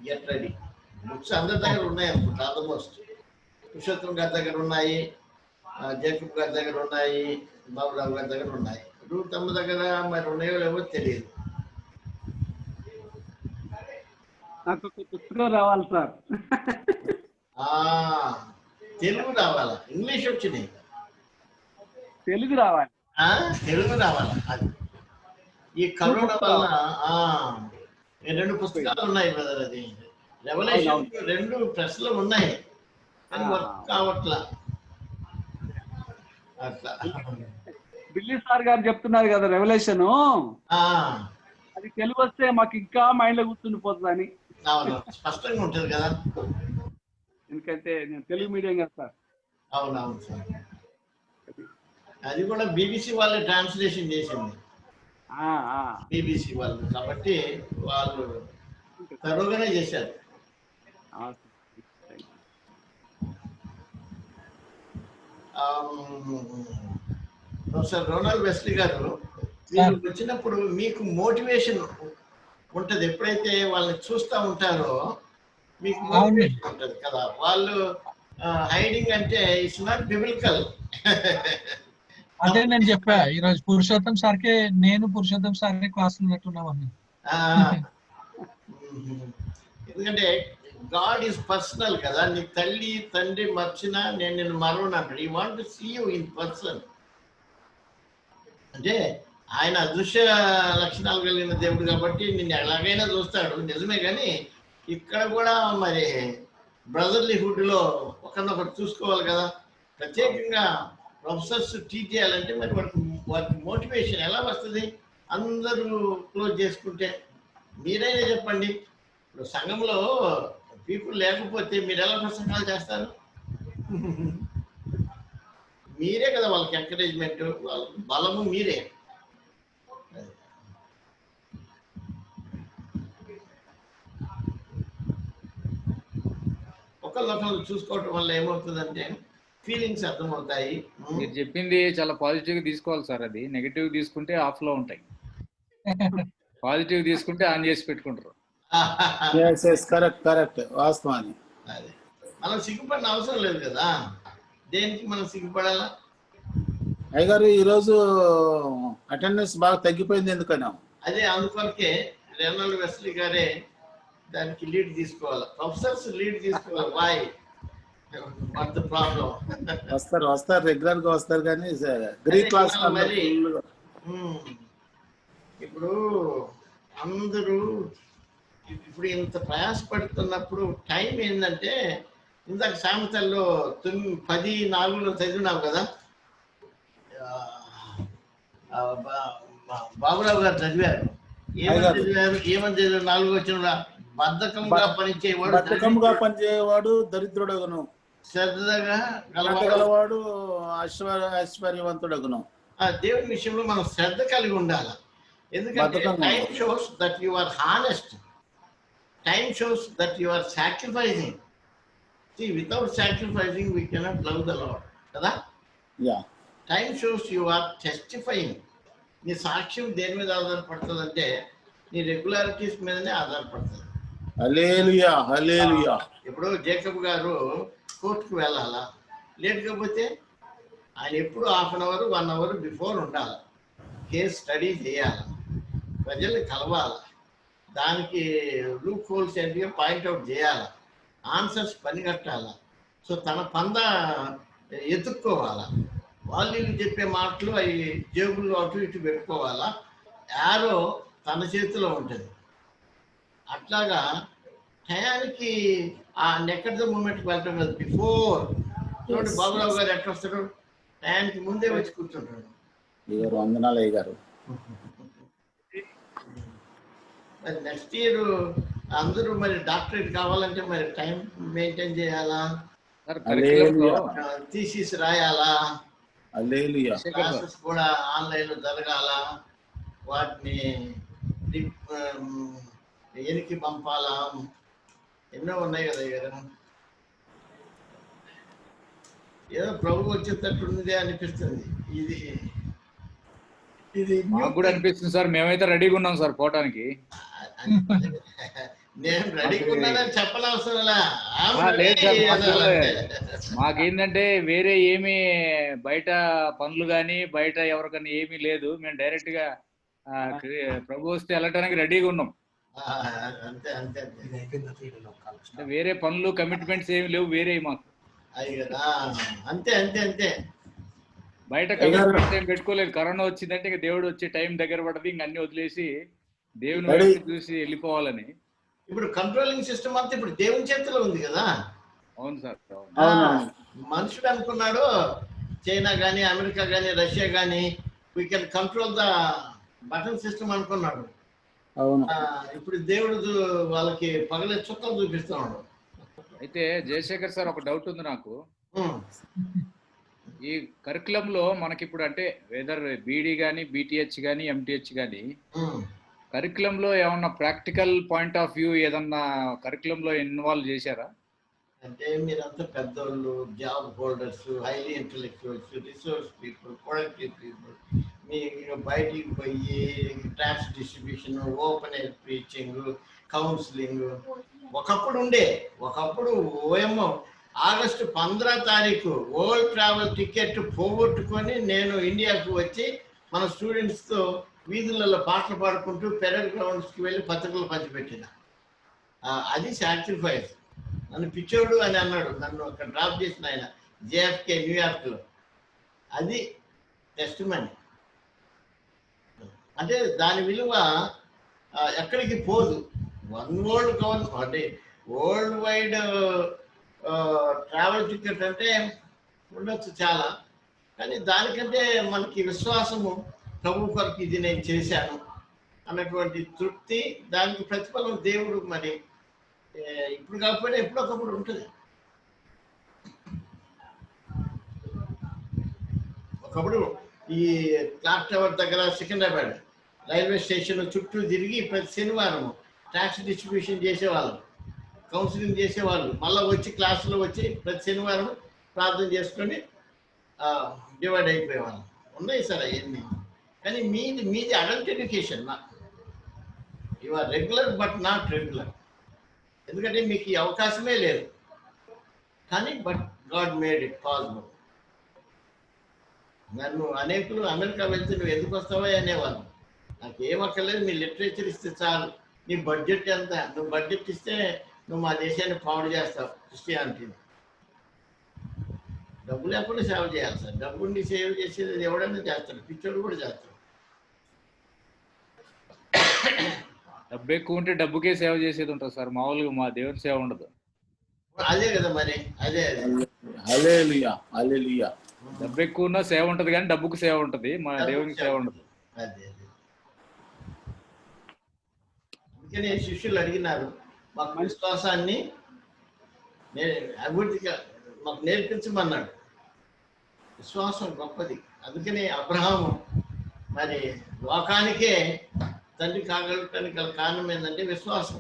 get ready. Books అందరి దగ్గర ఉన్నాయి అనుకుంటా, ఆల్మోస్ట్. పురుషోత్తం గారి దగ్గర ఉన్నాయి, జేకబ్ గారి దగ్గర ఉన్నాయి, బాబురావు గారి దగ్గర ఉన్నాయి. తమ్మ దగ్గర మరి ఉన్నాయో లేవో తెలియదు. నాకు ఒక పుస్తకం రావాలి సార్. తెలుగు రావాలా, ఇంగ్లీష్ వచ్చినాయి, తెలుగు రావాలి. తెలుగు రావాలా. అది ఈ కరోనా వల్ల 2 పుస్తకాలు ఉన్నాయి బ్రదర్. అది రెవల్యూషన్ 2 ప్రెస్లు ఉన్నాయి, కానీ వర్క్ కావట్లా. అట్లా బిల్లి సార్ గారు చెప్తున్నారు కదా రెవల్యూషన్, అది తెలుగు వస్తే మాకు ఇంకా మైండ్ లో కూర్చుండిపోతుందని. అవును, స్పష్టంగా ఉంటుంది కదా, ఎందుకంటే నేను తెలుగు మీడియం కదా సార్. అవునవును సార్. అది కూడా BBC వాళ్ళే ట్రాన్స్లేషన్ చేసింది, BBC వాళ్ళు, కాబట్టి వాళ్ళు తరువుగానే చేశారు. ప్రొఫెసర్ రోనాల్డ్ వెస్లీ గారు, మీరు వచ్చినప్పుడు మీకు మోటివేషన్ ఉంటది. ఎప్పుడైతే వాళ్ళని చూస్తూ ఉంటారో మీకు మోటివేషన్ ఉంటది కదా. వాళ్ళు హైడింగ్ అంటే ఇట్స్ నాట్ బిబిలికల్. అదే నేను చెప్పా ఈరోజు పురుషోత్తం సార్కే, నేను పురుషోత్తం సార్కే క్లాస్ ఉన్నట్టున్నామని. ఎందుకంటే గాడ్ ఈజ్ పర్సనల్ కదా. నీ తల్లి తండ్రి మర్చినా నేను నిన్ను మరవనంటాడు. You want to see you in person. అంటే ఆయన అదృశ్య లక్షణాలు కలిగిన దేవుడు కాబట్టి నిన్ను ఎలాగైనా చూస్తాడు, నిజమే. కానీ ఇక్కడ కూడా మరి బ్రదర్లీహుడ్లో ఒకరినొకరు చూసుకోవాలి కదా. ప్రత్యేకంగా ప్రొఫెసర్స్ టీచ్ చేయాలంటే మరి వారికి మోటివేషన్ ఎలా వస్తుంది? అందరూ క్లోజ్ చేసుకుంటే మీరైనా చెప్పండి. ఇప్పుడు సంఘంలో పీపుల్ లేకపోతే మీరు ఎలా ప్రసంగాలు చేస్తారు? మీరే కదా వాళ్ళకి ఎంకరేజ్మెంట్, వాళ్ళ బలము మీరే. ఒకళ్ళొకళ్ళు చూసుకోవటం వల్ల ఏమవుతుందంటే ఫీలింగ్స్ అర్థమవుతాయి. మీరు చెప్పింది చాలా పాజిటివ్ గా తీసుకోవాలి సార్. అది నెగిటివ్ తీసుకుంటే ఆఫ్ లో ఉంటాయి, పాజిటివ్ తీసుకుంటే ఆన్ చేసి పెట్టుకుంటారు. కరెక్ట్ వాస్తవాన్ని. అదే మనం సిగ్గుపడిన అవసరం లేదు కదా, దేనికి మనం సిగ్గుపడాలా? అయ్యగారు ఈరోజు అటెండెన్స్ బాగా తగ్గిపోయింది, ఎందుకన్నా? అదే అందుకొరకే రెనాల్డ్ వెస్లీ గారే దానికి లీడ్ తీసుకోవాలి, ప్రొఫెసర్స్ లీడ్ తీసుకోవాలి. వాయ్ వాట్ ద ప్రాబ్లం? వస్తారు రెగ్యులర్ గా వస్తారు, కానీ గ్రీక్ క్లాస్ మరి ఇప్పుడు అందరూ ఇప్పుడు ఇంత ప్రయాసపడుతున్నప్పుడు టైం ఏంటంటే, ఇందాక సామెతల్లో 10:04 చదివినావు కదా, బాబురావు గారు చదివారు. ఏమని చదివారు? 4 వచ్చిన బద్ధకంగా పనిచేయవాడు దరిద్రుడగును, శ్రద్ధగా గలవాడు ఐశ్వర్యవంతుడగును. దేవుని విషయంలో మనం శ్రద్ధ కలిగి ఉండాలి. ఎందుకంటే time shows that you are honest, time shows that you are sacrificing. See, without sacrificing we cannot love the Lord, కదా? Time shows you are testifying. నీ సాక్ష్యం దేని మీద ఆధారపడుతుంది అంటే నీ రెగ్యులారిటీస్ మీదనే ఆధారపడుతుంది. హల్లెలూయా, హల్లెలూయా. ఇప్పుడు జేకబ్ గారు కోర్టుకు వెళ్ళాలా, లేట్ కాకపోతే ఆయన ఎప్పుడు 1/2 అవర్ 1 అవర్ బిఫోర్ ఉండాలి, కేసు స్టడీ చేయాలి, ప్రజల్ని కలవాలి, దానికి లూప్ హోల్స్ ఏంటిగా పాయింట్అవుట్ చేయాలి, ఆన్సర్స్ పనిగట్టాలి. సో తన పంద ఎత్తుక్కోవాలా, వాళ్ళు చెప్పే మాటలు అవి జేబుల్లో అటు ఇటు పెట్టుకోవాలా, యారో తన చేతిలో ఉంటుంది. అట్లాగా టయానికి ఆ నెక్కడ్ ద మూమెంట్కి వెళ్ళటం కదా, బిఫోర్. చూడండి బాబురావు గారు ఎట్లా వస్తాడు, టయానికి ముందే వచ్చి కూర్చుంటాడు. వందనాలు అయ్య గారు. మరి నెక్స్ట్ ఇయర్ అందరూ మరి డాక్టరేట్ కావాలంటే మరి టైం మెయింటైన్ చేయాలా, థీసిస్ రాయాలా, క్లాసెస్ కూడా ఆన్లైన్ లో జరగాల, వాటిని ఎనికి పంపాలా, ఎన్నో ఉన్నాయి కదా. ఏదో ప్రభు వచ్చేటట్టుంది అనిపిస్తుంది. ఇది ఇది మాకు కూడా అనిపిస్తుంది సార్. మేమైతే రెడీగా ఉన్నాం సార్ పోవటానికి. నేను రెడీగా ఉన్నానని చెప్పనవసరంలా. మాకేంటంటే వేరే ఏమి బయట పనులు కానీ బయట ఎవరికన్నా ఏమీ లేదు. మేము డైరెక్ట్ గా ప్రభు వస్తే వెళ్ళటానికి రెడీగా ఉన్నాం. అంతే అంతే వేరే పనులు కమిట్మెంట్స్ ఏమి లేవు వేరే మాకు. అంతే అంతే అంతే బయట కమిట్మెంట్స్ ఏం పెట్టుకోలేదు. కరోనా వచ్చిందంటే ఇక దేవుడు వచ్చే టైం దగ్గర పడది, ఇంక అన్ని వదిలేసి దేవుని వైపు చూసి వెళ్ళిపోవాలని. ఇప్పుడు కంట్రోలింగ్ సిస్టమ్ అంతా ఇప్పుడు దేవుని చేతిలో ఉంది కదా. అవును సార్. మనుషుడు అనుకున్నాడు చైనా గానీ అమెరికా గానీ రష్యా గానీ we can control the button system అనుకున్నాడు. ఇప్పుడు దేవుడు వాళ్ళకి పగలే చుక్కలు చూపిస్తున్నాడు. అయితే జయశేఖర్ సార్, ఒక డౌట్ ఉంది నాకు. ఈ కరికులం లో మనకి ఇప్పుడు అంటే వెదర్ బీడీ కానీ బీటీహెచ్ కానీ ఎంటీహెచ్ కానీ కరికులం లో ఏమన్నా ప్రాక్టికల్ పాయింట్ ఆఫ్ వ్యూ ఏదన్నా కరికులం లో ఇన్వాల్వ్ చేశారా? అంటే మీరంతా పెద్దోళ్ళు, job holders, highly intellectuals, resource people, productive people, మీరు బయటికి పోయి tax distribution, open air preaching, counselling ఒకప్పుడు ఓఎంఓ ఆగస్టు 15 తారీఖు వరల్డ్ ట్రావెల్ టికెట్ పోగొట్టుకొని నేను ఇండియాకు వచ్చి మన స్టూడెంట్స్తో వీధులలో పాటలు పాడుకుంటూ పెరేడ్ గ్రౌండ్స్కి వెళ్ళి పత్రికలు పంచిపెట్టిన. అది సాక్రిఫైస్. నన్ను పిచ్చోడు అని అన్నాడు, నన్ను అక్కడ డ్రాప్ చేసిన ఆయన జేఎఫ్కే న్యూయార్క్లో. అది టెస్ట్ మనీ. అంటే దాని విలువ ఎక్కడికి పోదు. వన్ వరల్డ్ గవర్నమెంట్ అంటే వరల్డ్ వైడ్ ట్రావెల్ టికెట్ అంటే ఉండొచ్చు చాలా, కానీ దానికంటే మనకి విశ్వాసము, ప్రభు కొరకు ఇది నేను చేశాను అన్నటువంటి తృప్తి, దానికి ప్రతిఫలం దేవుడు మరి ఇప్పుడు కాకపోయినా ఎప్పుడొకప్పుడు ఉంటుంది. ఒకప్పుడు ఈ క్లాక్ టవర్ దగ్గర సికింద్రాబాద్ రైల్వే స్టేషన్ చుట్టూ తిరిగి ప్రతి శనివారం ట్యాక్స్ డిస్ట్రిబ్యూషన్ చేసేవాళ్ళం. కౌన్సిలింగ్ చేసేవాళ్ళు మళ్ళీ వచ్చి క్లాసులో వచ్చి ప్రతి శనివారం ప్రార్థన చేసుకొని డివైడ్ అయిపోయేవాళ్ళు. ఉన్నాయి సార్ అవన్నీ. కానీ మీది adult education. You are regular but not regular. ఎందుకంటే మీకు ఈ అవకాశమే లేదు. కానీ but God made it possible. నన్ను అనేకులు అమెరికా వెళ్తే నువ్వు ఎందుకు వస్తావా అనేవాళ్ళు. నాకు ఏమక్కర్లేదు, మీ లిటరేచర్ ఇస్తే చాలు. నీ బడ్జెట్ ఎంత, నువ్వు బడ్జెట్ ఇస్తే నువ్వు మా దేశాన్ని పాడు చేస్తావు క్రిస్టియానిటీని. డబ్బు లేకుండా సేవ చేయాలి సార్. డబ్బుని సేవ చేసేది ఎవడైనా చేస్తాడు, పిచ్చోడు కూడా చేస్తాడు. డబ్బు ఎక్కువ ఉంటే డబ్బుకే సేవ చేసేది ఉంటుంది సార్. మామూలుగా మా దేవుని సేవ ఉండదు. అదే కదా మరి. అదే హల్లెలూయా హల్లెలూయా. డబ్బు ఎక్కువ ఉన్నా సేవ ఉంటది కానీ డబ్బుకు సేవ ఉంటది, మా దేవునికి సేవ ఉండదు. అదే అందుకని శిష్యులు అడిగినారు, మాకు విశ్వాసాన్ని అభివృద్ధిగా మాకు నేర్పించమన్నాడు. విశ్వాసం గొప్పది. అందుకని అబ్రహాము మరి లోకానికే తండ్రి కాగలటానికి గల కారణం ఏంటంటే విశ్వాసం.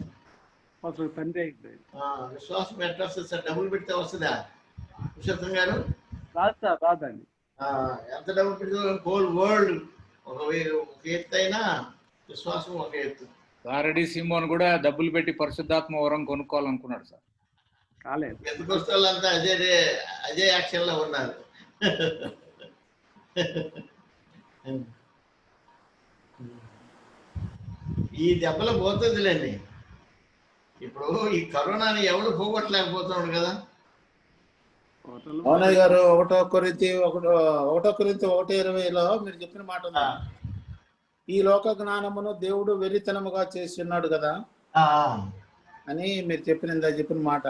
తండ్రి విశ్వాసం ఎట్లా వస్తుంది సార్? డబ్బులు పెడితే వస్తుందా పురుషోత్తం గారు? రాదు సార్, రాదండి. ఎంత డబ్బులు పెడితే హోల్ వరల్డ్ ఒక ఎత్తు అయినా విశ్వాసం ఒక ఎత్తు. గారడి సిమోన్ కూడా డబ్బులు పెట్టి పరిశుద్ధాత్మ వరం కొనుక్కోవాలనుకున్నాడు సార్. కాలేదు. ఎందుకు వస్తే వాళ్ళంతా అదే యాక్షన్ లో ఉన్నారు. ఈ దెబ్బలు పోతుందిలేండి. ఇప్పుడు ఈ కరోనాని ఎవడు పోగొట్టలేకపోతున్నాడు కదా. అవునయ్య గారు, 1 కొరింథీ 1:20లో మీరు చెప్పిన మాట ఉంది. ఈ లోక జ్ఞానమును దేవుడు వెరితనముగా చేసి ఉన్నాడు కదా అని మీరు చెప్పిన మాట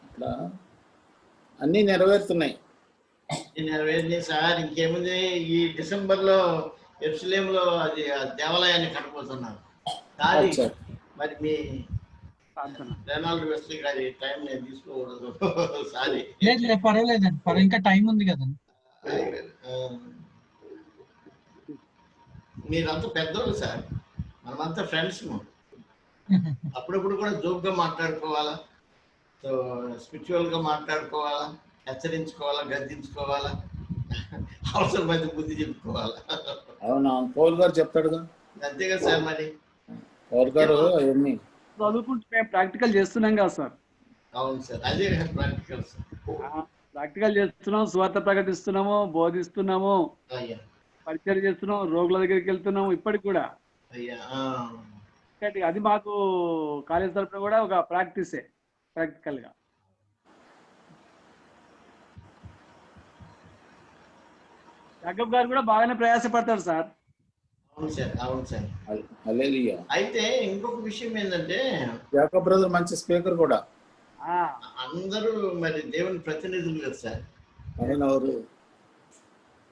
అట్లా అన్నీ నెరవేరుతున్నాయి. నెరవేరింది సార్. ఇంకేముంది, ఈ డిసెంబర్లో ఎరుసలేంలో అది దేవాలయాన్ని కట్టబోతున్నారు. కానీ మరి మీ రెనాల్డ్ వెస్లీ గారి టైం నేను తీసుకోకూడదు. సారీ. పర్వాలేదండి, ఇంకా టైం ఉంది కదండి. మీరంతా పెద్దోళ్ళు సార్, మనమంతా ఫ్రెండ్స్. అప్పుడప్పుడు కూడా జోక్గా మాట్లాడుకోవాలా, సో స్పిరిచువల్గా మాట్లాడుకోవాలా, హెచ్చరించుకోవాలా, గద్దించుకోవాలా, అవసరమైతే బుద్ధి చెప్పుకోవాలా. అవునా, పౌల్ గారు చెప్తాడుగా. అంతే కదా సార్. మరి పౌల్ గారు అవన్నీ చదువుకుంటూ మేము ప్రాక్టికల్ చేస్తున్నాం కదా సార్. అవును సార్, అదే ప్రాక్టికల్ సార్. ప్రాక్టికల్ చేస్తున్నాం, సువార్త ప్రకటిస్తున్నాము, బోధిస్తున్నాము, పరిచయం చేస్తున్నాం, రోగుల దగ్గరికి వెళ్తున్నాము. ఇప్పటికి కూడా అది మాకు కాలేజ్ తరఫున కూడా ఒక ప్రాక్టీసే, ప్రాక్టికల్ గా. జాకబ్ గారు కూడా బాగానే ప్రయాసపడతారు సార్. అవును సార్, అవును సార్. హల్లెలూయా. అయితే ఇంకొక విషయం ఏంటంటే, జాకబ్ బ్రదర్ మంచి స్పీకర్ కూడా. అందరూ మరి దేవుని ప్రతినిధులు కదా సార్. అవునవురు.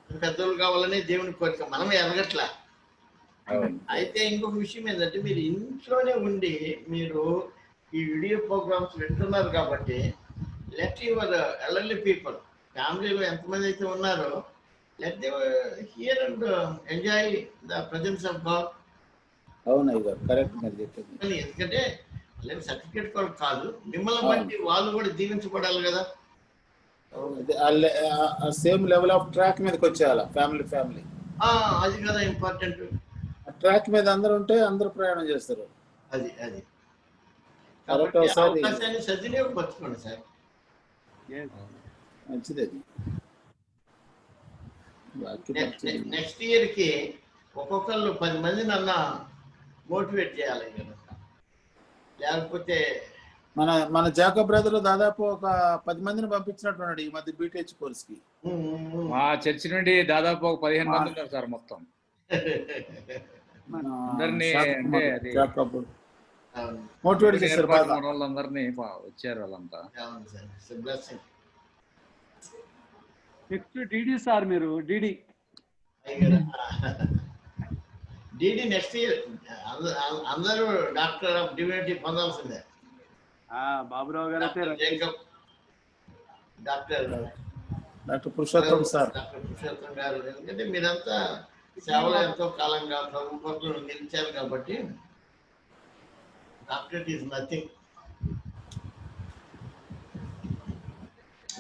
పెద్దలు కావాలని దేవుని కోరిక, మనం ఎదగట్లా. అయితే ఇంకొక విషయం ఏంటంటే, మీరు ఇంట్లోనే ఉండి మీరు ఈ వీడియో ప్రోగ్రామ్స్ వింటున్నారు కాబట్టి, లెట్ యువర్ ఎల్డర్లీ పీపుల్, ఫ్యామిలీలో ఎంతమంది అయితే ఉన్నారో, let them hear and enjoy the presence of God. అవునయ్య, కరెక్ట్ మీరు చెప్పింది. ఎందుకంటే సర్టిఫికేట్ కొరకు కాదు, మిమ్మల్ని బట్టి వాళ్ళు కూడా దీవించబడాలి కదా. సేమ్ లెవెల్ ఆఫ్ ట్రాక్ మీదకి వచ్చేయాలి ఫ్యామిలీ. అది కదా ఇంపార్టెంట్. ట్రాక్ మీద అందరూ ఉంటే అందరూ ప్రయాణం చేస్తారు. అది అవకాశాన్ని సద్వినియోగపరచుకోండి సార్. మంచిది. నెక్స్ట్ ఇయర్ కి ఒక్కొక్కళ్ళు 10 మందిని అన్నా మోటివేట్ చేయాలి కదా. లేకపోతే మన జాకబ్ బ్రదర్ దాదాపు ఒక 10 మందిని పంపించినట్టున్నాడు ఈ మధ్య బీటీహెచ్ కోర్స్ కి. మా చర్చి నుండి దాదాపు ఒక 15 మంది ఉన్నారు సార్ మొత్తం. అందరినీ మోటివేట్ చేశారు. వాళ్ళందరినీ వచ్చారు వాళ్ళంతా. నెక్స్ట్ డిడి సార్, మీరు డిడి నెక్స్ట్ ఇయర్ అందరూ డాక్టర్ ఆఫ్ డివినిటీ పొందాల్సిందే. బాబురావు గారు అయితే doctor Purushottam sir, doctor Purushottam గారు. ఎందుకంటే మీరంతా సేవలో ఎంతో కాలంగా ప్రభు కొరకు నిలిచారు కాబట్టి Doctorate is nothing.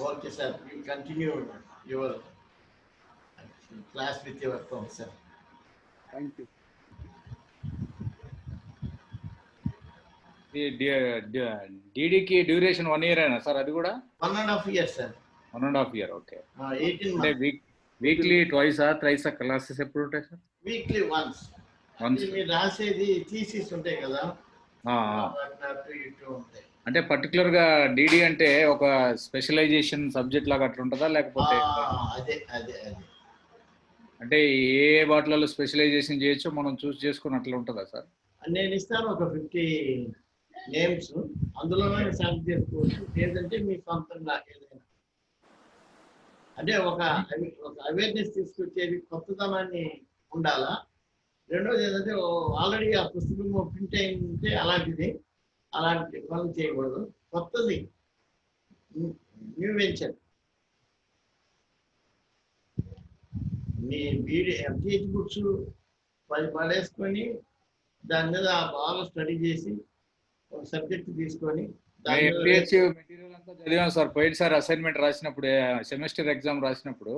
Okay, sir. You continue your class with your professor. Thank you. డీడీకి డ్యూరేషన్ 1 year అయినా సార్? అది కూడా 1.5 years, sir. 1.5 year. ఓకే. 18 అంటే months. వీక్లీ ట్వైసా థ్రైసా క్లాసెస్ ఎప్పుడు ఉంటాయి సార్? Weekly once. మీరు రాసేది థీసిస్ ఉంటాయి కదా, అటు ఇటు ఉంటాయి. అంటే పర్టికులర్ గా డీడీ అంటే ఒక స్పెషలైజేషన్ సబ్జెక్ట్ లాగా అట్లా ఉంటుందా లేకపోతే? అదే అదే అదే. అంటే ఏ వాటిలలో స్పెషలైజేషన్ చేయొచ్చో మనం చూస్ చేసుకుని అట్లా ఉంటుందా సార్? నేను ఇస్తాను ఒక 50 నేమ్స్, అందులోనే సెలెక్ట్ చేసుకోవచ్చు. లేదంటే మీ సొంతంగా ఏదైనా, అంటే ఒక అవేర్నెస్ తీసుకొచ్చేది కొత్తదనాన్ని ఉండాలా. రెండోది ఏంటంటే ఆల్రెడీ ఆ పుస్తకం ప్రింట్ అయింటే అలాంటి పనులు చేయకూడదు. కొత్తది, న్యూ వెంచర్. మీ ఎంటీహెచ్ బుక్స్ పడేసుకొని దాని మీద బాగా స్టడీ చేసి ఒక సబ్జెక్ట్ తీసుకొని ఎంటీహెచ్ మెటీరియల్ అంతా చదివాం సార్. పోయినసారి అసైన్మెంట్ రాసినప్పుడు, సెమిస్టర్ ఎగ్జామ్ రాసినప్పుడు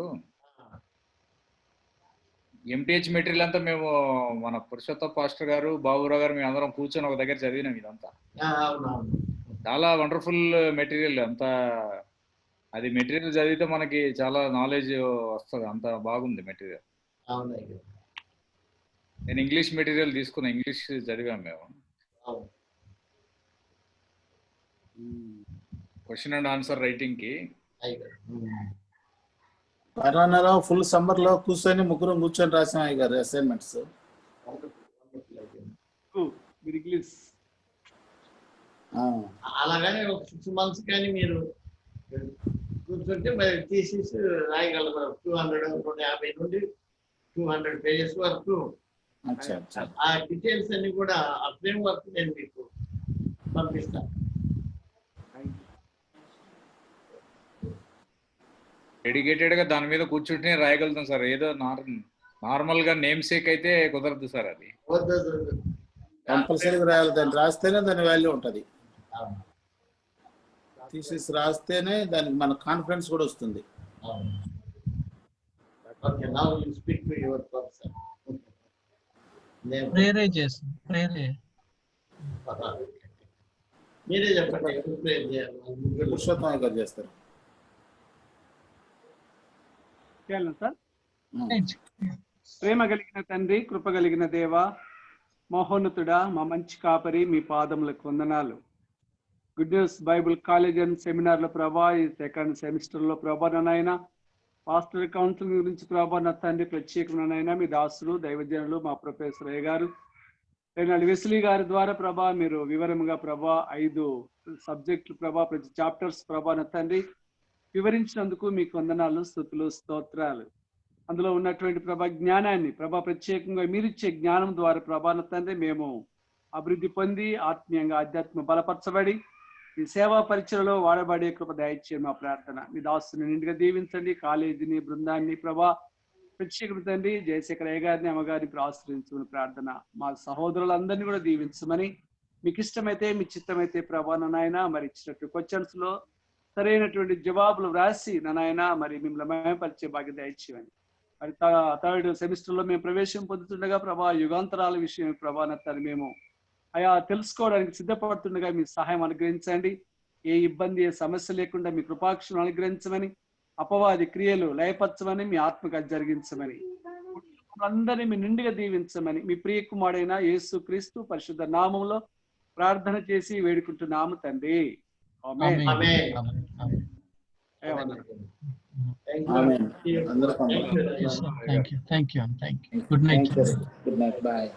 ఎంటీహెచ్ మెటీరియల్ అంతా మేము మన పురుషోత్తం పాస్టర్ గారు, బాబురావు గారు, మేము అందరం కూర్చొని ఒక దగ్గర చదివినాం. ఇదంతా చాలా వండర్ఫుల్ మెటీరియల్. అంతా అది మెటీరియల్ చదివితే మనకి చాలా నాలెడ్జ్ వస్తుంది. అంత బాగుంది మెటీరియల్. నేను ఇంగ్లీష్ మెటీరియల్ తీసుకున్నా, ఇంగ్లీష్ చదివాం మేము. క్వశ్చన్ అండ్ ఆన్సర్ రైటింగ్ కి కరోనాలో ఫుల్ సమ్మర్ లో కూర్చొని ముగ్గురు కూర్చొని రాసాం గారు అసైన్మెంట్స్. అలాగనే ఒక 6 months కానీ మీరు కూర్చుంటే మరి తీసేసి రాయగలరు. 200, 150 నుండి 200 pages వరకు. ఆ డీటెయిల్స్ అన్ని కూడా ఆ ఫ్రేమ్ వర్క్ నేను మీకు పంపిస్తాను. డెడికేటెడ్ గా దాని మీద కూర్చుంటే రాయగలుగుతాం సార్. ఏదో నార్మల్ గా నేమ్ సేక్ అయితే కుదరదు సార్. అది కంపల్సరీగా రాయాలి. దాన్ని రాస్తేనే దాని వాల్యూ ఉంటుంది. థీసిస్ రాస్తేనే దానికి మన కాన్ఫిడెన్స్ కూడా వస్తుంది. మీరే చెప్పండి. పురుషోత్తమ గారు చేస్తారు సార్. ప్రేమ కలిగిన తండ్రి, కృప కలిగిన దేవ, మహోన్నతుడా, మా మంచి కాపరి, మీ పాదములకు వందనాలు. Good news Bible college and సెమినార్లో ప్రభా, ఈ 2nd సెమిస్టర్లో ప్రభా నాయన పాస్టర్ కౌన్సిలింగ్ గురించి ప్రభా నా తండ్రి ప్రత్యేకమైన మీ దాసులు దైవజనులు మా ప్రొఫెసర్ అయ్య గారు, వెస్లీ గారి ద్వారా ప్రభా మీరు వివరంగా ప్రభా 5 సబ్జెక్టులు ప్రభా, ప్రతి చాప్టర్స్ ప్రభా నా తండ్రి వివరించినందుకు మీకు వందనాలు, స్తుతులు, స్తోత్రాలు. అందులో ఉన్నటువంటి ప్రభా జ్ఞానాన్ని ప్రభా ప్రత్యేకంగా మీరిచ్చే జ్ఞానం ద్వారా ప్రభా నా తండ్రి మేము అభివృద్ధి పొంది ఆత్మీయంగా ఆధ్యాత్మిక బలపరచబడి ఈ సేవా పరిచయలో వాడబడే కృప దయచేయండి మా ప్రార్థన. మీ దాసుని నిండుగా దీవించండి. కాలేజీని, బృందాన్ని ప్రభా ప్రత్యేకం తండ్రి జయశేఖర్ అయ్య గారిని, అమ్మగారిని ఆశ్రయించమని ప్రార్థన. మా సహోదరులందరినీ కూడా దీవించమని, మీకు ఇష్టమైతే మీ చిత్తమైతే ప్రభా నాయన మరి ఇచ్చినట్టు క్వశ్చన్స్ లో సరైనటువంటి జవాబులు వ్రాసి నాయన మరి మిమ్మల్ని మేమపరిచే భాగ్యం దయచేయమని. మరి 3rd సెమిస్టర్లో మేము ప్రవేశం పొందుతుండగా ప్రభా యుగాంతరాల విషయం ప్రభా నత్తాన్ని మేము అయా తెలుసుకోవడానికి సిద్ధపడుతుండగా మీ సహాయం అనుగ్రహించండి. ఏ ఇబ్బంది, ఏ సమస్య లేకుండా మీ కృపాక్షను అనుగ్రహించమని, అపవాది క్రియలు లయపరచమని, మీ ఆత్మగా జరిగించమని, అందరినీ మీ నిండుగా దీవించమని మీ ప్రియ కుమారుడైన యేసు క్రీస్తు పరిశుద్ధ నామంలో ప్రార్థన చేసి వేడుకుంటున్నాము తండ్రి. ఆమేన్. Thank you. Good night. Good night. Bye.